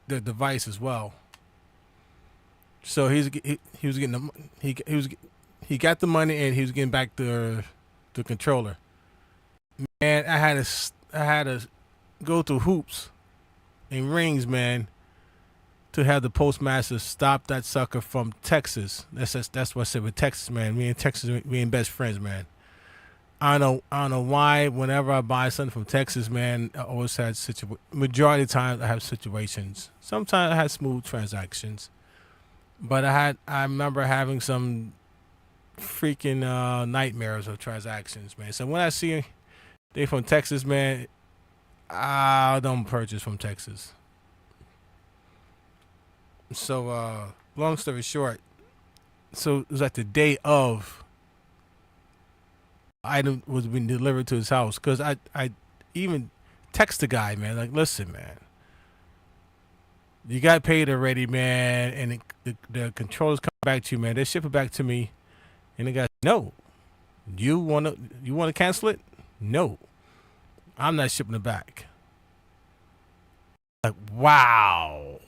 the device as well. So he was getting he got the money, and he was getting back the controller. Man, I had to go through hoops and rings, man, to have the postmaster stop that sucker from Texas. That's what I said with Texas, man. Me and Texas, we ain't best friends, man. I don't know why. Whenever I buy something from Texas, man, I always had majority of the time I have situations. Sometimes I had smooth transactions, but I remember having some freaking nightmares of transactions, man. So when I see they from Texas, man, I don't purchase from Texas. So long story short, so it was like the day of item was being delivered to his house, because I even text the guy, man, like, listen, man, you got paid already, man, and the controllers come back to you, man. They ship it back to me, and the guy, no, you wanna cancel it? No, I'm not shipping it back. Like, wow.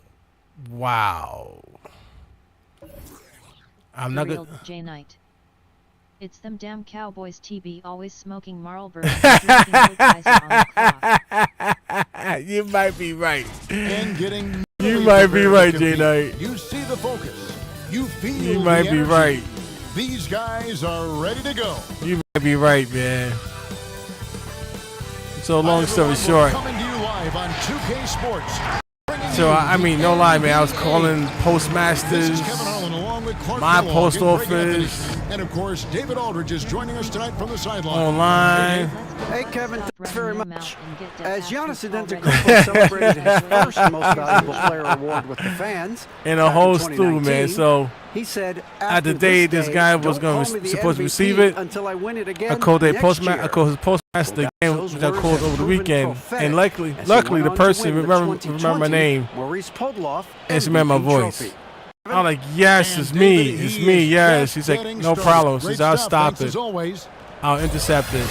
I'm not real J Knight. It's them damn Cowboys TB always smoking Marlboro and drinking Budweiser on the clock. You might be right. And getting you might be right, J Knight. You see the focus. You feel you might the be energy. right. These guys are ready to go. You might be right, man. So long story short. Coming to you live on 2K Sports. So I mean, no lie, man. I was calling postmasters, my post office, and of course, David Aldridge is joining us tonight from the sideline. Online. Hey, Kevin, thanks very much. As Giannis Antetokounmpo celebrated his first Most Valuable Player award with the fans in a whole stew, man. So he said, at the day this guy was supposed to receive it, until I win it again. I called his postmaster game, which I called over the weekend, and luckily the person remember my name, Maurice Podoloff, and she remember my voice. I'm like, yes, it's me, yes. She's like, no problem. She said, I'll stop it. I'll intercept it.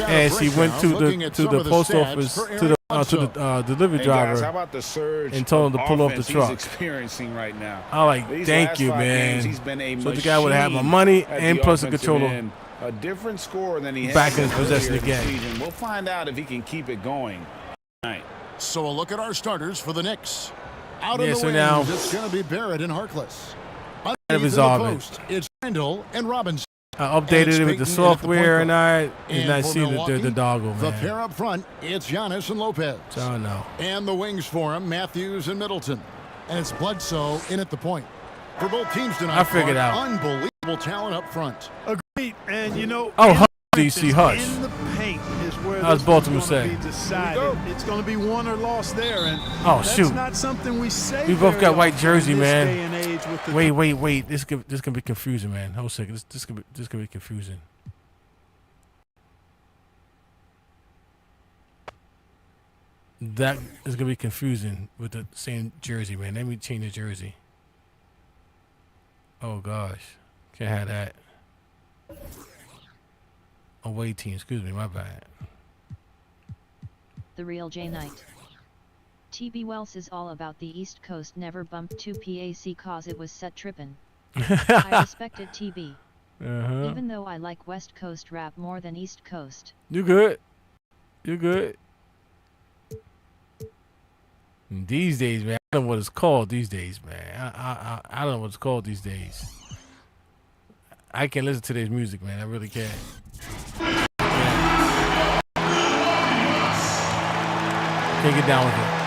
And she went to the post office, to the delivery driver, how about the surge and told him to pull off the truck. He's experiencing right now. I'm like, thank you, man. So the guy would have my money and plus the controller. A different score than he had back in his possession again. We'll find out if he can keep it going tonight. So a look at our starters for the Knicks. Out yeah, of the so wings, now it's going to be Barrett and Harkless. It's Randall and Robinson. I updated it with the software, and I did not see the doggle, man. The pair up front, it's Giannis and Lopez. So I don't know. And the wings for him, Matthews and Middleton. And it's Bledsoe in at the point. For both teams tonight, I figured out. Unbelievable talent up front. Agreed. And, you know, oh, DC Hush. in the paint is where How's Baltimore say? It's going to be won or lost there. And oh, that's shoot. not something we say. We both got white jersey, man. Day and age with the Wait. This can be confusing, man. Hold a second. This can be confusing. That is gonna be confusing with the same jersey, man. Let me change the jersey. Oh gosh, can't have that. Away team, excuse me, my bad. The Real J Knight. TB Wells is all about the East Coast never bumped to PAC cause it was set trippin'. I respected TB. Even though I like West Coast rap more than East Coast. You good. These days, man, I don't know what it's called these days, man. I don't know what it's called these days. I can't listen to today's music, man. I really can't. Can't get down with it.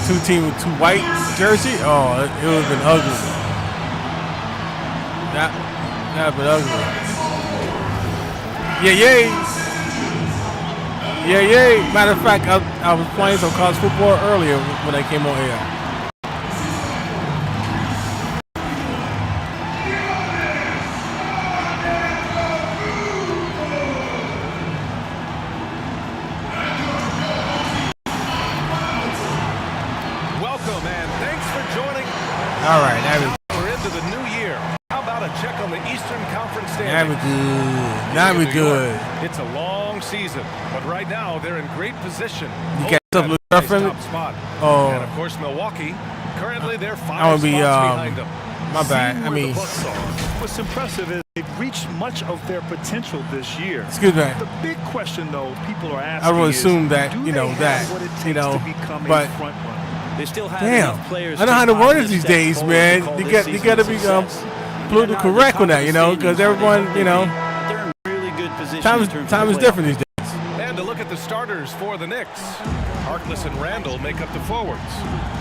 Two team with two white jersey. Oh, it would have been ugly. That would have been ugly. Yeah. Matter of fact, I was playing some college football earlier when I came on here. All right, we're into the new year. How about a check on the Eastern Conference standings? Now we're good. It's a long season, but right now they're in great position. You got some nice top spot. Oh, and of course Milwaukee. Currently, they're 5 spots behind them. My bad. I mean, what's impressive is they've reached much of their potential this year. Excuse me. The big question, though, people are asking I would assume is, that do you know they that have what it takes you know, to become but. a front runner? They still have Damn, players I know how to word it these days, man. You got to be politically correct on that, you know, because everyone, you know, they're in really good position. Time is different these days. And to look at the starters for the Knicks, Harkless and Randall make up the forwards.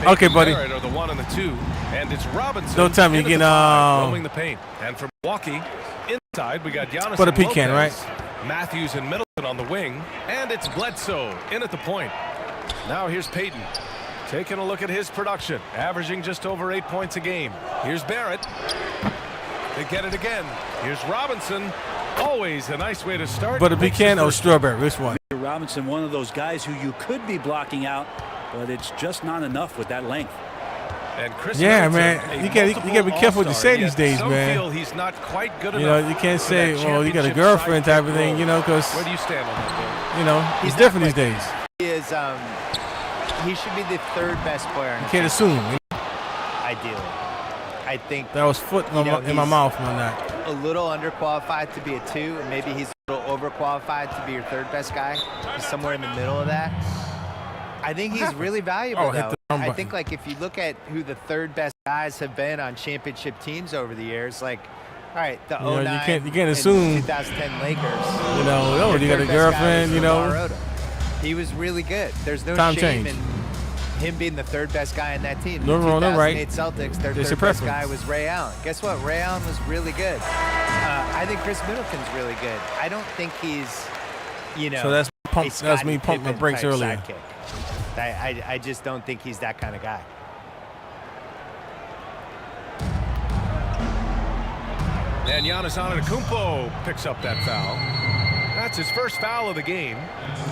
Okay, buddy. Barrett are the 1 and the 2, and it's Robinson. Don't tell me you're getting rolling the paint. And from Milwaukee, inside we got Giannis for the and pecan, right? Matthews and Middleton on the wing, and it's Bledsoe in at the point. Now here's Peyton. Taking a look at his production, averaging just over 8 points a game. Here's Barrett. They get it again. Here's Robinson. Always a nice way to start. But a pecan or strawberry, which one? Robinson, one of those guys who you could be blocking out, but it's just not enough with that length. And Chris yeah, Middleton, man, you got to be careful what you say these days, man. Feel he's not quite good you enough. know, you can't say, well, you got a girlfriend type of thing, you know, because where do you stand on that? You know, it's different these days. He is. He should be the 3rd best player. You can't assume. Ideally, I think that was foot in my mouth, man. That a little underqualified to be a 2, and maybe he's a little overqualified to be your 3rd best guy. He's somewhere in the middle of that. I think he's really valuable. Though. I think like if you look at who the 3rd best guys have been on championship teams over the years, like. All right, the 09 you can't assume 2010 Lakers. You know, you got a girlfriend. You know, Colorado. He was really good. There's no shame in him being the 3rd best guy in that team. No wrong, no right. Celtics, their 3rd best guy was Ray Allen. Guess what? Ray Allen was really good. I think Chris Middleton's really good. I don't think he's, you know. So that's me pumping my brakes earlier. I just don't think he's that kind of guy. And Giannis Antetokounmpo picks up that foul. That's his first foul of the game.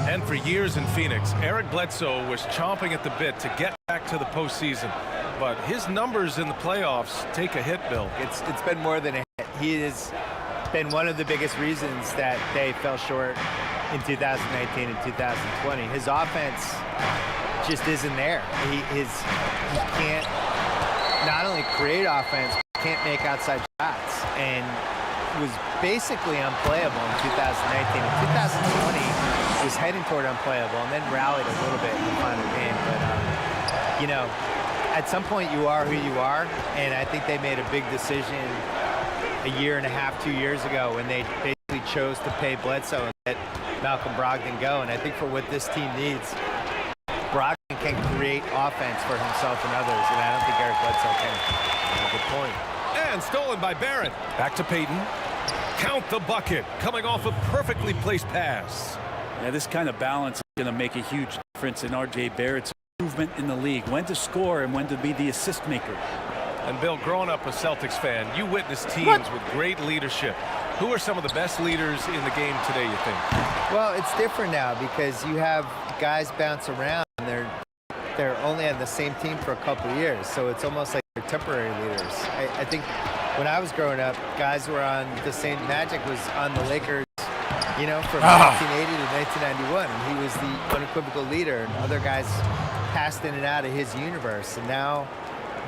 And for years in Phoenix, Eric Bledsoe was chomping at the bit to get back to the postseason. But his numbers in the playoffs take a hit, Bill. It's been more than a hit. He has been one of the biggest reasons that they fell short in 2019 and 2020. His offense just isn't there. He can't not only create offense, but can't make outside shots. And was basically unplayable in 2019. In 2020, was heading toward unplayable and then rallied a little bit in the final game. But, you know, at some point you are who you are, and I think they made a big decision a year and a half, 2 years ago when they basically chose to pay Bledsoe and let Malcolm Brogdon go. And I think for what this team needs, Brogdon can create offense for himself and others, and I don't think Eric Bledsoe can. Good point. And stolen by Barrett. Back to Payton. Count the bucket. Coming off a perfectly placed pass. Yeah, this kind of balance is going to make a huge difference in R.J. Barrett's improvement in the league. When to score and when to be the assist maker. And Bill, growing up a Celtics fan, you witnessed teams with great leadership. Who are some of the best leaders in the game today, you think? Well, it's different now because you have guys bounce around. And they're only on the same team for a couple of years, so it's almost like they're temporary leaders. I think when I was growing up, guys were on the same. Magic was on the Lakers, you know, from 1980 to 1991, and he was the unequivocal leader, and other guys passed in and out of his universe, and now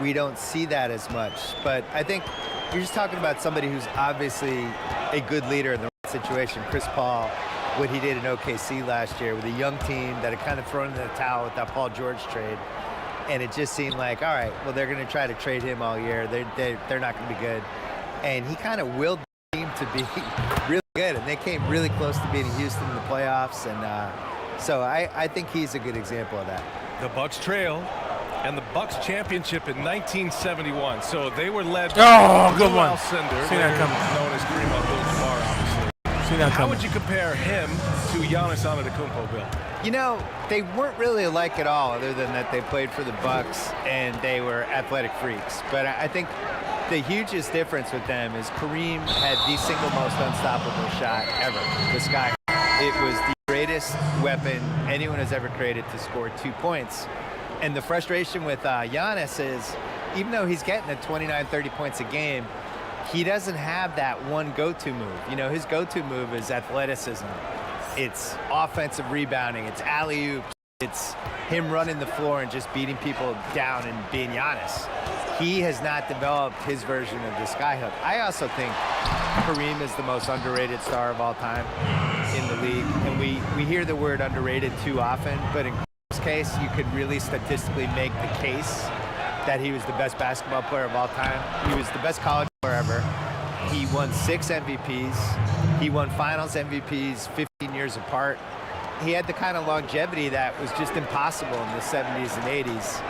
we don't see that as much. But I think you're just talking about somebody who's obviously a good leader in the right situation. Chris Paul, what he did in OKC last year with a young team that had kind of thrown in the towel with that Paul George trade. And it just seemed like, all right, well, they're going to try to trade him all year. They're not going to be good. And he kind of willed the team to be really good. And they came really close to beating Houston in the playoffs. And so I think he's a good example of that. The Bucks trail. And the Bucks championship in 1971. So they were led by good one. Alcindor, See that coming. known as Kareem Abdul-Jabbar, obviously. See that How coming. would you compare him to Giannis Antetokounmpo, Bill? You know, they weren't really alike at all, other than that they played for the Bucks and they were athletic freaks. But I think the hugest difference with them is Kareem had the single most unstoppable shot ever. This guy, it was the greatest weapon anyone has ever created to score 2 points. And the frustration with Giannis is, even though he's getting to 29, 30 points a game, he doesn't have that one go-to move. You know, his go-to move is athleticism. It's offensive rebounding. It's alley-oops. It's him running the floor and just beating people down and being Giannis. He has not developed his version of the skyhook. I also think Kareem is the most underrated star of all time in the league. And we hear the word underrated too often, but in case, you could really statistically make the case that he was the best basketball player of all time. He was the best college player ever. He won 6 MVPs. He won finals MVPs 15 years apart. He had the kind of longevity that was just impossible in the 70s and 80s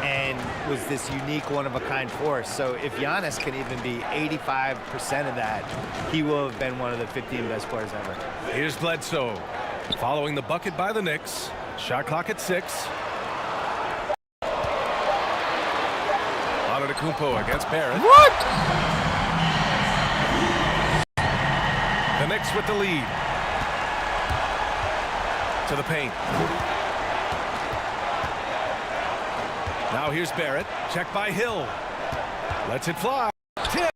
and was this unique one-of-a-kind force. So if Giannis can even be 85% of that, he will have been one of the 15 best players ever. Here's Bledsoe following the bucket by the Knicks. Shot clock at 6. Antetokounmpo against Barrett. What? The Knicks with the lead. To the paint. Now here's Barrett. Check by Hill. Lets it fly. Tips.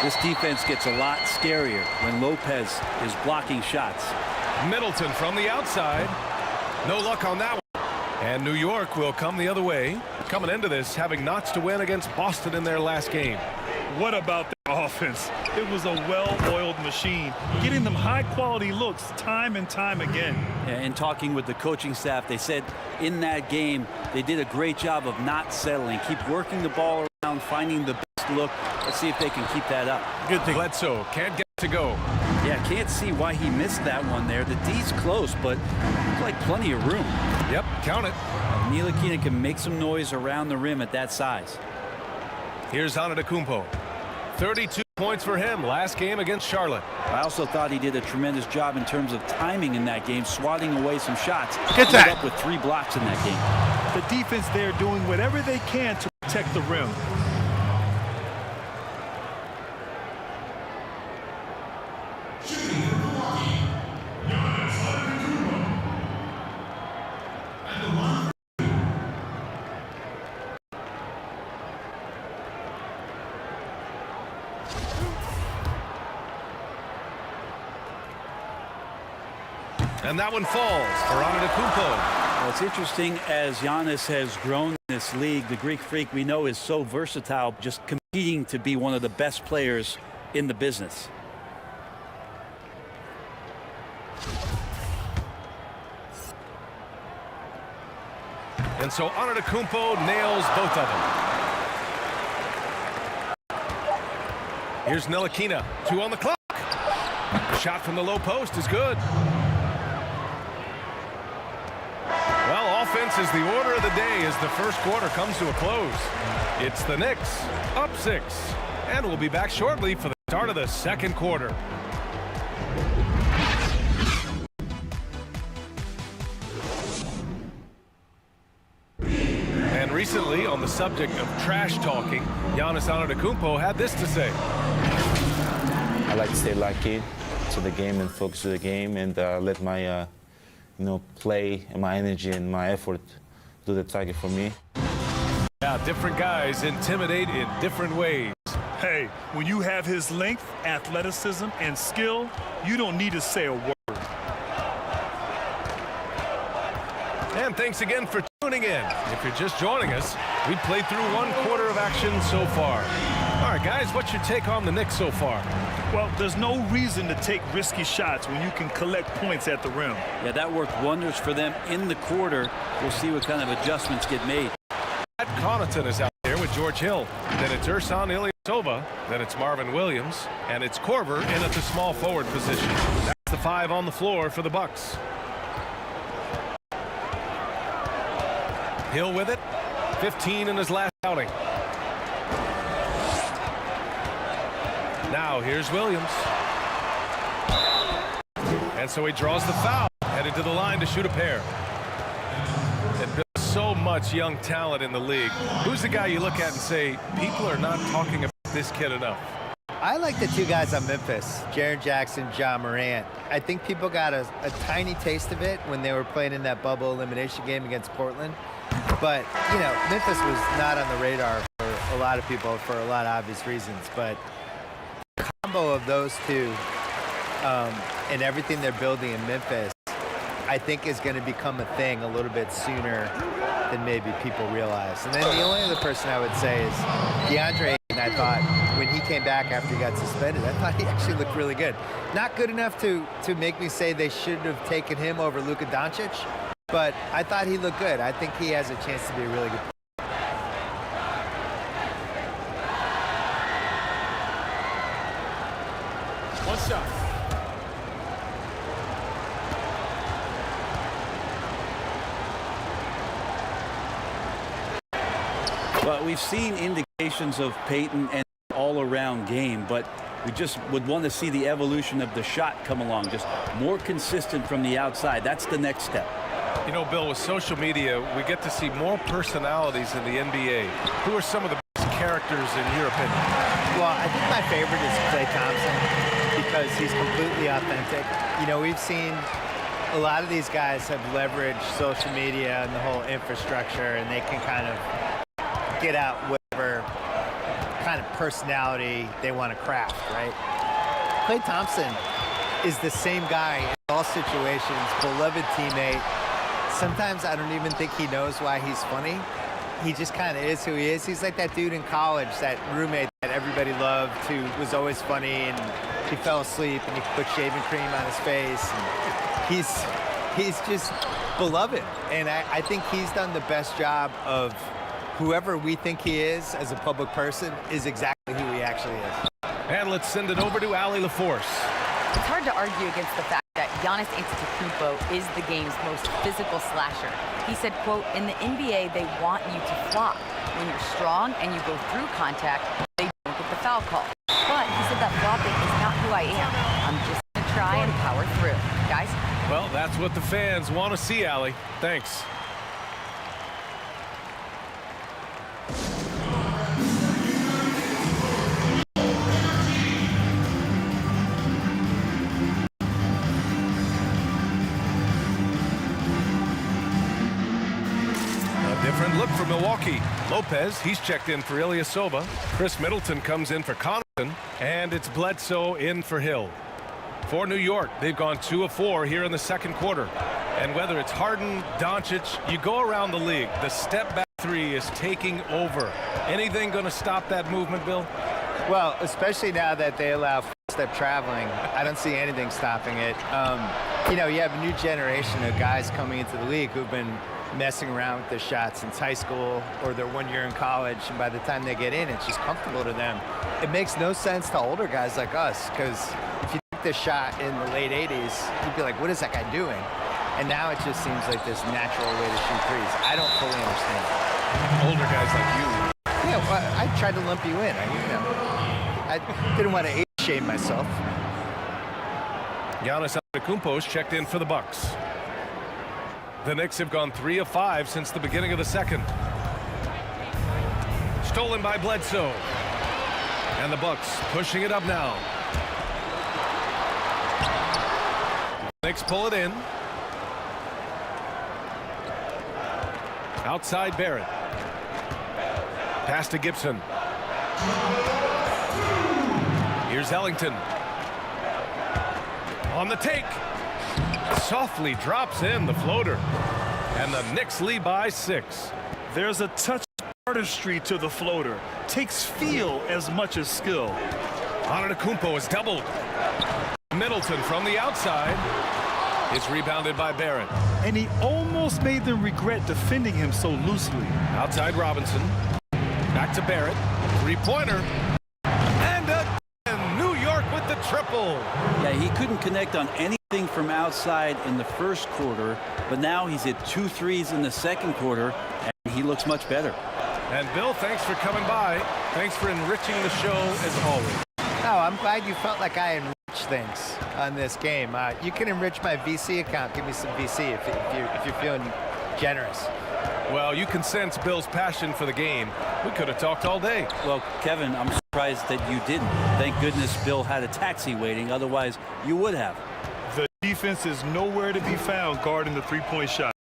This defense gets a lot scarier when Lopez is blocking shots. Middleton from the outside. No luck on that one. And New York will come the other way. Coming into this, having knots to win against Boston in their last game. What about the offense? It was a well-oiled machine, getting them high-quality looks time and time again. And talking with the coaching staff, they said in that game they did a great job of not settling. Keep working the ball around, finding the best look. Let's see if they can keep that up. Good thing. Bledsoe can't get to go. Yeah, can't see why he missed that one there. The D's close, but looks like plenty of room. Yep, count it. Ntilikina can make some noise around the rim at that size. Here's Antetokounmpo. 32 points for him last game against Charlotte. I also thought he did a tremendous job in terms of timing in that game, swatting away some shots. Get that. Up with 3 blocks in that game. The defense there doing whatever they can to protect the rim. And that one falls for Antetokounmpo. Well, it's interesting as Giannis has grown in this league. The Greek Freak we know is so versatile, just competing to be one of the best players in the business. And so Antetokounmpo nails both of them. Here's Ntilikina, 2 on the clock. The shot from the low post is good. Well, offense is the order of the day as the first quarter comes to a close. It's the Knicks up 6, and we'll be back shortly for the start of the second quarter. And recently, on the subject of trash talking, Giannis Antetokounmpo had this to say. I like to stay locked in to the game and focus on the game and let my play and my energy and my effort do the target for me. Yeah, different guys intimidate in different ways. Hey, when you have his length, athleticism, and skill, you don't need to say a word. And thanks again for tuning in. If you're just joining us, we played through 1 quarter of action so far. All right, guys, what's your take on the Knicks so far? Well, there's no reason to take risky shots when you can collect points at the rim. Yeah, that worked wonders for them in the quarter. We'll see what kind of adjustments get made. Pat Connaughton is out there with George Hill. Then it's Ersan Ilyasova. Then it's Marvin Williams. And it's Korver in at the small forward position. That's the 5 on the floor for the Bucks. Hill with it. 15 in his last outing. Now here's Williams. And so he draws the foul. Headed to the line to shoot a pair. And there's so much young talent in the league. Who's the guy you look at and say, people are not talking about this kid enough? I like the 2 guys on Memphis, Jaren Jackson, Ja Morant. I think people got a tiny taste of it when they were playing in that bubble elimination game against Portland. But, Memphis was not on the radar for a lot of people for a lot of obvious reasons. But the combo of those 2 and everything they're building in Memphis, I think is going to become a thing a little bit sooner than maybe people realize. And then the only other person I would say is DeAndre. I thought when he came back after he got suspended, I thought he actually looked really good. Not good enough to make me say they should have taken him over Luka Doncic, but I thought he looked good. I think he has a chance to be a really good player. One shot. Well, we've seen indications of Peyton and all-around game, but we just would want to see the evolution of the shot come along, just more consistent from the outside. That's the next step. You know, Bill, with social media, we get to see more personalities in the NBA. Who are some of the best characters in your opinion? Well, I think my favorite is Klay Thompson because he's completely authentic. We've seen a lot of these guys have leveraged social media and the whole infrastructure, and they can kind of get out whatever kind of personality they want to craft, right? Klay Thompson is the same guy in all situations, beloved teammate. Sometimes I don't even think he knows why he's funny. He just kind of is who he is. He's like that dude in college, that roommate that everybody loved, who was always funny, and he fell asleep and he put shaving cream on his face. And he's just beloved. And I think he's done the best job of whoever we think he is as a public person is exactly who he actually is. And let's send it over to Allie LaForce. It's hard to argue against the fact that Giannis Antetokounmpo is the game's most physical slasher. He said, quote, in the NBA, they want you to flop. When you're strong and you go through contact, they don't get the foul call. But he said that flopping is not who I am. I'm just going to try and power through. Guys? Well, that's what the fans want to see, Allie. Thanks. Different look for Milwaukee. Lopez, he's checked in for Ilyasova. Chris Middleton comes in for Connaughton. And it's Bledsoe in for Hill. For New York, they've gone 2 of 4 here in the second quarter. And whether it's Harden, Doncic, you go around the league, the step-back 3 is taking over. Anything going to stop that movement, Bill? Well, especially now that they allow step traveling, I don't see anything stopping it. You have a new generation of guys coming into the league who've been messing around with their shots since high school or their 1 year in college, and by the time they get in, it's just comfortable to them. It makes no sense to older guys like us, because if you took this shot in the late 80s, you'd be like, what is that guy doing? And now it just seems like this natural way to shoot threes. I don't fully understand. Older guys like you. Yeah, well, I tried to lump you in. I didn't want to age shame myself. Giannis Antetokounmpo's checked in for the Bucks. The Knicks have gone 3 of 5 since the beginning of the second. Stolen by Bledsoe. And the Bucks pushing it up now. Knicks pull it in. Outside Barrett. Pass to Gibson. Here's Ellington. On the take. Softly drops in the floater. And the Knicks lead by 6. There's a touch of artistry to the floater. Takes feel as much as skill. Antetokounmpo is doubled. Middleton from the outside. It's rebounded by Barrett. And he almost made them regret defending him so loosely. Outside Robinson. Back to Barrett. Three-pointer. And again, New York with the triple. Yeah, he couldn't connect on anything from outside in the first quarter, but now he's hit 2 threes in the second quarter, and he looks much better. And Bill, thanks for coming by. Thanks for enriching the show as always. No, I'm glad you felt like I enriched things on this game. You can enrich my VC account. Give me some VC if you're feeling generous. Well, you can sense Bill's passion for the game. We could have talked all day. Well, Kevin, I'm surprised that you didn't. Thank goodness Bill had a taxi waiting. Otherwise, you would have. The defense is nowhere to be found guarding the three-point shot.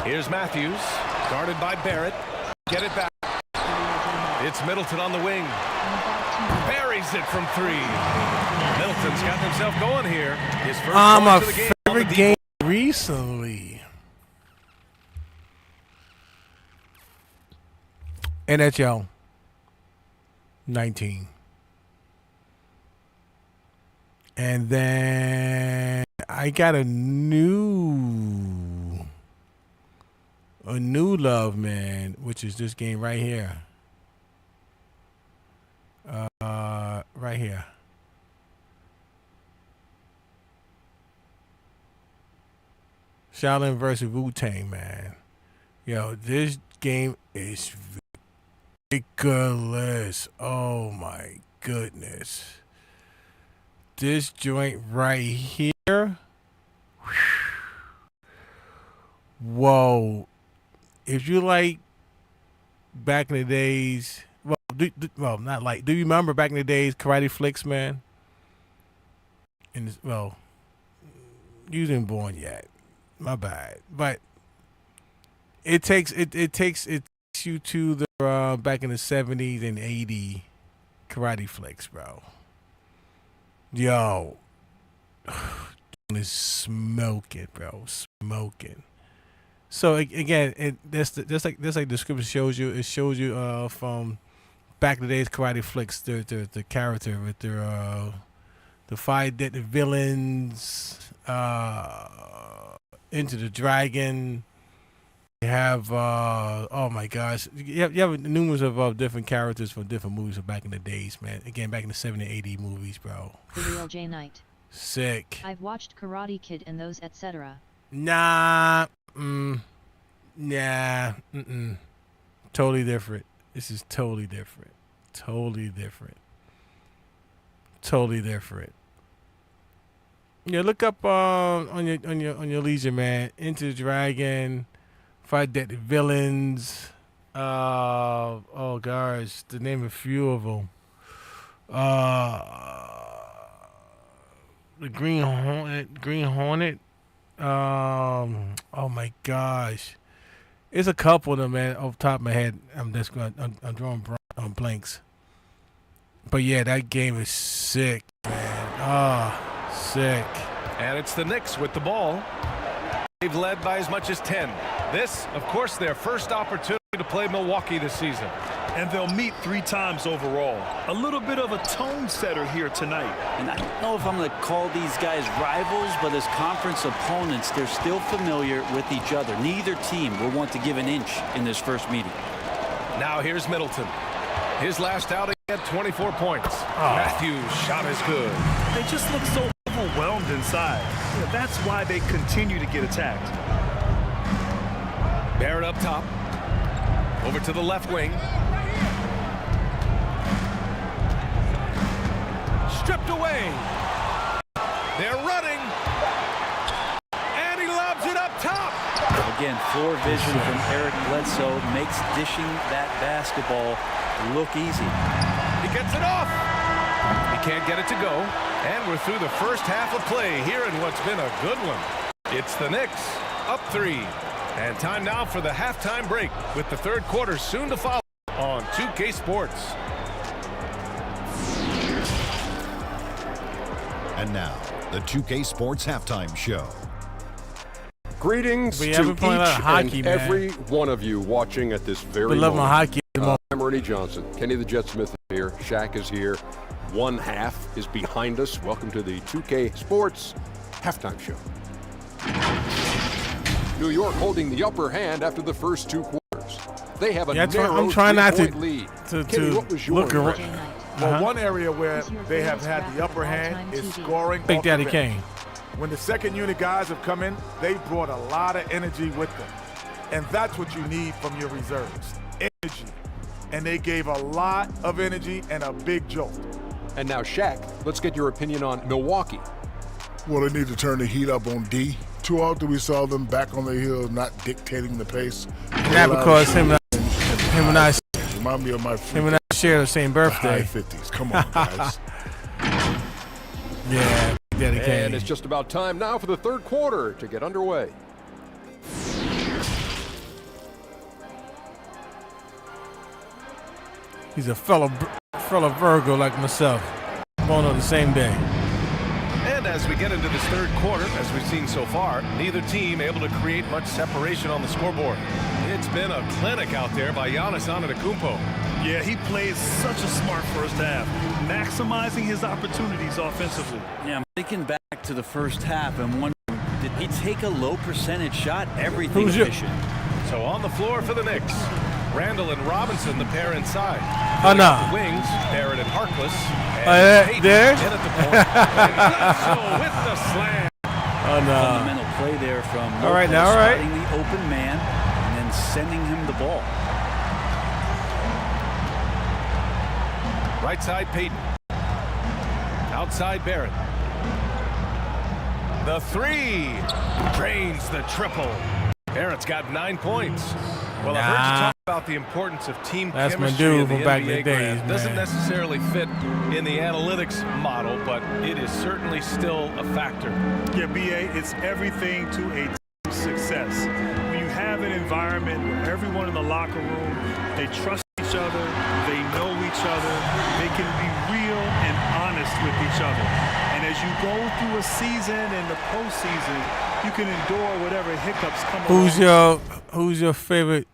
Here's Matthews, guarded by Barrett. Get it back. It's Middleton on the wing. Buries it from 3. Middleton's got himself going here. His first my to the game favorite game recently. NHL 19. And then I got a new love, man, which is this game right here. Right here. Shaolin versus Wu-Tang, man. Yo, this game is ridiculous. Oh my goodness. This joint right here. Whoa. If you like back in the days, not like, do you remember back in the days karate flicks, man? And well, you didn't born yet. My bad. But it takes you to the back in the 70s and 80s karate flicks, bro. Yo, is smoking, bro, smoking. So again, that's like the description shows you. It shows you from back in the days karate flicks, the character with their the 5 deadly villains, Into the Dragon. You have oh my gosh, you have numerous of different characters from different movies from back in the days, man. Again, back in the 70s and 80s movies, bro. The real J Knight. Sick. I've watched Karate Kid and those etc. Nah. Totally different. This is totally different. Totally different. Totally different. Yeah, look up on your leisure, man. Into the Dragon, 5 deadly villains. Oh gosh, to name a few of them. The Green Hornet. Oh my gosh, it's a couple of them, man. Off the top of my head, I'm drawing blanks. But yeah, that game is sick, man. Sick. And it's the Knicks with the ball. They've led by as much as 10. This, of course, their first opportunity to play Milwaukee this season. and they'll meet 3 times overall. A little bit of a tone setter here tonight. And I don't know if I'm going to call these guys rivals, but as conference opponents, they're still familiar with each other. Neither team will want to give an inch in this first meeting. Now here's Middleton. His last outing had 24 points. Matthews' shot is good. They just look so overwhelmed inside. That's why they continue to get attacked. Barrett up top. Over to the left wing. Stripped away. They're running. And he lobs it up top. Again, floor vision from Eric Bledsoe makes dishing that basketball look easy. He gets it off. He can't get it to go. And we're through the first half of play here in what's been a good one. It's the Knicks up 3. And time now for the halftime break with the third quarter soon to follow on 2K Sports. And now, the 2K Sports Halftime Show. Greetings to each and every one of you watching at this very moment. We love my hockey. I'm Ernie Johnson. Kenny the Jet Smith is here. Shaq is here. One half is behind us. Welcome to the 2K Sports Halftime Show. New York holding the upper hand after the first 2 quarters. They have a narrow I'm trying not lead. to what was your look around. Well, one area where they have had the upper hand is scoring. Big Daddy Kane. When the second unit guys have come in, they brought a lot of energy with them. And that's what you need from your reserves, energy. And they gave a lot of energy and a big jolt. And now, Shaq, let's get your opinion on Milwaukee. Well, they need to turn the heat up on D. Too often we saw them back on their heels, not dictating the pace. Not because him and I remind me of my friend. Him and I share the same birthday. High 50s. Come on, guys. Yeah, dedicated. And it's just about time now for the third quarter to get underway. He's a fellow Virgo like myself. Born on the same day. And as we get into this third quarter, as we've seen so far, neither team able to create much separation on the scoreboard. It's been a clinic out there by Giannis Antetokounmpo. Yeah, he plays such a smart first half, maximizing his opportunities offensively. Yeah, I'm thinking back to the first half and wondering, did he take a low percentage shot? Everything efficient. So on the floor for the Knicks, Randall and Robinson, the pair inside. Oh, no. The wings, Barrett and Harkless. And there? In at the point. With the slam. Oh, no. Fundamental play there from all right, now, all right. spotting the open man and then sending him the ball. Right side, Payton. Outside, Barrett. The 3 drains the triple. Barrett's got 9 points. Well, I've heard you talk about the importance of team chemistry. That's my dude in the from back in the NBA days, graph. Doesn't necessarily fit in the analytics model, but it is certainly still a factor. Yeah, BA, it's everything to a team success. When you have an environment where everyone in the locker room, they trust each other, they know each other, they can be real and honest with each other. And as you go through a season and the postseason, you can endure whatever hiccups come along. Who's your favorite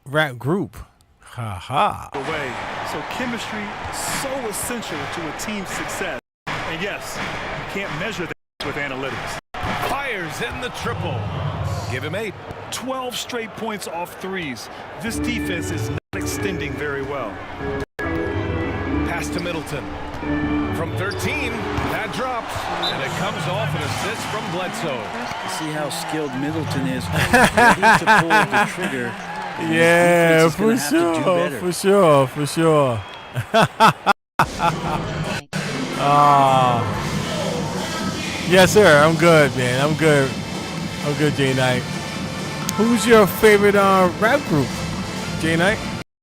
rap group? Ha ha. So chemistry so essential to a team's success. And yes, you can't measure that with analytics. Fires in the triple. Give him 8. 12 straight points off threes. This defense is not extending very well. Pass to Middleton. From 13, that drops, and it comes off an assist from Bledsoe. See how skilled Middleton is. Ready to pull the trigger. Yeah, for sure. Yes, sir. I'm good, man. I'm good, J-Knight. Who's your favorite rap group, J-Knight?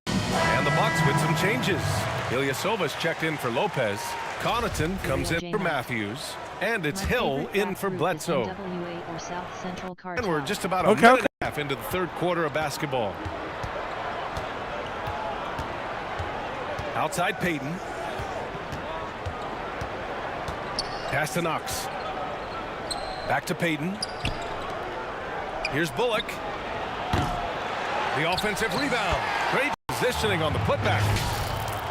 And the Bucks with some changes. Ilyasova's checked in for Lopez. Connaughton comes in for Matthews. And it's Hill in for Bledsoe. And we're just about a minute and a half into the third quarter of basketball. Outside Payton. Pass to Knox. Back to Payton. Here's Bullock. The offensive rebound. Great positioning on the putback.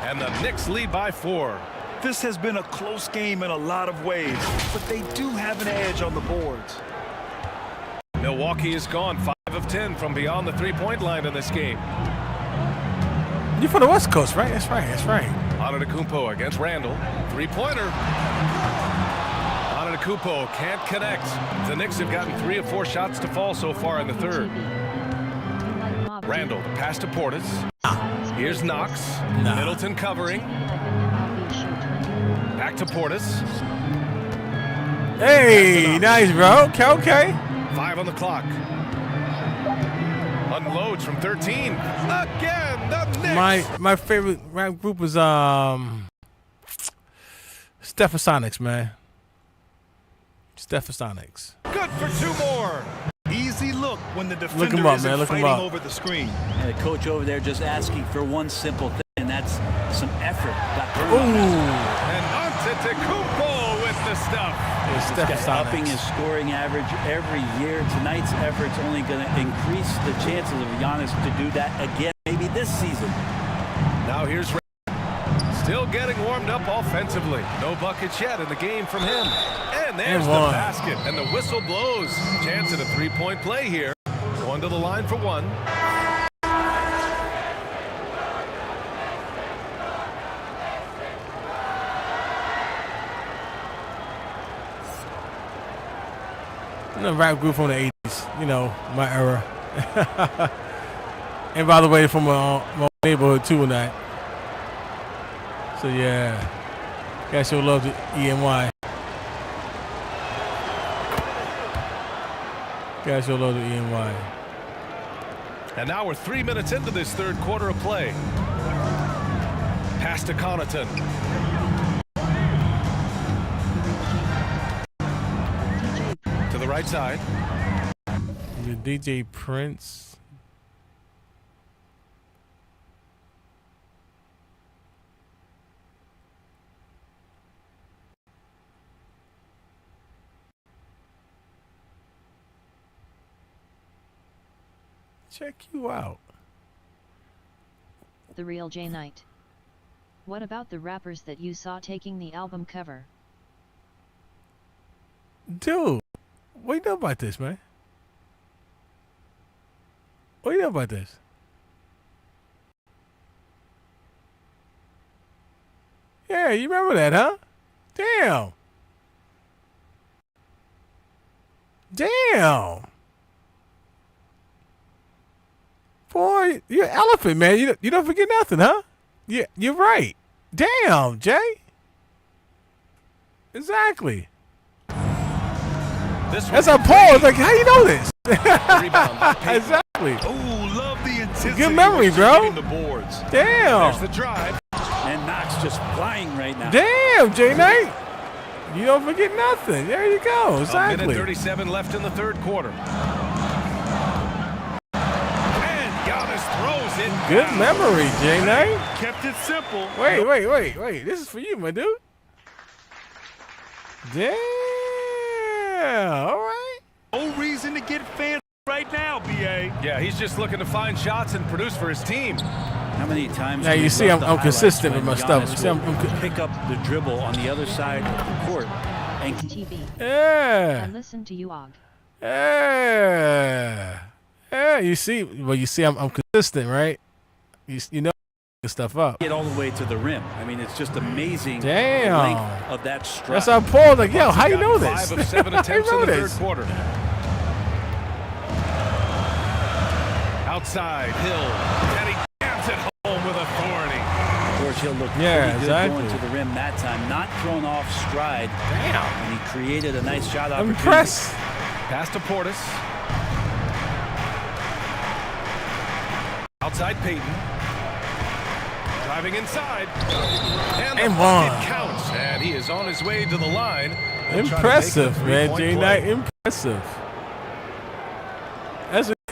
And the Knicks lead by 4. This has been a close game in a lot of ways, but they do have an edge on the boards. Milwaukee is gone 5 of 10 from beyond the three-point line in this game. You're from the West Coast, right? That's right. That's right. Antetokounmpo against Randall. Three-pointer. Antetokounmpo can't connect. The Knicks have gotten 3 of 4 shots to fall so far in the third. Randall, pass to Portis. Here's Knox. Middleton covering. Back to Portis. Hey, nice, bro. Okay. 5 on the clock. Unloads from 13. Again, the Knicks. My favorite rap group was Stephasonics, man. Stephasonics. Good for 2 more. Easy look when the defender Look him up, isn't man. Look him fighting up. over the screen. And the coach over there just asking for one simple thing, and that's some effort. Got burned on And Antetokounmpo with the stuff. This guy's upping his scoring average every year. Tonight's effort's only going to increase the chances of Giannis to do that again, maybe this season. Now here's still getting warmed up offensively. No buckets yet in the game from him. And there's the basket. And the whistle blows. Chance at a three-point play here. Going to the line for 1. The rap group from the 80s, you know, my era. And by the way, from my neighborhood too and that. So yeah, gotta show love to ENY. Gotta show love to ENY. And now we're 3 minutes into this third quarter of play. Pass to Connaughton. To the right side. DJ Prince. Check you out. The Real J Knight. What about the rappers that you saw taking the album cover? Dude, what you know about this, man? What you know about this? Yeah, you remember that, huh? Damn. Damn. Boy, you're an elephant, man. You don't forget nothing, huh? Yeah, you're right. Damn, Jay. Exactly. That's how Paul is like, how you know this? Exactly. Ooh, love the intensity. Good memory, bro. The boards. Damn. There's the drive. And Knox just flying right now. Damn, Jay Knight. You don't forget nothing. There you go. Exactly. A minute 37 left in the third quarter. And Giannis throws it. Good memory, Jay Knight. Kept it simple. Wait. This is for you, my dude. Damn. All right. No reason to get fancy right now, BA. Yeah, he's just looking to find shots and produce for his team. How many times? Now you see I'm consistent with my stuff. You see, I'm pick up the dribble on the other side of the court and TV. Yeah. And listen to you, Og. Yeah. You see, well, you see, I'm consistent, right? You know, stuff up. Get all the way to the rim. I mean, it's just amazing. Damn. The length of that stride. That's how Paul's like, yo, how you know this? 5 of 7 attempts in the third quarter. Outside, Hill. And he jams it home with authority. George Hill looked pretty good going to the rim that time. Not thrown off stride. Damn. And he created a nice shot opportunity. Impressed. Pass to Portis. Outside Payton. Driving inside. And the bucket counts. And he is on his way to the line. Impressive, man. Jay Knight, impressive.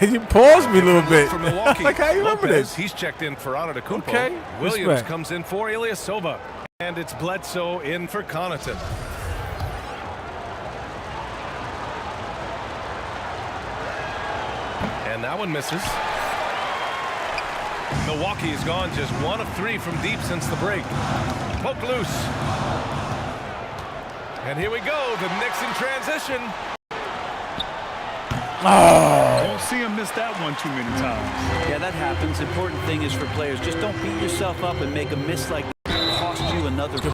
You paused me a little bit. From Milwaukee. Like, how you remember Lopez, this? He's checked in for Antetokounmpo. Okay. Williams Respect. comes in for Ilyasova. And it's Bledsoe in for Connaughton. And that one misses. Milwaukee has gone just 1 of 3 from deep since the break. Poke loose. And here we go. The Knicks in transition. Oh! Don't see him miss that one too many times. Yeah, that happens. Important thing is for players, just don't beat yourself up and make a miss like that cost you another play.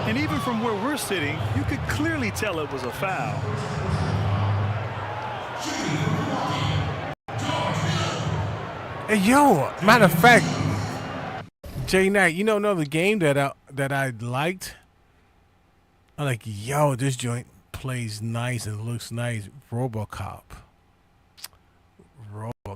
And even from where we're sitting, you could clearly tell it was a foul. Hey, yo, matter of fact, Jay Knight, you know another game that I liked? I'm like, yo, this joint plays nice and looks nice. RoboCop. RoboCop.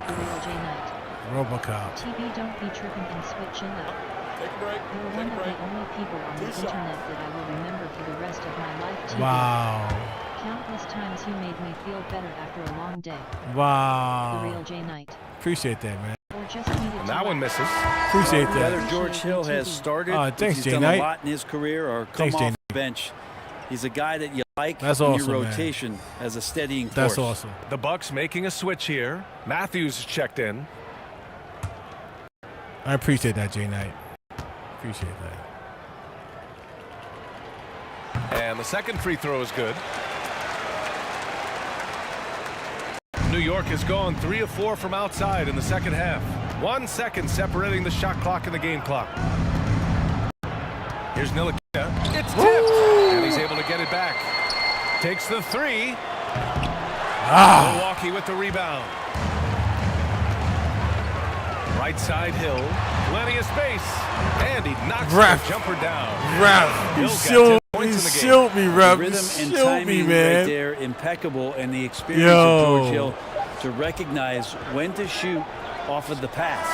TV, don't be tripping and switching up. Take a break. You're one of the only people on the internet that I will remember for the rest of my life. TV. Wow. Countless times you made me feel better after a long day. Wow. The real Jay Knight. Appreciate that, man. Or just needed And that one misses. Appreciate that. Whether George Hill has started, thanks, he's Jay done Knight. a lot in his career, or come Thanks, Jay off the bench. He's a guy that you like That's in awesome, your man. rotation as a steadying force. That's awesome. The Bucks making a switch here. Matthews is checked in. I appreciate that, Jay Knight. Appreciate that. And the second free throw is good. New York has gone 3 of 4 from outside in the second half. 1 second separating the shot clock and the game clock. Here's Ntilikina. It's tipped. And he's able to get it back. Takes the 3. Milwaukee with the rebound. Right side Hill. Plenty of space. And he knocks the jumper down. He shielded me, Ref. The He rhythm and shielded timing me, man. right there, impeccable, and the experience of George Hill to recognize when to shoot off of the pass.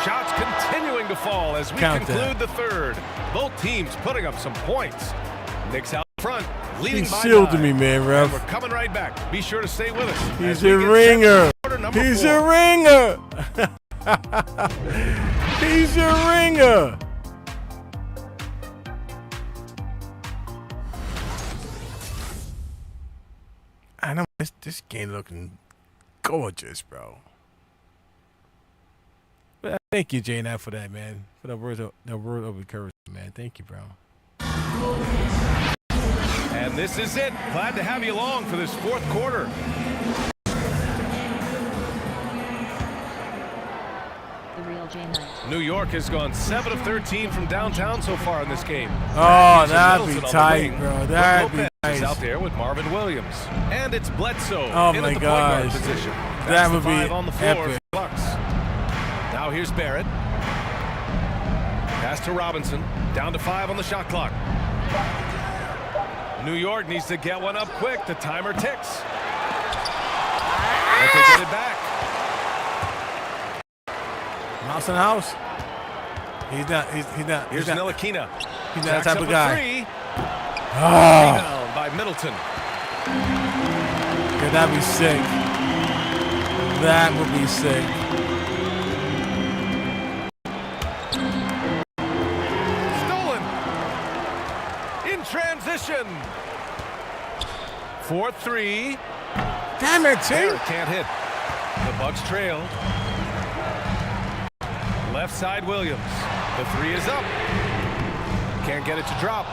Shots continuing to fall as we conclude the third. Both teams putting up some points. Knicks out front, leading by 9. He shielded me, man, Ref. And we're coming right back. Be sure to stay with us. He's a ringer. He's a ringer. He's a ringer. I know this game looking gorgeous, bro. But thank you, Jay Knight, for that, man. For the word of encouragement, man. Thank you, bro. And this is it. Glad to have you along for this fourth quarter. The real Jay Knight. New York has gone 7 of 13 from downtown so far in this game. Oh, that'd be tight, bro. That'd be Lopez nice. is out there with Marvin Williams. And it's Bledsoe Oh in my at the point guard gosh. position. That That's would the be 5 on the floor for epic. the Bucks. Now here's Barrett. Pass to Robinson. Down to 5 on the shot clock. New York needs to get one up quick. The timer ticks. But they get it back. Mouse in the house. He's not. Here's Ntilikina. He's not that Jacks type up of a guy. 3. Oh, Rebound by Middleton. yeah, that'd be sick. That would be sick. Stolen. In transition. 4-3. Damn it, T. Barrett can't hit. The Bucks trail. Left side Williams. The 3 is up. Can't get it to drop.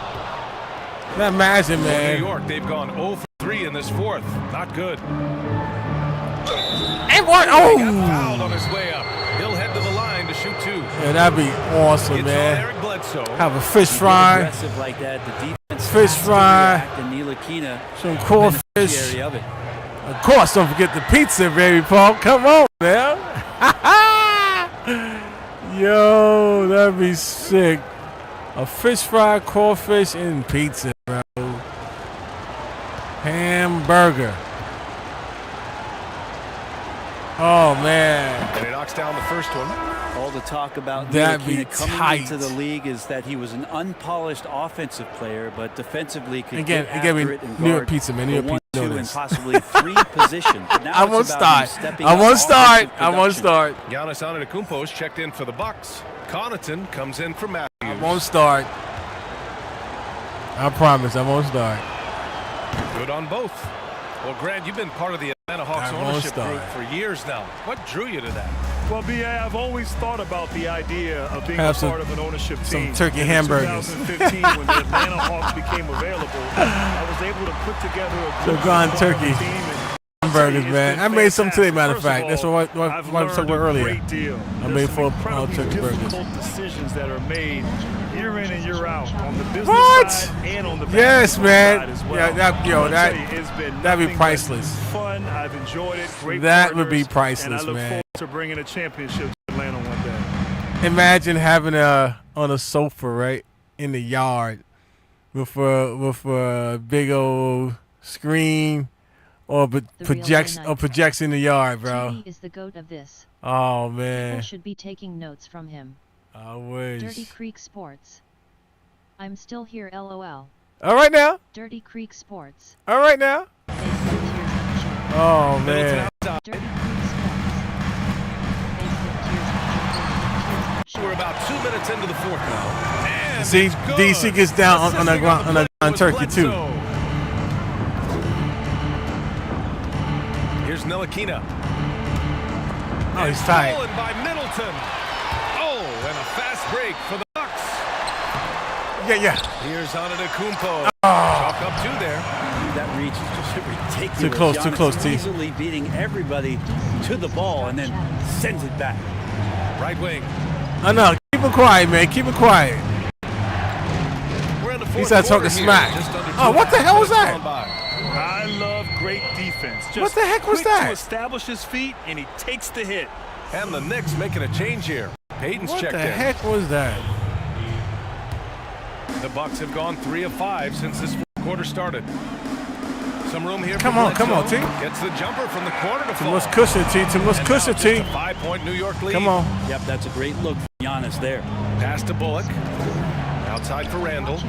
That magic, For man. New York, they've gone 0 for 3 in this fourth. Not good. And what? He got Oh, fouled on his way up. He'll head to the line to shoot 2. yeah, that'd be awesome, It's man. on Eric Bledsoe. Have a fish You get fry, aggressive like that, the defense Fish has to fry. react, and Ntilikina, some crawfish. beneficiary of it. Of course, don't forget the pizza, baby Paul. Come on, man. Yo, that'd be sick. A fish fry, crawfish, and pizza, bro. Hamburger. Oh, man. And he knocks down the first one. All the talk about That'd be Ntilikina coming tight. into the league is that he was an unpolished offensive player, but defensively could Again, get again, after it and New York guard pizza, man. New the York 1, pizza. 2, know and this. possibly 3 positions. But now I it's won't about start. him stepping I up won't start. offensive I won't production. start. Giannis Antetokounmpo is checked in for the Bucks. Connaughton comes in for Matthews. I won't start. I promise, I won't start. Good on both. Well, Grant, you've been part of the Atlanta Hawks I won't ownership start. group for years now. What drew you to that? Well, B.A., I've always thought about the idea of being Have a part of an ownership Some team. turkey In hamburgers. 2015, when the Atlanta Hawks became available, I was able to put together a So group gone of turkey. team. Hamburgers, man. I made some today, matter of First of fact. That's all, what I I've was talking about learned a earlier. great deal. I There's made some 4 incredibly turkey burgers. difficult decisions that are made year in and year out on the business What? side and on the Yes, basketball man. side as well. Yeah, that, yo, I'll that, tell you, it's been that'd be nothing but priceless. Fun. I've enjoyed it. Great That would be partners, priceless, and I look man. forward to bringing a championship to Atlanta one day. Imagine having on a sofa, right, in the yard with a big old screen or projects in the yard, bro. TV is the goat of this. Oh man. People should be taking notes from him. I wish. Dirty Creek Sports. I'm still here, LOL. All right now. Dirty Creek Sports. All right now. Oh man. Dirty Creek Sports. We're about 2 minutes into the fourth now. And See, it's good. DC gets down on the ground turkey too. Here's Ntilikina. Oh, he's tight. Stolen by Middleton. Oh, and a fast break for the Bucks. Yeah. Here's Antetokounmpo. Oh. Chalk up 2 there. That reach is just ridiculous. Too close, Giannis T. Easily beating everybody to the ball and then sends it back. Right wing. I know. Keep it quiet, man. Keep it quiet. We're in the He fourth started talking quarter here. smack. Just under Oh, what the hell was that? I love great defense. Just What the heck was quick that? to establish his feet, and he takes the hit. And the Knicks making a change here. Payton's What checked the in. heck was that? The Bucks have gone 3 of 5 since this quarter started. Some room here. Come for on, Bledsoe. T. Gets the jumper from the corner to Too fall. much cushion, T. Too much And cushion, now T. just a 5-point New York lead. Come on. Yep, that's a great look for Giannis there. Pass to Bullock. Outside for Randall.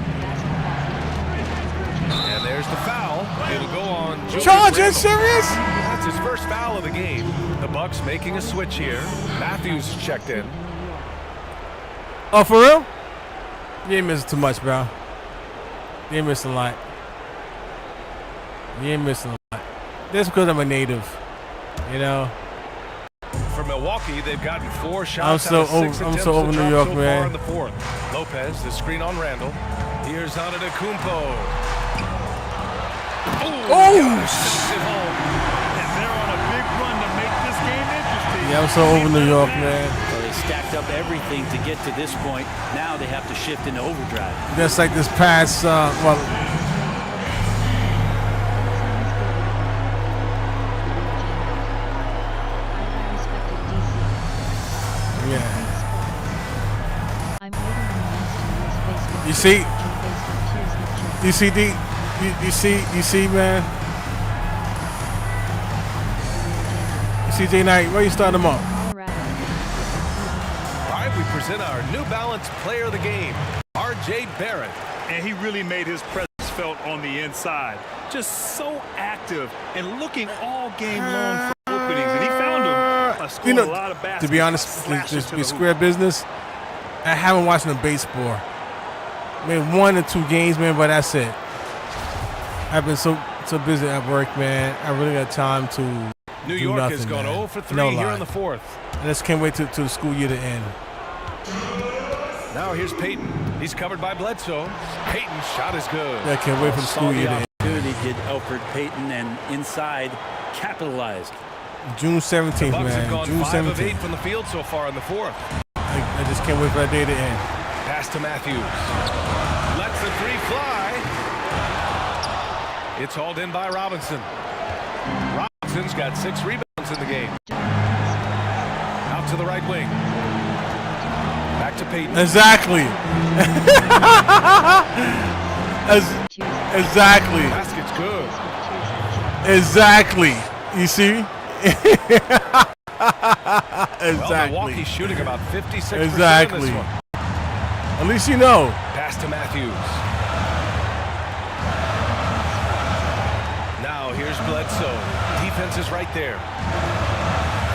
And there's the foul. It'll go on Julius Charging, Randle. serious? That's his first foul of the game. The Bucks making a switch here. Matthews checked in. Oh, for real? You ain't missing too much, bro. You ain't missing a lot. You ain't missing a lot. That's because I'm a native. You know? For Milwaukee, they've gotten 4 shots I'm so out of 6 over- I'm attempts so over to New drop York, so man. far in the fourth. Lopez, the screen on Randall. Here's Antetokounmpo. And they're on a big run to make this game interesting. Yeah, I'm so over New York, man. Well, they stacked up everything to get to this point. Now they have to shift into overdrive. Just like this past, well, you see, D, you see, man. You see, J Knight, where you start them off? All right, we present our New Balance Player of the Game, R.J. Barrett. And he really made his presence felt on the inside. Just so active and looking all game long for openings. And he found them. Scored a lot of baskets. To be honest, just be square business. I haven't watched no baseball. Maybe 1 or 2 games, man, but that's it. I've been so busy at work, man. I really got time to New do York nothing, has gone man. 0 for 3 No here lie. in the fourth. I just can't wait till the school year to end. Now here's Payton. He's covered by Bledsoe. Payton's shot is good. Yeah, I can't wait for the school year to end. Opportunity did Elfrid Payton, and inside capitalized. June 17th, The Bucks have man. gone June 5 of 8 17th. from the field so far in the fourth. I just can't wait for that day to end. Pass to Matthews. Lets the 3 fly. It's hauled in by Robinson. Robinson's got 6 rebounds in the game. Out to the right wing. Back to Payton. Exactly. Exactly. Basket's good. Exactly. You see? Well, Exactly. Milwaukee's shooting about 56% Exactly. in this one. At least you know. Pass to Matthews. Now here's Bledsoe. Defense is right there.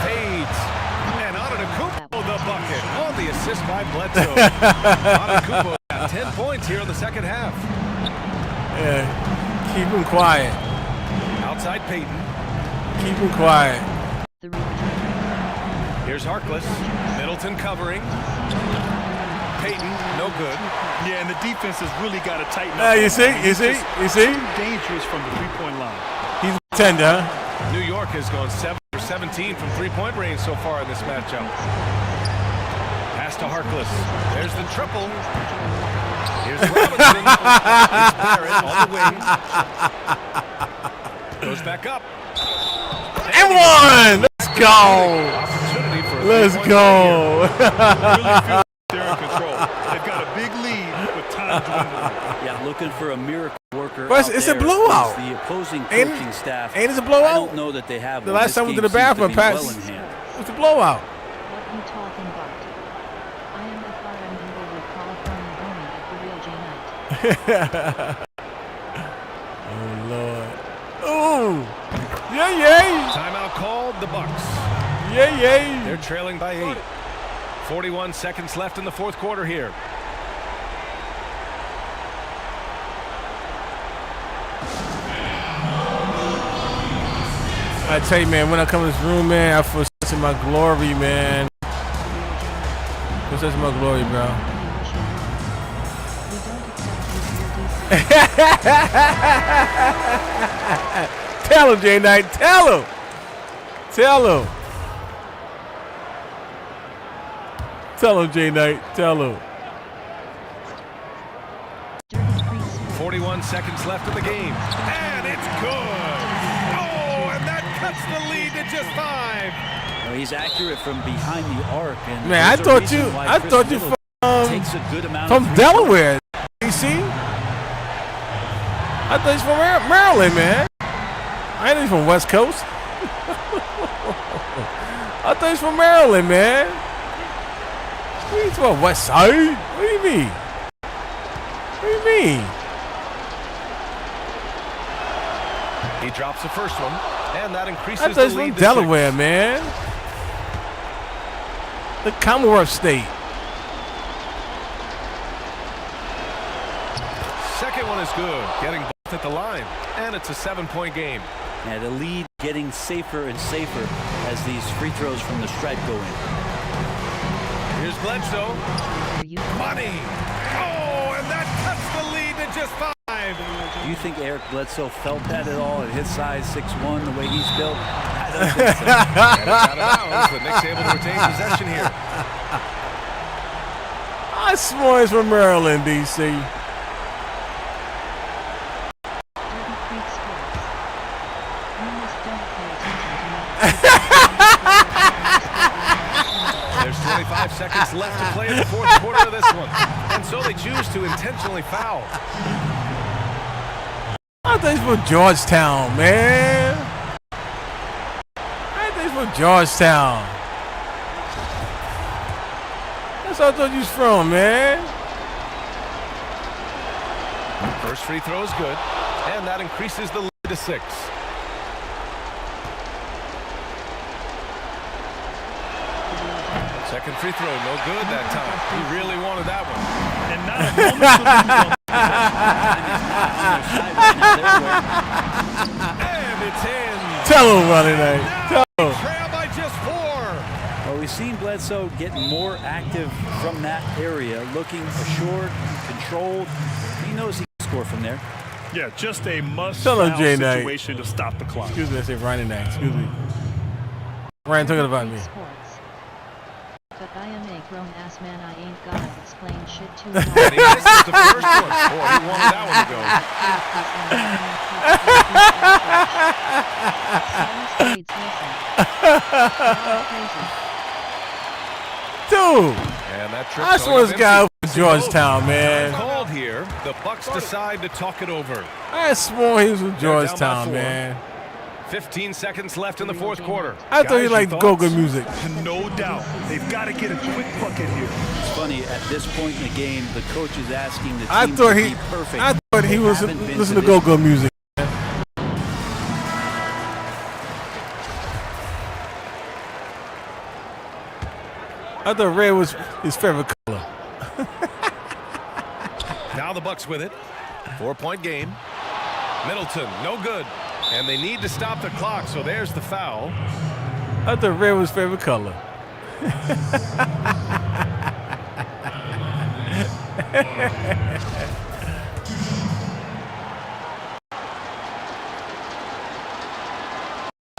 Fades. And Antetokounmpo the bucket. On the assist by Bledsoe. Antetokounmpo got 10 points here in the second half. Yeah. Keep him quiet. Outside Payton. Keep him quiet. Here's Harkless. Middleton covering. Payton, no good. Yeah, and the defense has really got to tighten up. You see? Dangerous from the three-point line. He's a tender. New York has gone 7 for 17 from three-point range so far in this matchup. Pass to Harkless. There's the triple. Here's Robinson. It's Barrett on the wing. Goes back up. And one! Let's go! Let's go! They're in control. They've got a big lead with time dwindling. Yeah, looking for a miracle worker. But it's a blowout. The opposing coaching staff. Ain't it a blowout? I don't know that they have. The last time we went to the bathroom, Pat, it's a blowout. What you talking about? I am the RM member with California Homie at the real J Night. Oh Lord. Ooh. Yeah. Timeout called, the Bucks. Yeah. They're trailing by 8. 41 seconds left in the fourth quarter here. I tell you, man, when I come to this room, man, I feel such in my glory, man. I feel such in my glory, bro. Tell him, J Knight. Tell him. Tell him, J Knight. Tell him. 41 seconds left in the game. And it's good. Oh, and that cuts the lead to just 5. Well, he's accurate from behind the arc. And Man, I thought you takes a good amount from of Delaware, DC. I thought he's from Maryland, man. I ain't from West Coast. I thought he's from Maryland, man. He's from West Side. What do you mean? He drops the first one, and that increases I thought he's the lead from to Delaware, 6. man. The Commonwealth State. Second one is good, getting both at the line, and it's a 7-point game. Yeah, the lead getting safer and safer as these free throws from the stripe go in. Here's Bledsoe. Money. Oh, and that cuts the lead to just 5. Do you think Eric Bledsoe felt that at all at his size, 6'1", the way he's built? I don't think so. And it's out of bounds. The Knicks able to retain possession here. I swore he's from Maryland, DC. There's 25 seconds left to play in the fourth quarter of this one. And so they choose to intentionally foul. I think he's from Georgetown, man. I think he's from Georgetown. That's what I thought you was from, man. First free throw is good, and that increases the lead to 6. Second free throw, no good that time. He really wanted that one. And not a moment And it's in. Tell him, Ronnie Knight. Tell him. Trail by just 4. Well, we've seen Bledsoe get more active from that area, looking assured, controlled. He knows he can score from there. Yeah, just a Tell him, J Knight. situation to stop the clock. Excuse me, I said Ronnie Knight. Excuse me. Ryan talking about me. But I am a grown-ass man, I ain't gotta explain shit to you. And he misses the first one. Boy, he wanted that one to go. Dude, And that trip I swear this guy from Georgetown, man. Called here, the Bucks decide to talk it over. I swore he was from They're down by Georgetown, 4. man. 15 seconds left in the fourth quarter. I thought he liked go-go music. No doubt. They've got to get a quick bucket here. It's funny, at this point in the game, the coach is asking the I team thought to he, be perfect. I thought he They was haven't been listening to this go-go music. I thought red was his favorite color. Now the Bucks with it. 4-point game. Middleton, no good. And they need to stop the clock, so there's the foul. I thought red was his favorite color.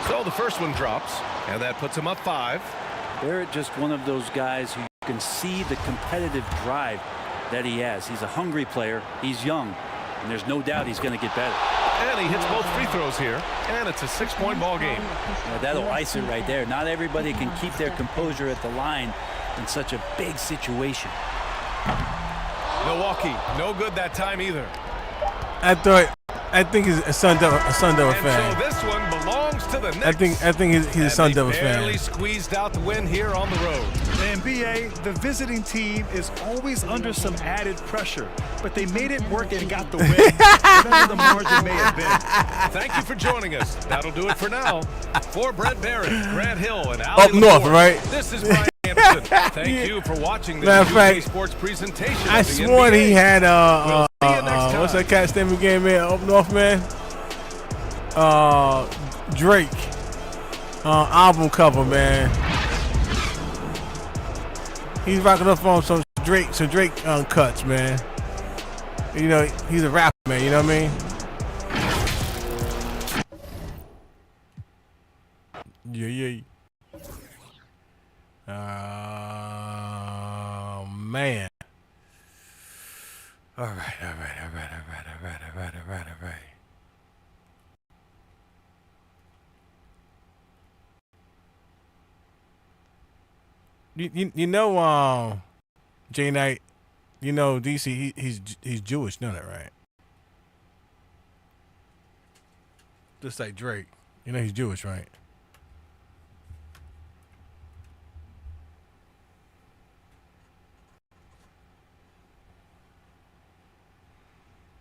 So the first one drops, and that puts him up 5. Barrett, just one of those guys who you can see the competitive drive that he has. He's a hungry player. He's young, and there's no doubt he's going to get better. And he hits both free throws here, and it's a 6-point ball game. Yeah, that'll ice it right there. Not everybody can keep their composure at the line in such a big situation. Milwaukee, no good that time either. I think he's a Sun Devil fan. So this one belongs to the Knicks. I think he's a Sun Devils fan. Barely squeezed out the win here on the road. The NBA, the visiting team is always under some added pressure, but they made it work and got the win, whatever the margin may have been. Thank you for joining us. That'll do it for now. For Brett Barrett, Grant Hill, and Ali Up north, right? This is Brian Anderson. Thank you for watching the UK Sports presentation. I sworn he had what's that cat's name again, man? Up north, man. Drake album cover, man. He's rocking up on some Drake cuts, man. You know, he's a rapper, man. You know what I mean? Yeah. Man. All right. You know, J Knight, you know, DC, he's Jewish, know that, right? Just like Drake, you know, he's Jewish, right?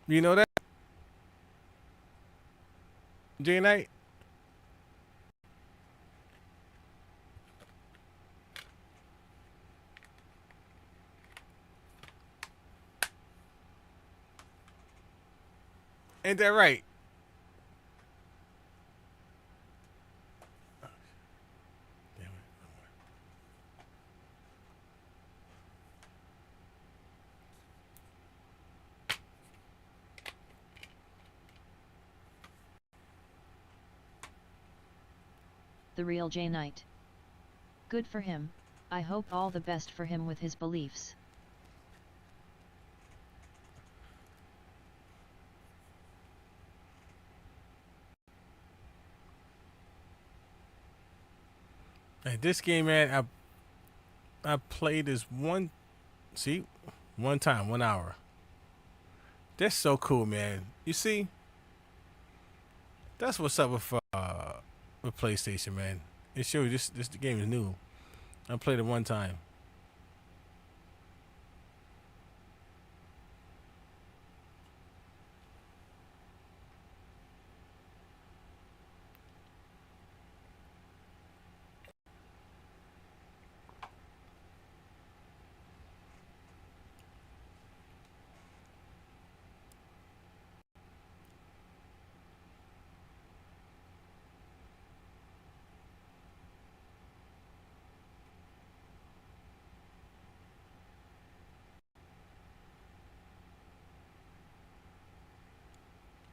You know that, J Knight? Ain't that right? The real J Knight. Good for him. I hope all the best for him with his beliefs. Hey, this game, man, I played this one time, 1 hour. That's so cool, man. You see, that's what's up with PlayStation, man. It shows you this game is new. I played it one time.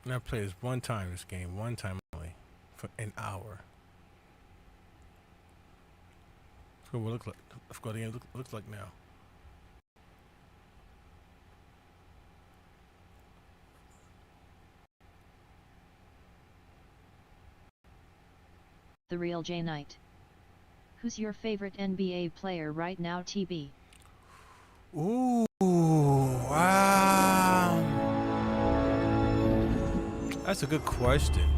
And I played this one time, this game, one time only, for an hour. That's what it looks like. I forgot what the game looks like now. The real J Knight. Who's your favorite NBA player right now, TB? Ooh, wow. That's a good question.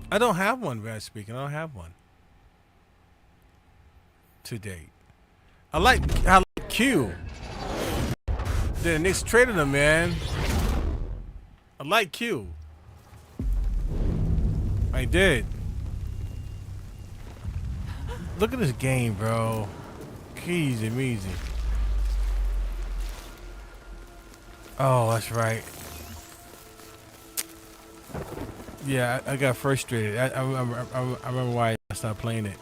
I don't have one, man, speaking. I don't have one to date. I like Q. The Knicks traded him, man. I like Q. I did. Look at this game, bro. Easy, easy. Oh, that's right. Yeah, I got frustrated. I remember why I stopped playing it.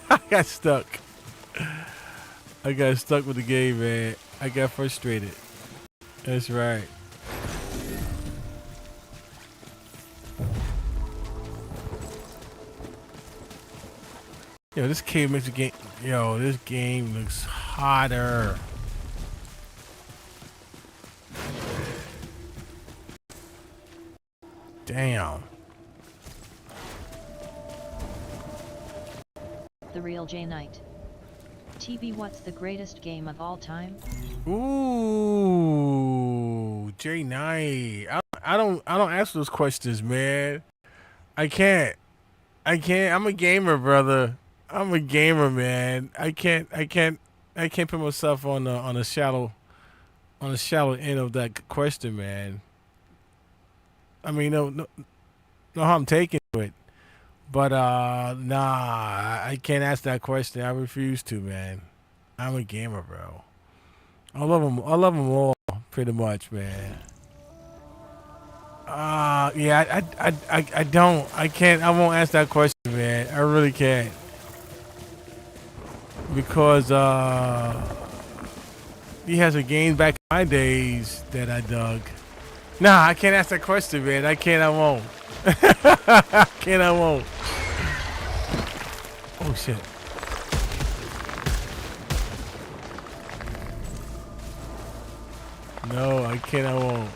I got stuck. I got stuck with the game, man. I got frustrated. That's right. Yo, this game makes the game. Yo, this game looks hotter. Damn. The Real J Knight. TB, what's the greatest game of all time? Ooh, J Knight. I don't answer those questions, man. I can't. I'm a gamer, brother. I'm a gamer, man. I can't put myself on the shallow end of that question, man. I mean, no how I'm taking it, but nah, I can't ask that question. I refuse to, man. I'm a gamer, bro. I love them all, pretty much, man. Yeah, I don't. I can't. I won't ask that question, man. I really can't. Because he has a game back in my days that I dug. Nah, I can't ask that question, man. I can't. I won't. I can't. I won't. Oh shit. No, I can't. I won't.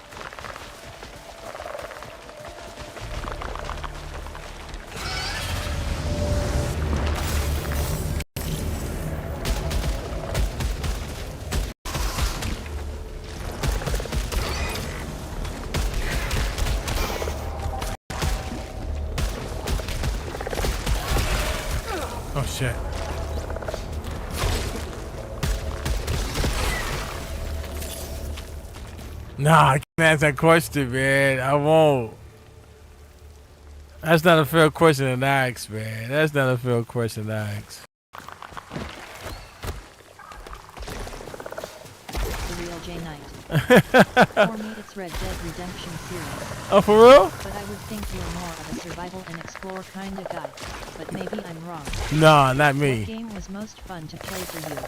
Oh shit. Nah, I can't ask that question, man. I won't. That's not a fair question to ask, man. That's not a fair question to ask. The Real J Knight. For me, it's Red Dead Redemption series. Oh, for real? But I would think you're more of a survival and explore kind of guy. But maybe I'm wrong. Nah, not me. What game was most fun to play for you?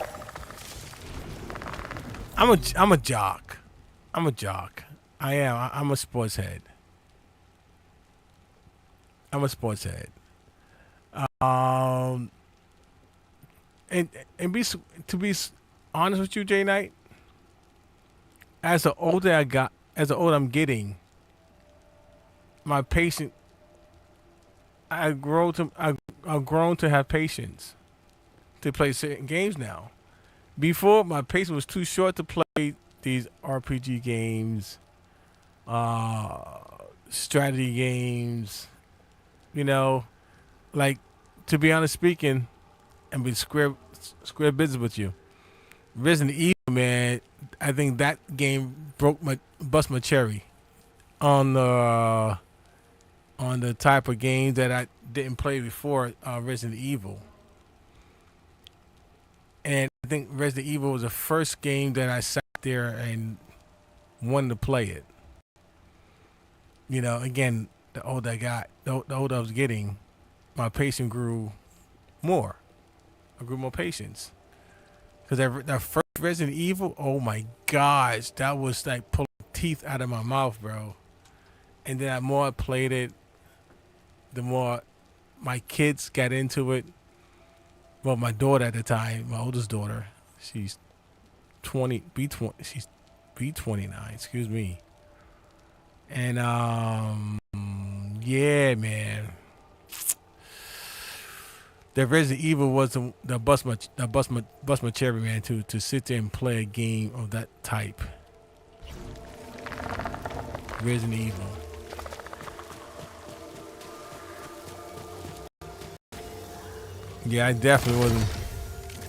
I'm a jock. I'm a jock. I am. I'm a sports head. I'm a sports head. And to be honest with you, J Knight, as the older I'm getting, my patience. I've grown to have patience to play certain games now. Before, my patience was too short to play these RPG games, strategy games. You know, like, to be honest speaking, and be square business with you, Resident Evil, man, I think that game bust my cherry on the type of game that I didn't play before Resident Evil. And I think Resident Evil was the first game that I sat there and wanted to play it. You know, again, the older I got, the older I was getting, my patience grew more. I grew more patience. Because that first Resident Evil, oh my gosh, that was like pulling teeth out of my mouth, bro. And then the more I played it, the more my kids got into it. Well, my daughter at the time, my oldest daughter, she's 20, she's B29, excuse me. And yeah, man, that Resident Evil was the bust my cherry, man, to sit there and play a game of that type. Resident Evil. Yeah, I definitely wasn't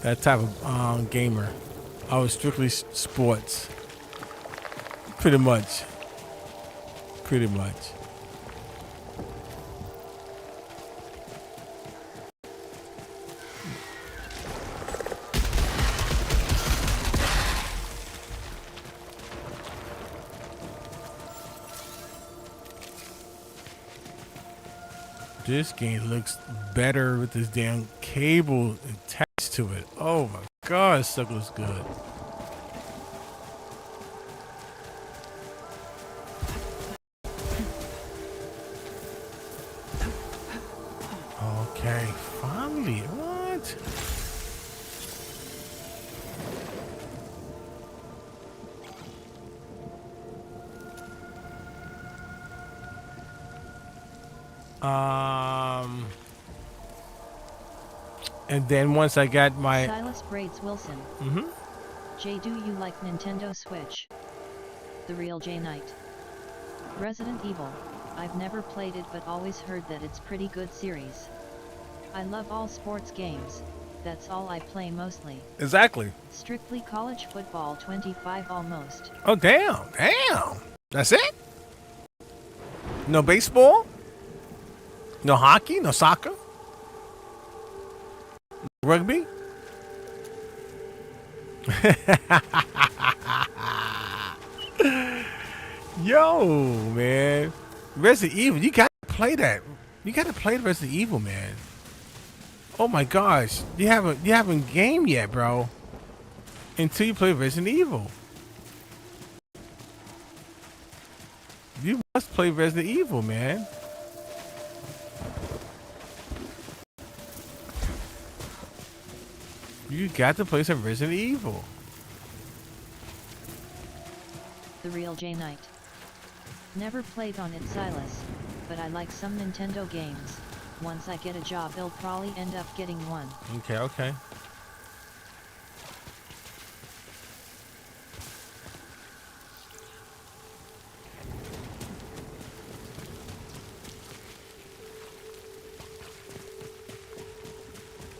that type of gamer. I was strictly sports. Pretty much. Pretty much. This game looks better with this damn cable attached to it. Oh my god, this stuff looks good. Okay, finally, what? And then once I got my Silas Braids Wilson. Jay, do you like Nintendo Switch? The Real J Knight. Resident Evil. I've never played it but always heard that it's pretty good series. I love all sports games. That's all I play mostly. Exactly. Strictly college football 25 almost. Oh damn. That's it? No baseball? No hockey? No soccer? Rugby? Yo, man. Resident Evil, you gotta play that. You gotta play Resident Evil, man. Oh my gosh. You haven't gamed yet, bro. Until you play Resident Evil. You must play Resident Evil, man. You got to play some Resident Evil. The Real J Knight. Never played on it, Silas, but I like some Nintendo games. Once I get a job, I'll probably end up getting one. Okay.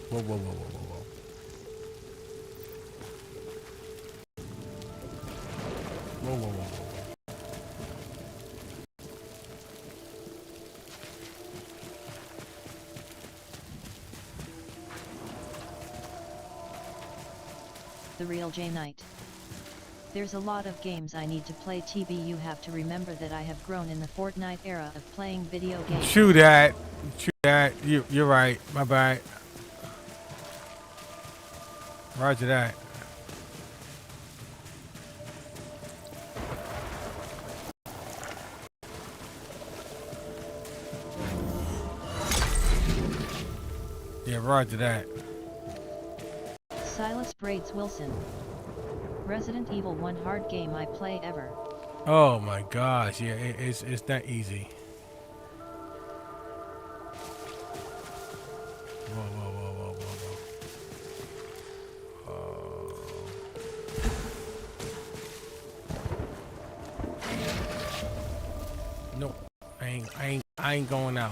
Whoa. The Real J Knight. There's a lot of games I need to play. TB, you have to remember that I have grown in the Fortnite era of playing video games. True that. You're right. My bad. Roger that. Yeah, roger that. Silas Braids Wilson. Resident Evil 1 hard game I play ever. Oh my gosh, yeah, it's not easy. Whoa. Nope, I ain't going out.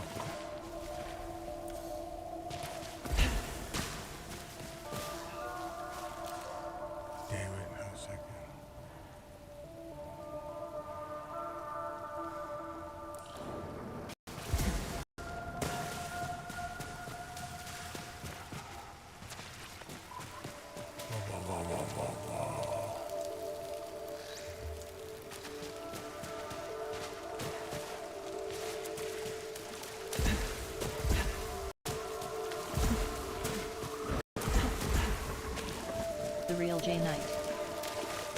The Real J Knight.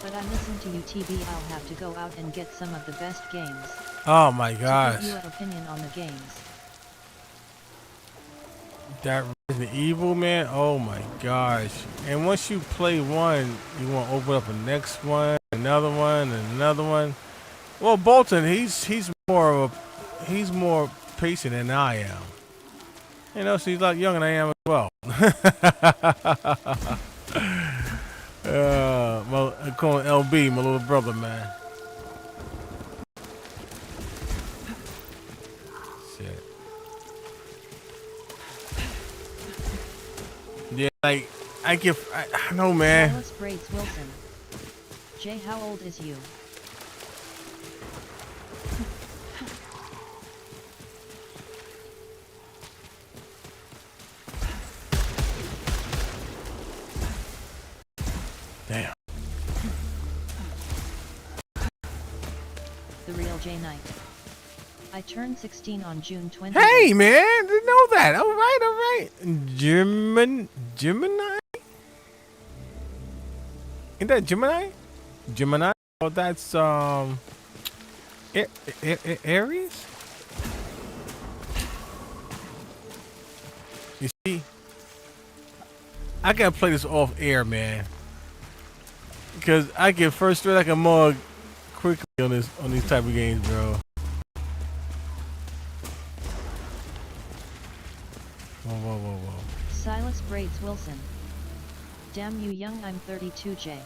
But I listen to you, TB. I'll have to go out and get some of the best games. Oh my gosh. To give you an opinion on the games. That Resident Evil, man. Oh my gosh. And once you play one, you want to open up a next one, another one, and another one. Well, Bolton, he's more patient than I am. You know, so he's a lot younger than I am as well. I call him LB, my little brother, man. Shit. Yeah, like, I know, man. Silas Braids Wilson. Jay, how old is you? Damn. The Real J Knight. I turned 16 on June 20th. Hey, man, didn't know that. All right. Gemini? Ain't that Gemini? Gemini? Oh, that's Aries. You see, I gotta play this off air, man, because I get frustrated like a mug quickly on these type of games, bro. Whoa. Silas Braids Wilson. Damn you young, I'm 32J.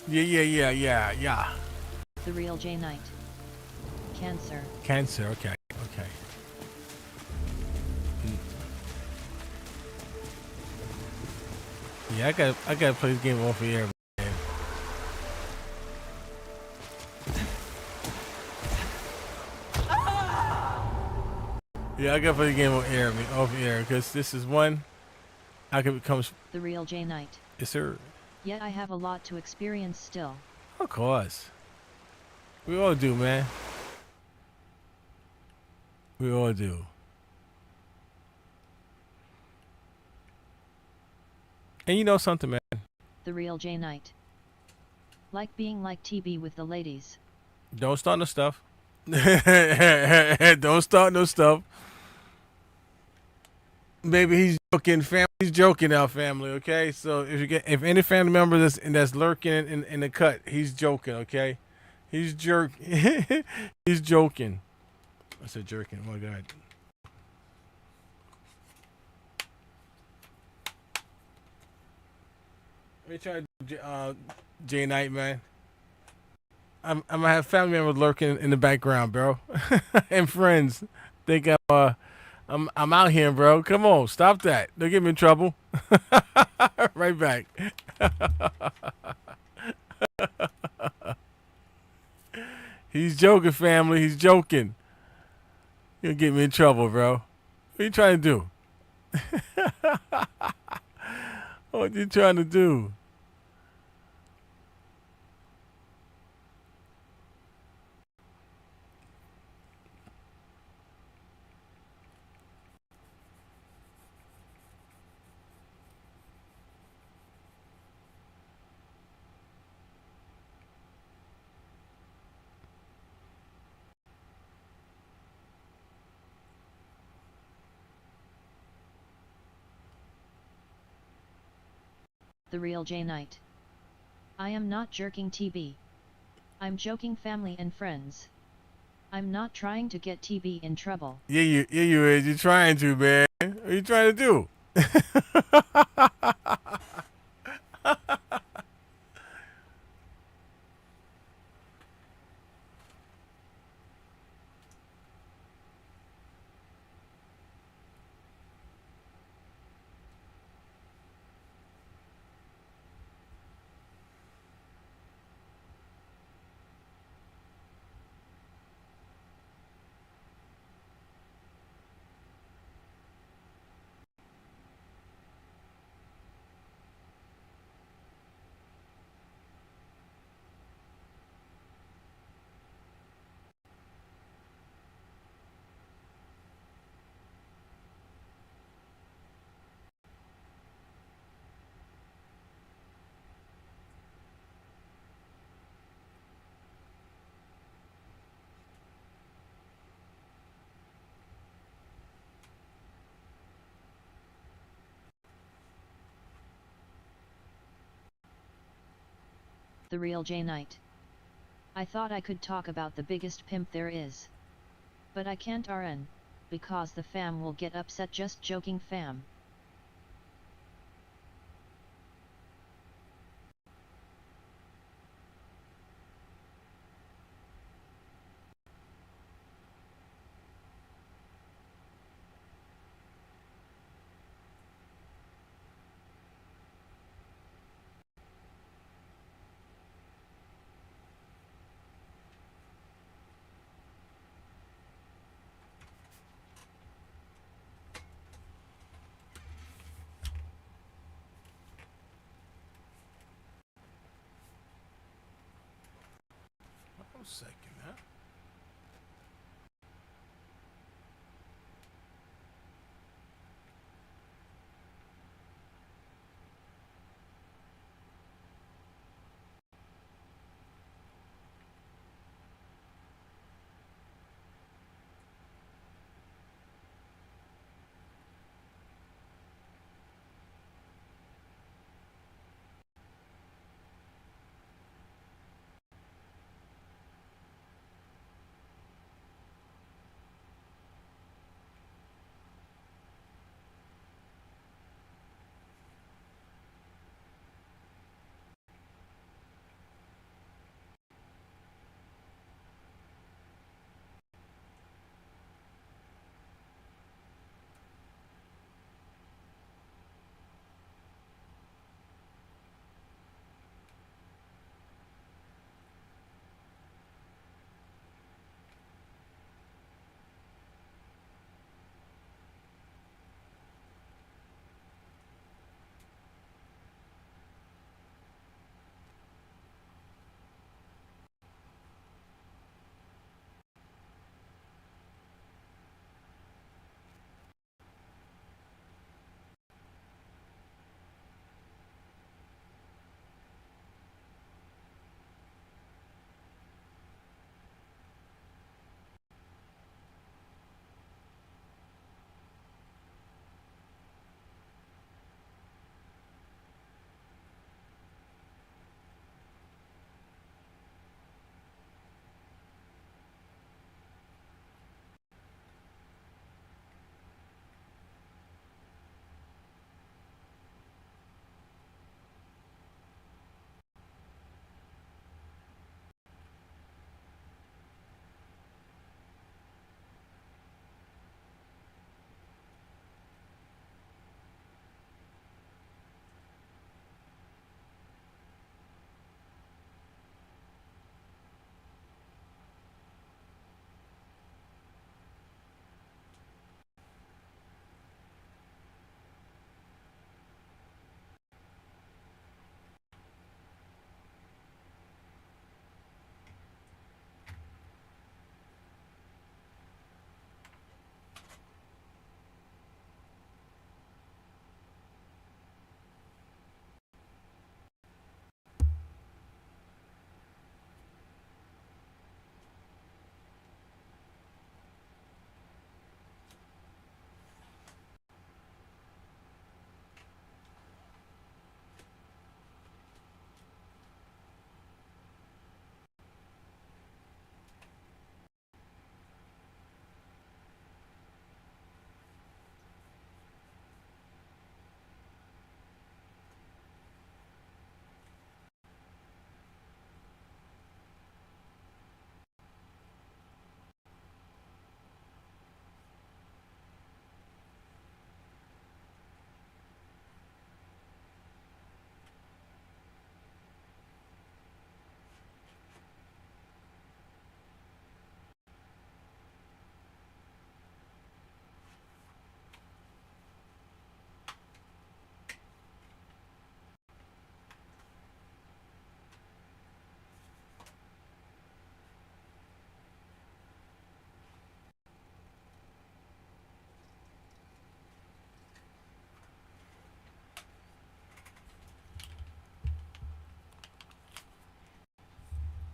Yeah. The real J Knight. Cancer. Okay. Yeah, I gotta play this game off the air, man. Yeah, I gotta play the game off the air, because this is one I can become the real J Knight. Yes, sir. Yet I have a lot to experience still. Of course. We all do, man. We all do. And you know something, man? The real J Knight. Like being like TB with the ladies. Don't start no stuff. Don't start no stuff. Baby, he's joking, family. He's joking now, family. Okay, so if any family member that's lurking in the cut, he's joking. Okay, he's he's joking. I said jerking. Oh my God. Let me try to do J Knight, man. I'm gonna have family members lurking in the background, bro, and friends. Think I'm out here, bro. Come on, stop that. Don't get me in trouble. Right back. He's joking, family. He's joking. You'll get me in trouble, bro. What are you trying to do? What you trying to do? The real J Knight. I am not jerking TB. I'm joking, family and friends. I'm not trying to get TB in trouble. Yeah, you is. You're trying to, man. What are you trying to do? The real J Knight. I thought I could talk about the biggest pimp there is. But I can't RN, because the fam will get upset. Just joking, fam. One second, huh?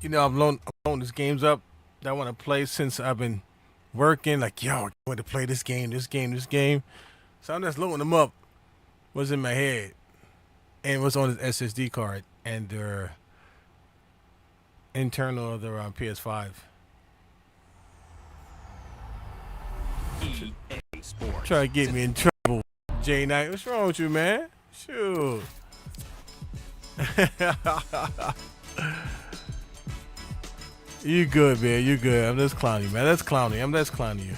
you know, I'm loading these games up that I want to play since I've been working. Like, yo, I want to play this game. So I'm just loading them up. What's in my head, and what's on his SSD card, and their internal of their PS5. EA Sports. Try to get me in trouble, J Knight. What's wrong with you, man? Shoot. You good, man. You good. I'm just clowning you, man. That's clowning. I'm just clowning you.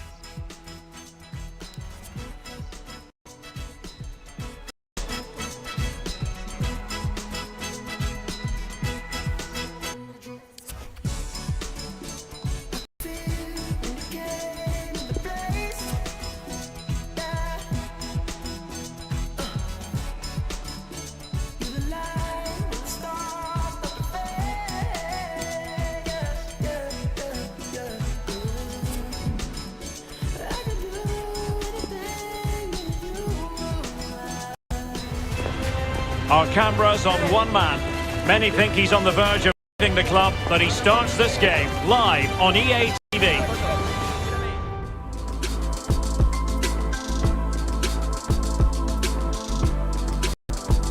Our cameras on one man. Many think he's on the verge of leaving the club, but he starts this game live on EA TV.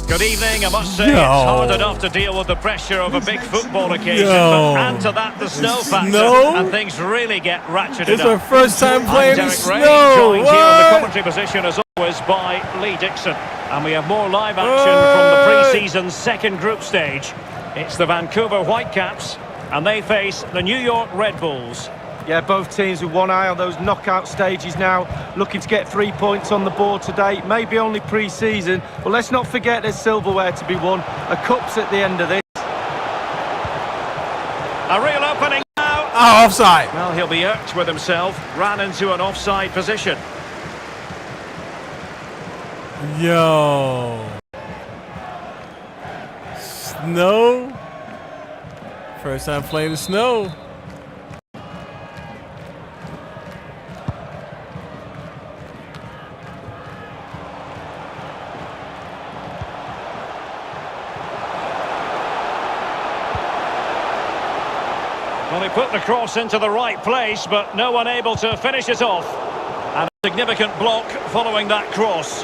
Good evening. I must say it's hard enough to deal with the pressure of a big football occasion, but add to that the snow factor, and things really get ratcheted It's up. our first time playing in Derek snow. Ray, joined here on the commentary position as always by Lee Dixon. And we have more live action from the pre-season second group stage. It's the Vancouver Whitecaps, and they face the New York Red Bulls. Yeah, both teams with one eye on those knockout stages now, looking to get 3 points on the board today. Maybe only pre-season, but let's not forget there's silverware to be won. A cup's at the end of this. A real opening now. Oh, offside. Well, he'll be irked with himself. Ran into an offside position. Yo. Snow. First time playing the snow. Well, he put the cross into the right place, but no one able to finish it off. And a significant block following that cross.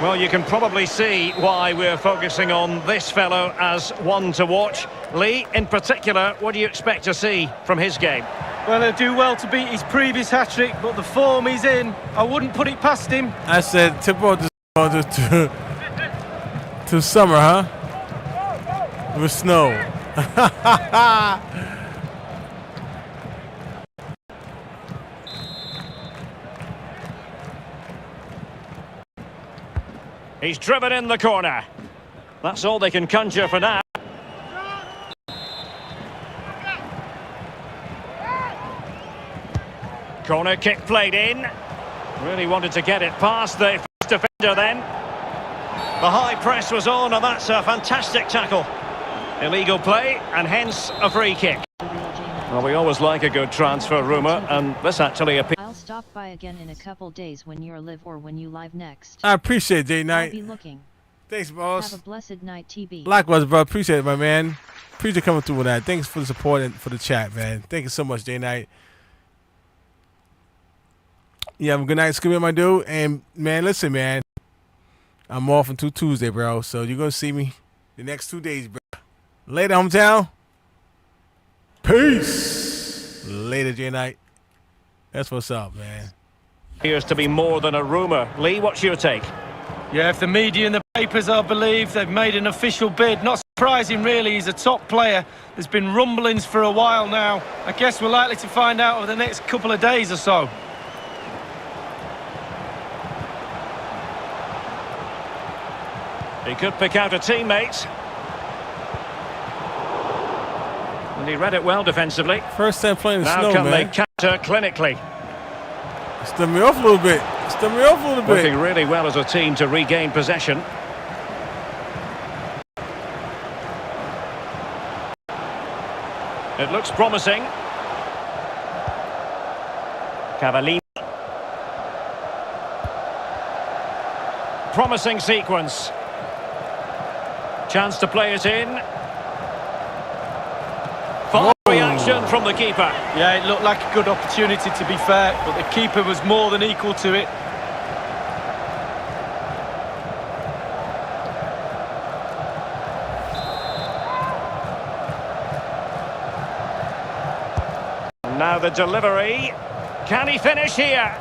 Well, you can probably see why we're focusing on this fellow as one to watch. Lee, in particular, what do you expect to see from his game? Well, he'll do well to beat his previous hat-trick, but the form he's in, I wouldn't put it past him. I said tip on to summer, huh? With snow. He's driven in the corner. That's all they can conjure for now. Corner kick played in. Really wanted to get it past the first defender then. The high press was on, and that's a fantastic tackle. Illegal play, and hence a free kick. Well, we always like a good transfer rumour, and this actually appears. I'll stop by again in a couple days when you're live or when you live next. I appreciate it, J Knight. I'll be looking. Thanks, boss. Have a blessed night, TB. Likewise, bro. Appreciate it, my man. Appreciate coming through with that. Thanks for the support and for the chat, man. Thank you so much, J Knight. Yeah, have a good night, Scooby, my dude. And man, listen, man. I'm off until Tuesday, bro. So you're gonna see me the next 2 days, bro. Later, hometown. Peace. Later, J Knight. That's what's up, man. Appears to be more than a rumour. Lee, what's your take? Yeah, if the media and the papers are believed, they've made an official bid. Not surprising, really. He's a top player. There's been rumblings for a while now. I guess we're likely to find out over the next couple of days or so. He could pick out a teammate. And he read it well defensively. First time playing the now snow, can man. they counter clinically? Stem me off a little bit. Stem me off a little bit. Working really well as a team to regain possession. It looks promising. Cavallini. Promising sequence. Chance to play it in. reaction from the keeper. Yeah, it looked like a good opportunity to be fair, but the keeper was more than equal to it. Now the delivery. Can he finish here?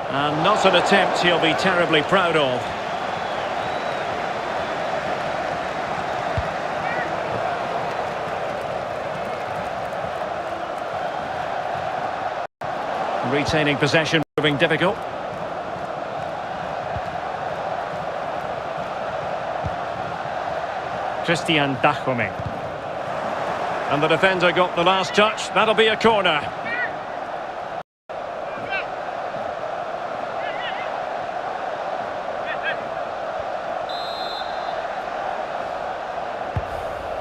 And not an attempt he'll be terribly proud of. Retaining possession proving difficult. Christian Dachome. And the defender got the last touch. That'll be a corner.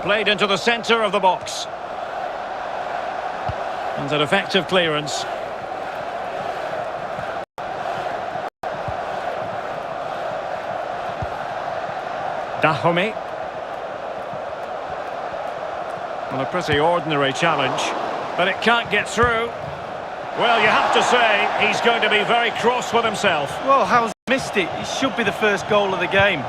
Played into the centre of the box. And an effective clearance. Dachome. Well, a pretty ordinary challenge, but it can't get through. Well, you have to say, he's going to be very cross with himself. Well, how's he missed it? It should be the first goal of the game.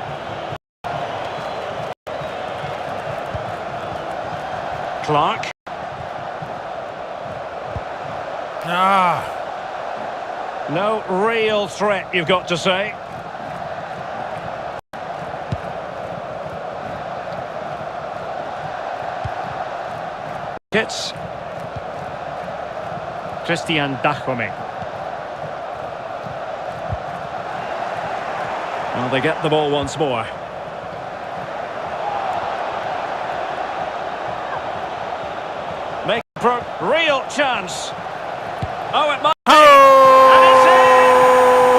Clark. No real threat, you've got to say. Hits. Christian Dachome. Well, they get the ball once more. Make for real chance. Oh, it might be. And it's in.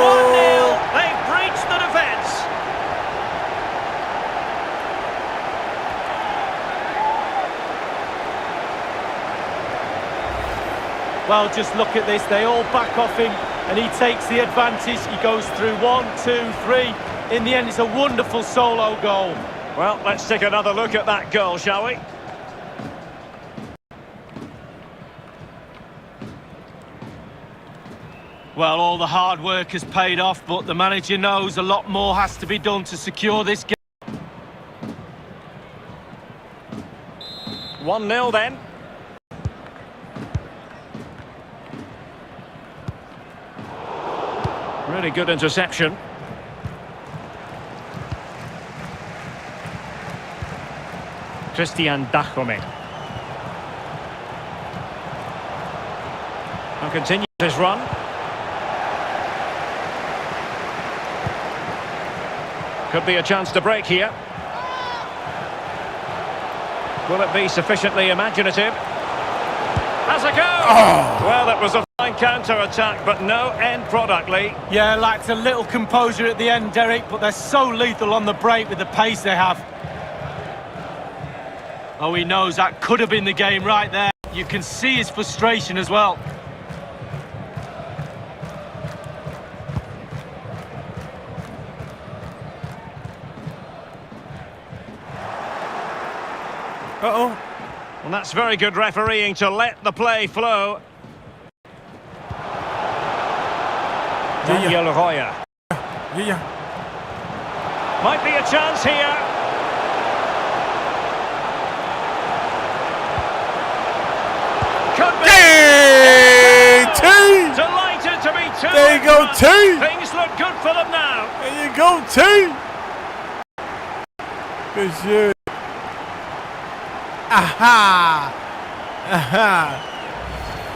1-0. They've breached the defence. Well, just look at this. They all back off him, and he takes the advantage. He goes through 1, 2, 3. In the end, it's a wonderful solo goal. Well, let's take another look at that goal, shall we? Well, all the hard work has paid off, but the manager knows a lot more has to be done to secure this game. 1-0 then. Really good interception. Christian Dachome. And continues his run. Could be a chance to break here. Will it be sufficiently imaginative? Has a go! Oh. Well, it was a fine counter-attack, but no end product, Lee. Yeah, lacked a little composure at the end, Derek, but they're so lethal on the break with the pace they have. Oh, he knows that could have been the game right there. You can see his frustration as well. Uh-oh. Well, that's very good refereeing to let the play flow. Daniel Roya. Might be a chance here. Could be. T! Delighted to be two. There you go, T! Things look good for them now. There you go, T! Good shit. Aha! Aha!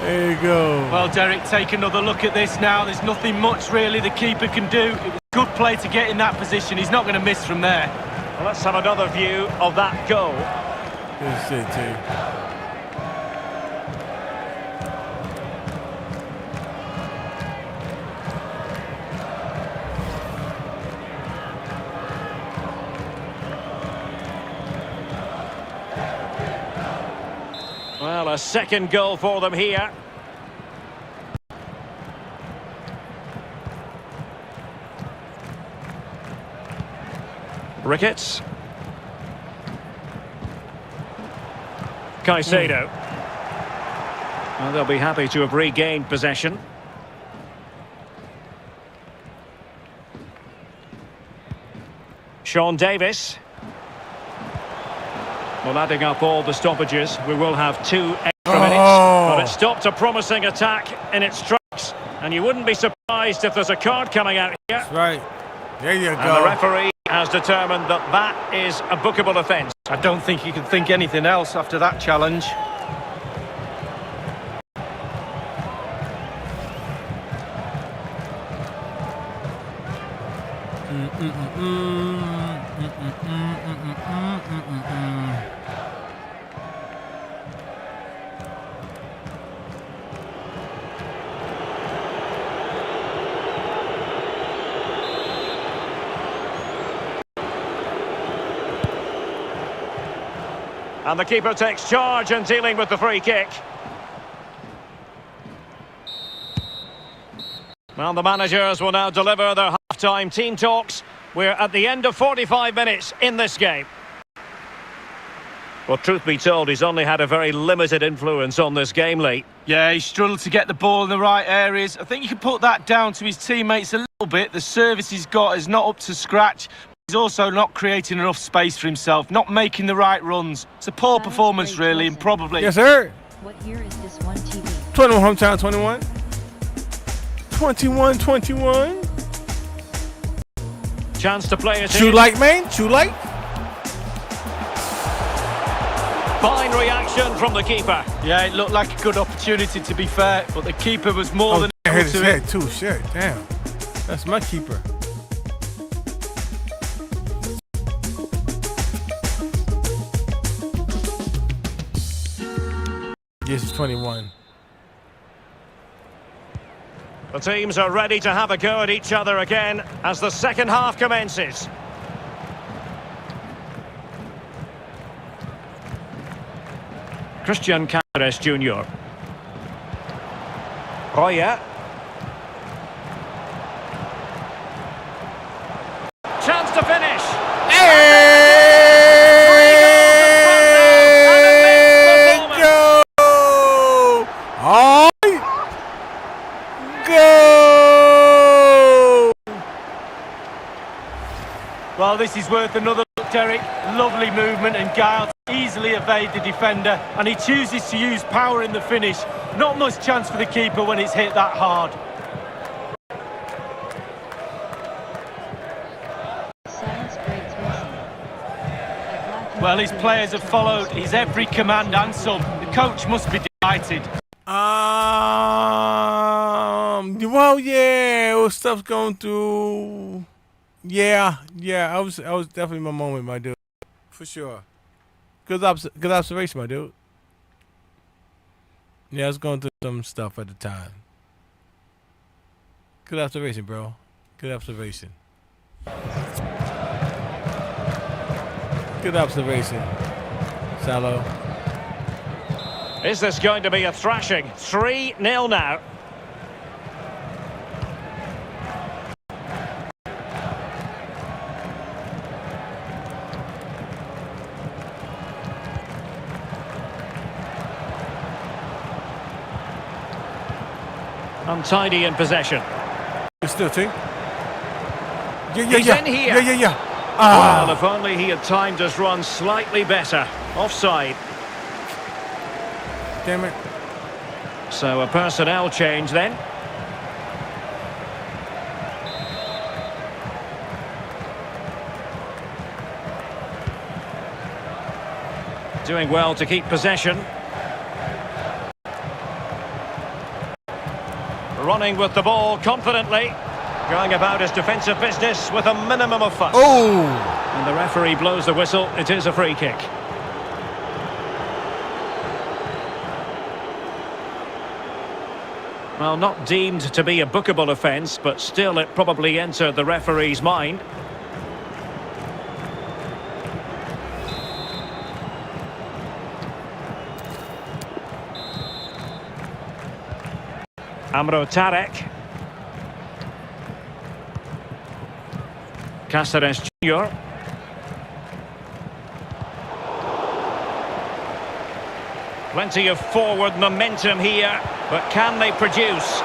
There you go. Well, Derek, take another look at this now. There's nothing much really the keeper can do. It was good play to get in that position. He's not going to miss from there. Well, let's have another view of that goal. Good shit, T. Well, a second goal for them here. Ricketts. Caicedo. Well, they'll be happy to have regained possession. Sean Davis. Well, adding up all the stoppages, we will have 2 extra minutes. But it stopped a promising attack in its tracks. And you wouldn't be surprised if there's a card coming out here. That's right. There you go. And the referee has determined that that is a bookable offence. I don't think you can think anything else after that challenge. And the keeper takes charge and dealing with the free kick. Well, the managers will now deliver their half-time team talks. We're at the end of 45 minutes in this game. Well, truth be told, he's only had a very limited influence on this game, Lee. Yeah, he struggled to get the ball in the right areas. I think you can put that down to his teammates a little bit. The service he's got is not up to scratch. He's also not creating enough space for himself, not making the right runs. It's a poor performance, really, and probably... Yes, sir. What year is this one TV? 21, hometown 21. 21. Chance to play it in. True light, man. True light. Fine reaction from the keeper. Yeah, it looked like a good opportunity, to be fair, but the keeper was more than I able hit his to head too. Shit, damn. That's my keeper. Yes, it's 21. The teams are ready to have a go at each other again as the second half commences. Christian Cáceres Jr. Roya. Chance to finish. Well, this is worth another look, Derek. Lovely movement and guile to easily evade the defender, and he chooses to use power in the finish. Not much chance for the keeper when it's hit that hard. Well, his players have followed his every command and some. The coach must be delighted. Well, yeah, stuff's going through. Yeah, I was definitely my moment, my dude, for sure. Good observation, my dude. Yeah, I was going through some stuff at the time. Good observation, bro. Good observation. Good observation, Salo. Is this going to be a thrashing? 3-0 now. Untidy in possession. It's still team. He's in here. Yeah. Well, if only he had timed his run slightly better. Offside. Damn it. So a personnel change then. Doing well to keep possession. Running with the ball confidently. Going about his defensive business with a minimum of fuss. Oh! And the referee blows the whistle. It is a free kick. Well, not deemed to be a bookable offence, but still it probably entered the referee's mind. Amro Tarek. Cáceres Jr. Plenty of forward momentum here, but can they produce?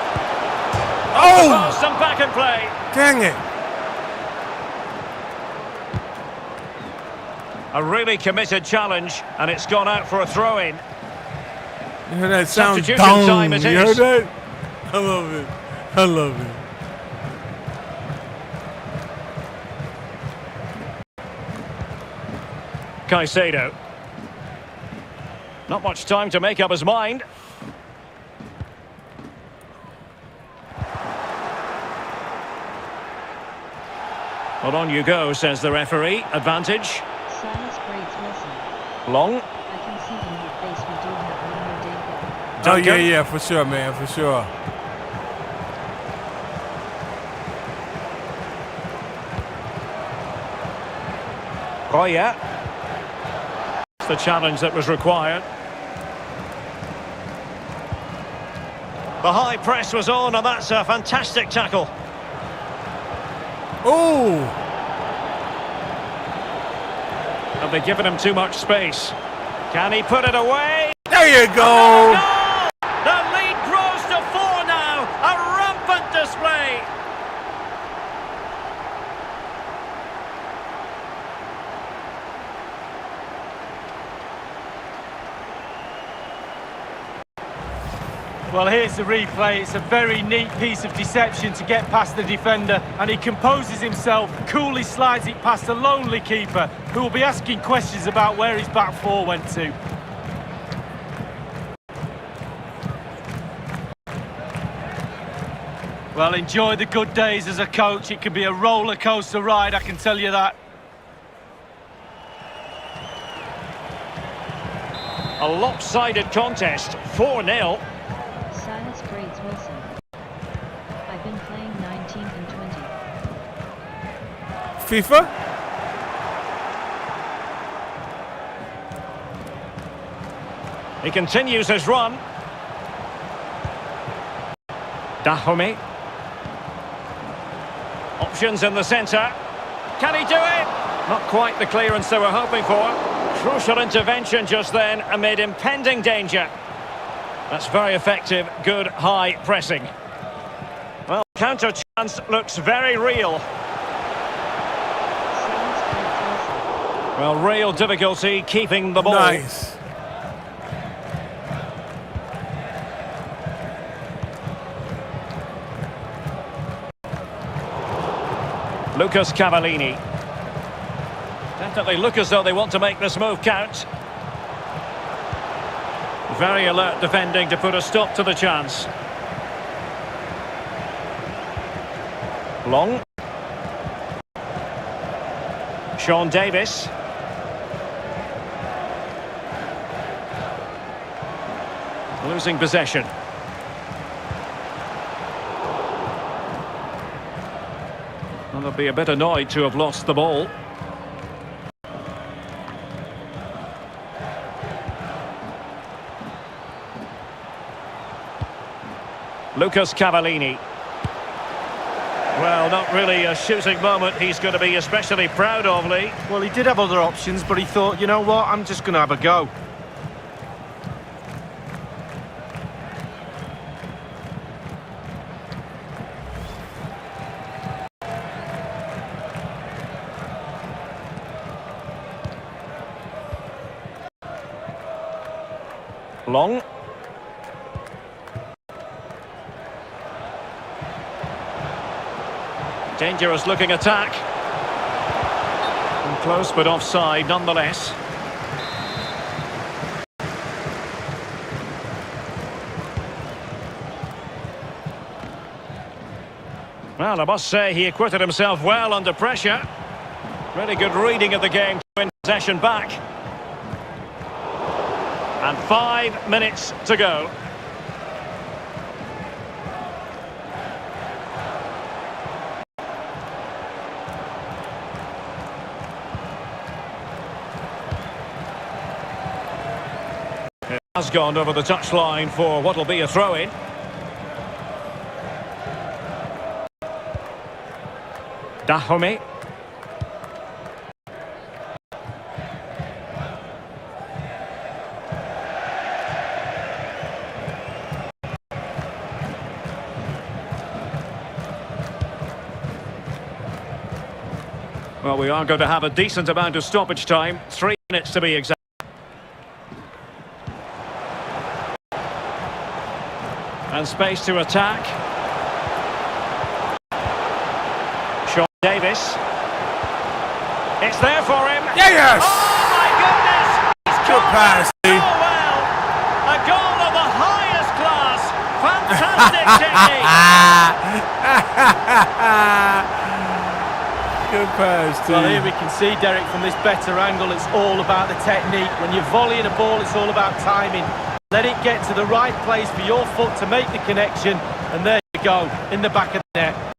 Oh! Some back and play. Dang it. A really committed challenge, and it's gone out for a throw-in. You hear that sound? Substitution time it You heard is. that? I love it. I love it. Caicedo. Not much time to make up his mind. Well, on you go, says the referee. Advantage. Silas Braids Wilson. Long. I can see in your face we do have one more day left. Oh, yeah, for sure, man, for sure. Roya. It's the challenge that was required. The high press was on, and that's a fantastic tackle. Oh! Have they given him too much space? Can he put it away? There you go! The lead grows to 4 now. A rampant display. Well, here's the replay. It's a very neat piece of deception to get past the defender, and he composes himself, coolly slides it past a lonely keeper, who will be asking questions about where his back four went to. Well, enjoy the good days as a coach. It can be a roller coaster ride, I can tell you that. A lopsided contest, 4-0. Silas Braids Wilson. I've been playing 19 and 20. FIFA? He continues his run. Dahomey. Options in the centre. Can he do it? Not quite the clearance they were hoping for. Crucial intervention just then amid impending danger. That's very effective, good high pressing. Well, counter chance looks very real. Well, real difficulty keeping the ball. Nice. Lucas Cavallini. Definitely look as though they want to make this move count. Very alert defending to put a stop to the chance. Long. Sean Davis. Losing possession. Well, they'll be a bit annoyed to have lost the ball. Lucas Cavallini. Well, not really a shooting moment he's going to be especially proud of, Lee. Well, he did have other options, but he thought, you know what, I'm just going to have a go. Long. Dangerous looking attack. And close but offside nonetheless. Well, I must say he acquitted himself well under pressure. Really good reading of the game to win possession back. And 5 minutes to go. It has gone over the touchline for what will be a throw-in. Dahomey. Well, we are going to have a decent amount of stoppage time. 3 minutes to be exact. And space to attack. Sean Davis. It's there for him. Yes! Oh my goodness! He's Good pass, Steve. Oh well! A goal of the highest class. Fantastic technique. Good pass, Steve. Well, here we can see, Derek, from this better angle, it's all about the technique. When you're volleying a ball, it's all about timing. Let it get to the right place for your foot to make the connection, and there you go, in the back of the net.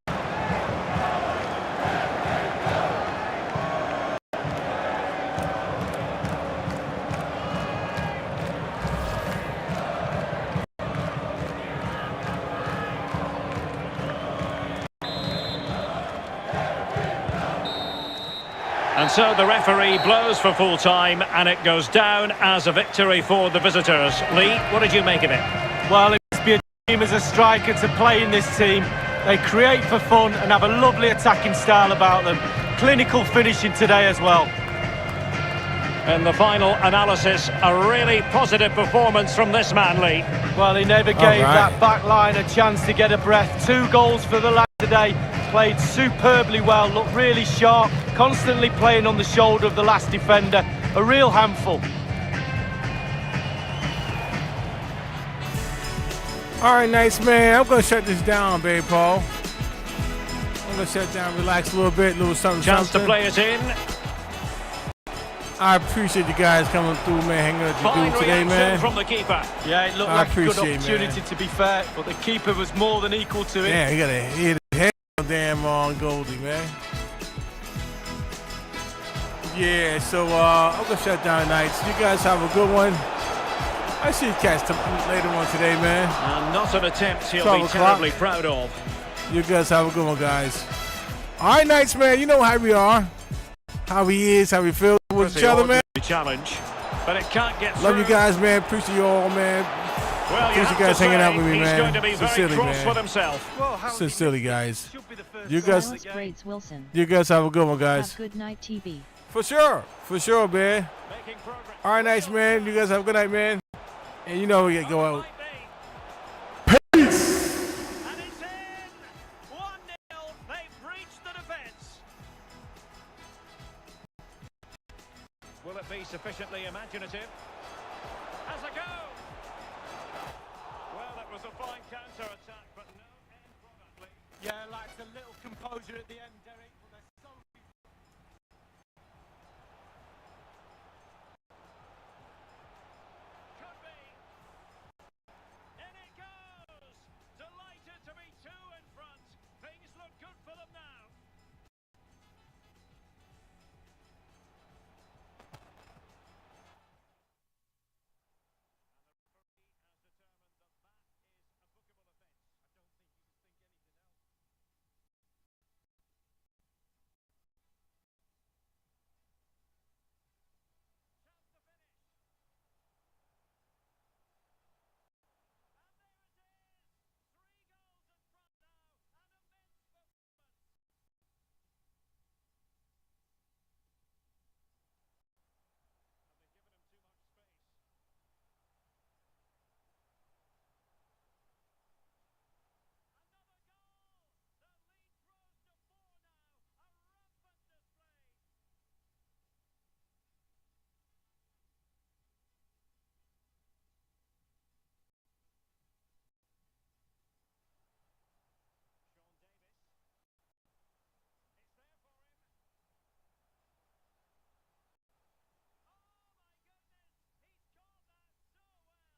And so the referee blows for full time, and it goes down as a victory for the visitors. Lee, what did you make of it? Well, it must be a dream as a striker to play in this team. They create for fun and have a lovely attacking style about them. Clinical finishing today as well. In the final analysis, a really positive performance from this man, Lee. Well, he never gave that back line a chance to get a breath. 2 goals for the lad today. Played superbly well, looked really sharp, constantly playing on the shoulder of the last defender. A real handful. All right, nice, man. I'm going to shut this down, babe, Paul. I'm going to shut down, relax a little bit, a little something. Chance to play it in. I appreciate you guys coming through, man, hanging out with you today, man. From the keeper. Yeah, it looked like a good opportunity, to be fair, but the keeper was more than equal to it. Yeah, he got to hit his head on damn on Goldie, man. Yeah, so I'm going to shut down tonight. So you guys have a good one. I see you catch later on today, man. And not an attempt he'll be terribly proud of. You guys have a good one, guys. All right, Knights, man. You know how we are. How we is, how we feel with each other, man. Challenge, but it can't get Love through. you guys, man. Appreciate you all, man. Well, Appreciate you guys hanging out with me, he's man. going to be Sincerely, very cross man. with himself. Sincerely, guys. You Grades guys, Wilson. you guys have a good one, guys. Have good night, TV. For sure, man. All right, nice, man. You guys have a good night, man. And you know we gotta go out. Peace. And it's in. 1-0. They've breached the defence. Will it be sufficiently imaginative? Has a go. Well, it was a fine counter-attack, but no end product. Yeah, like a little composure at the end, Derek.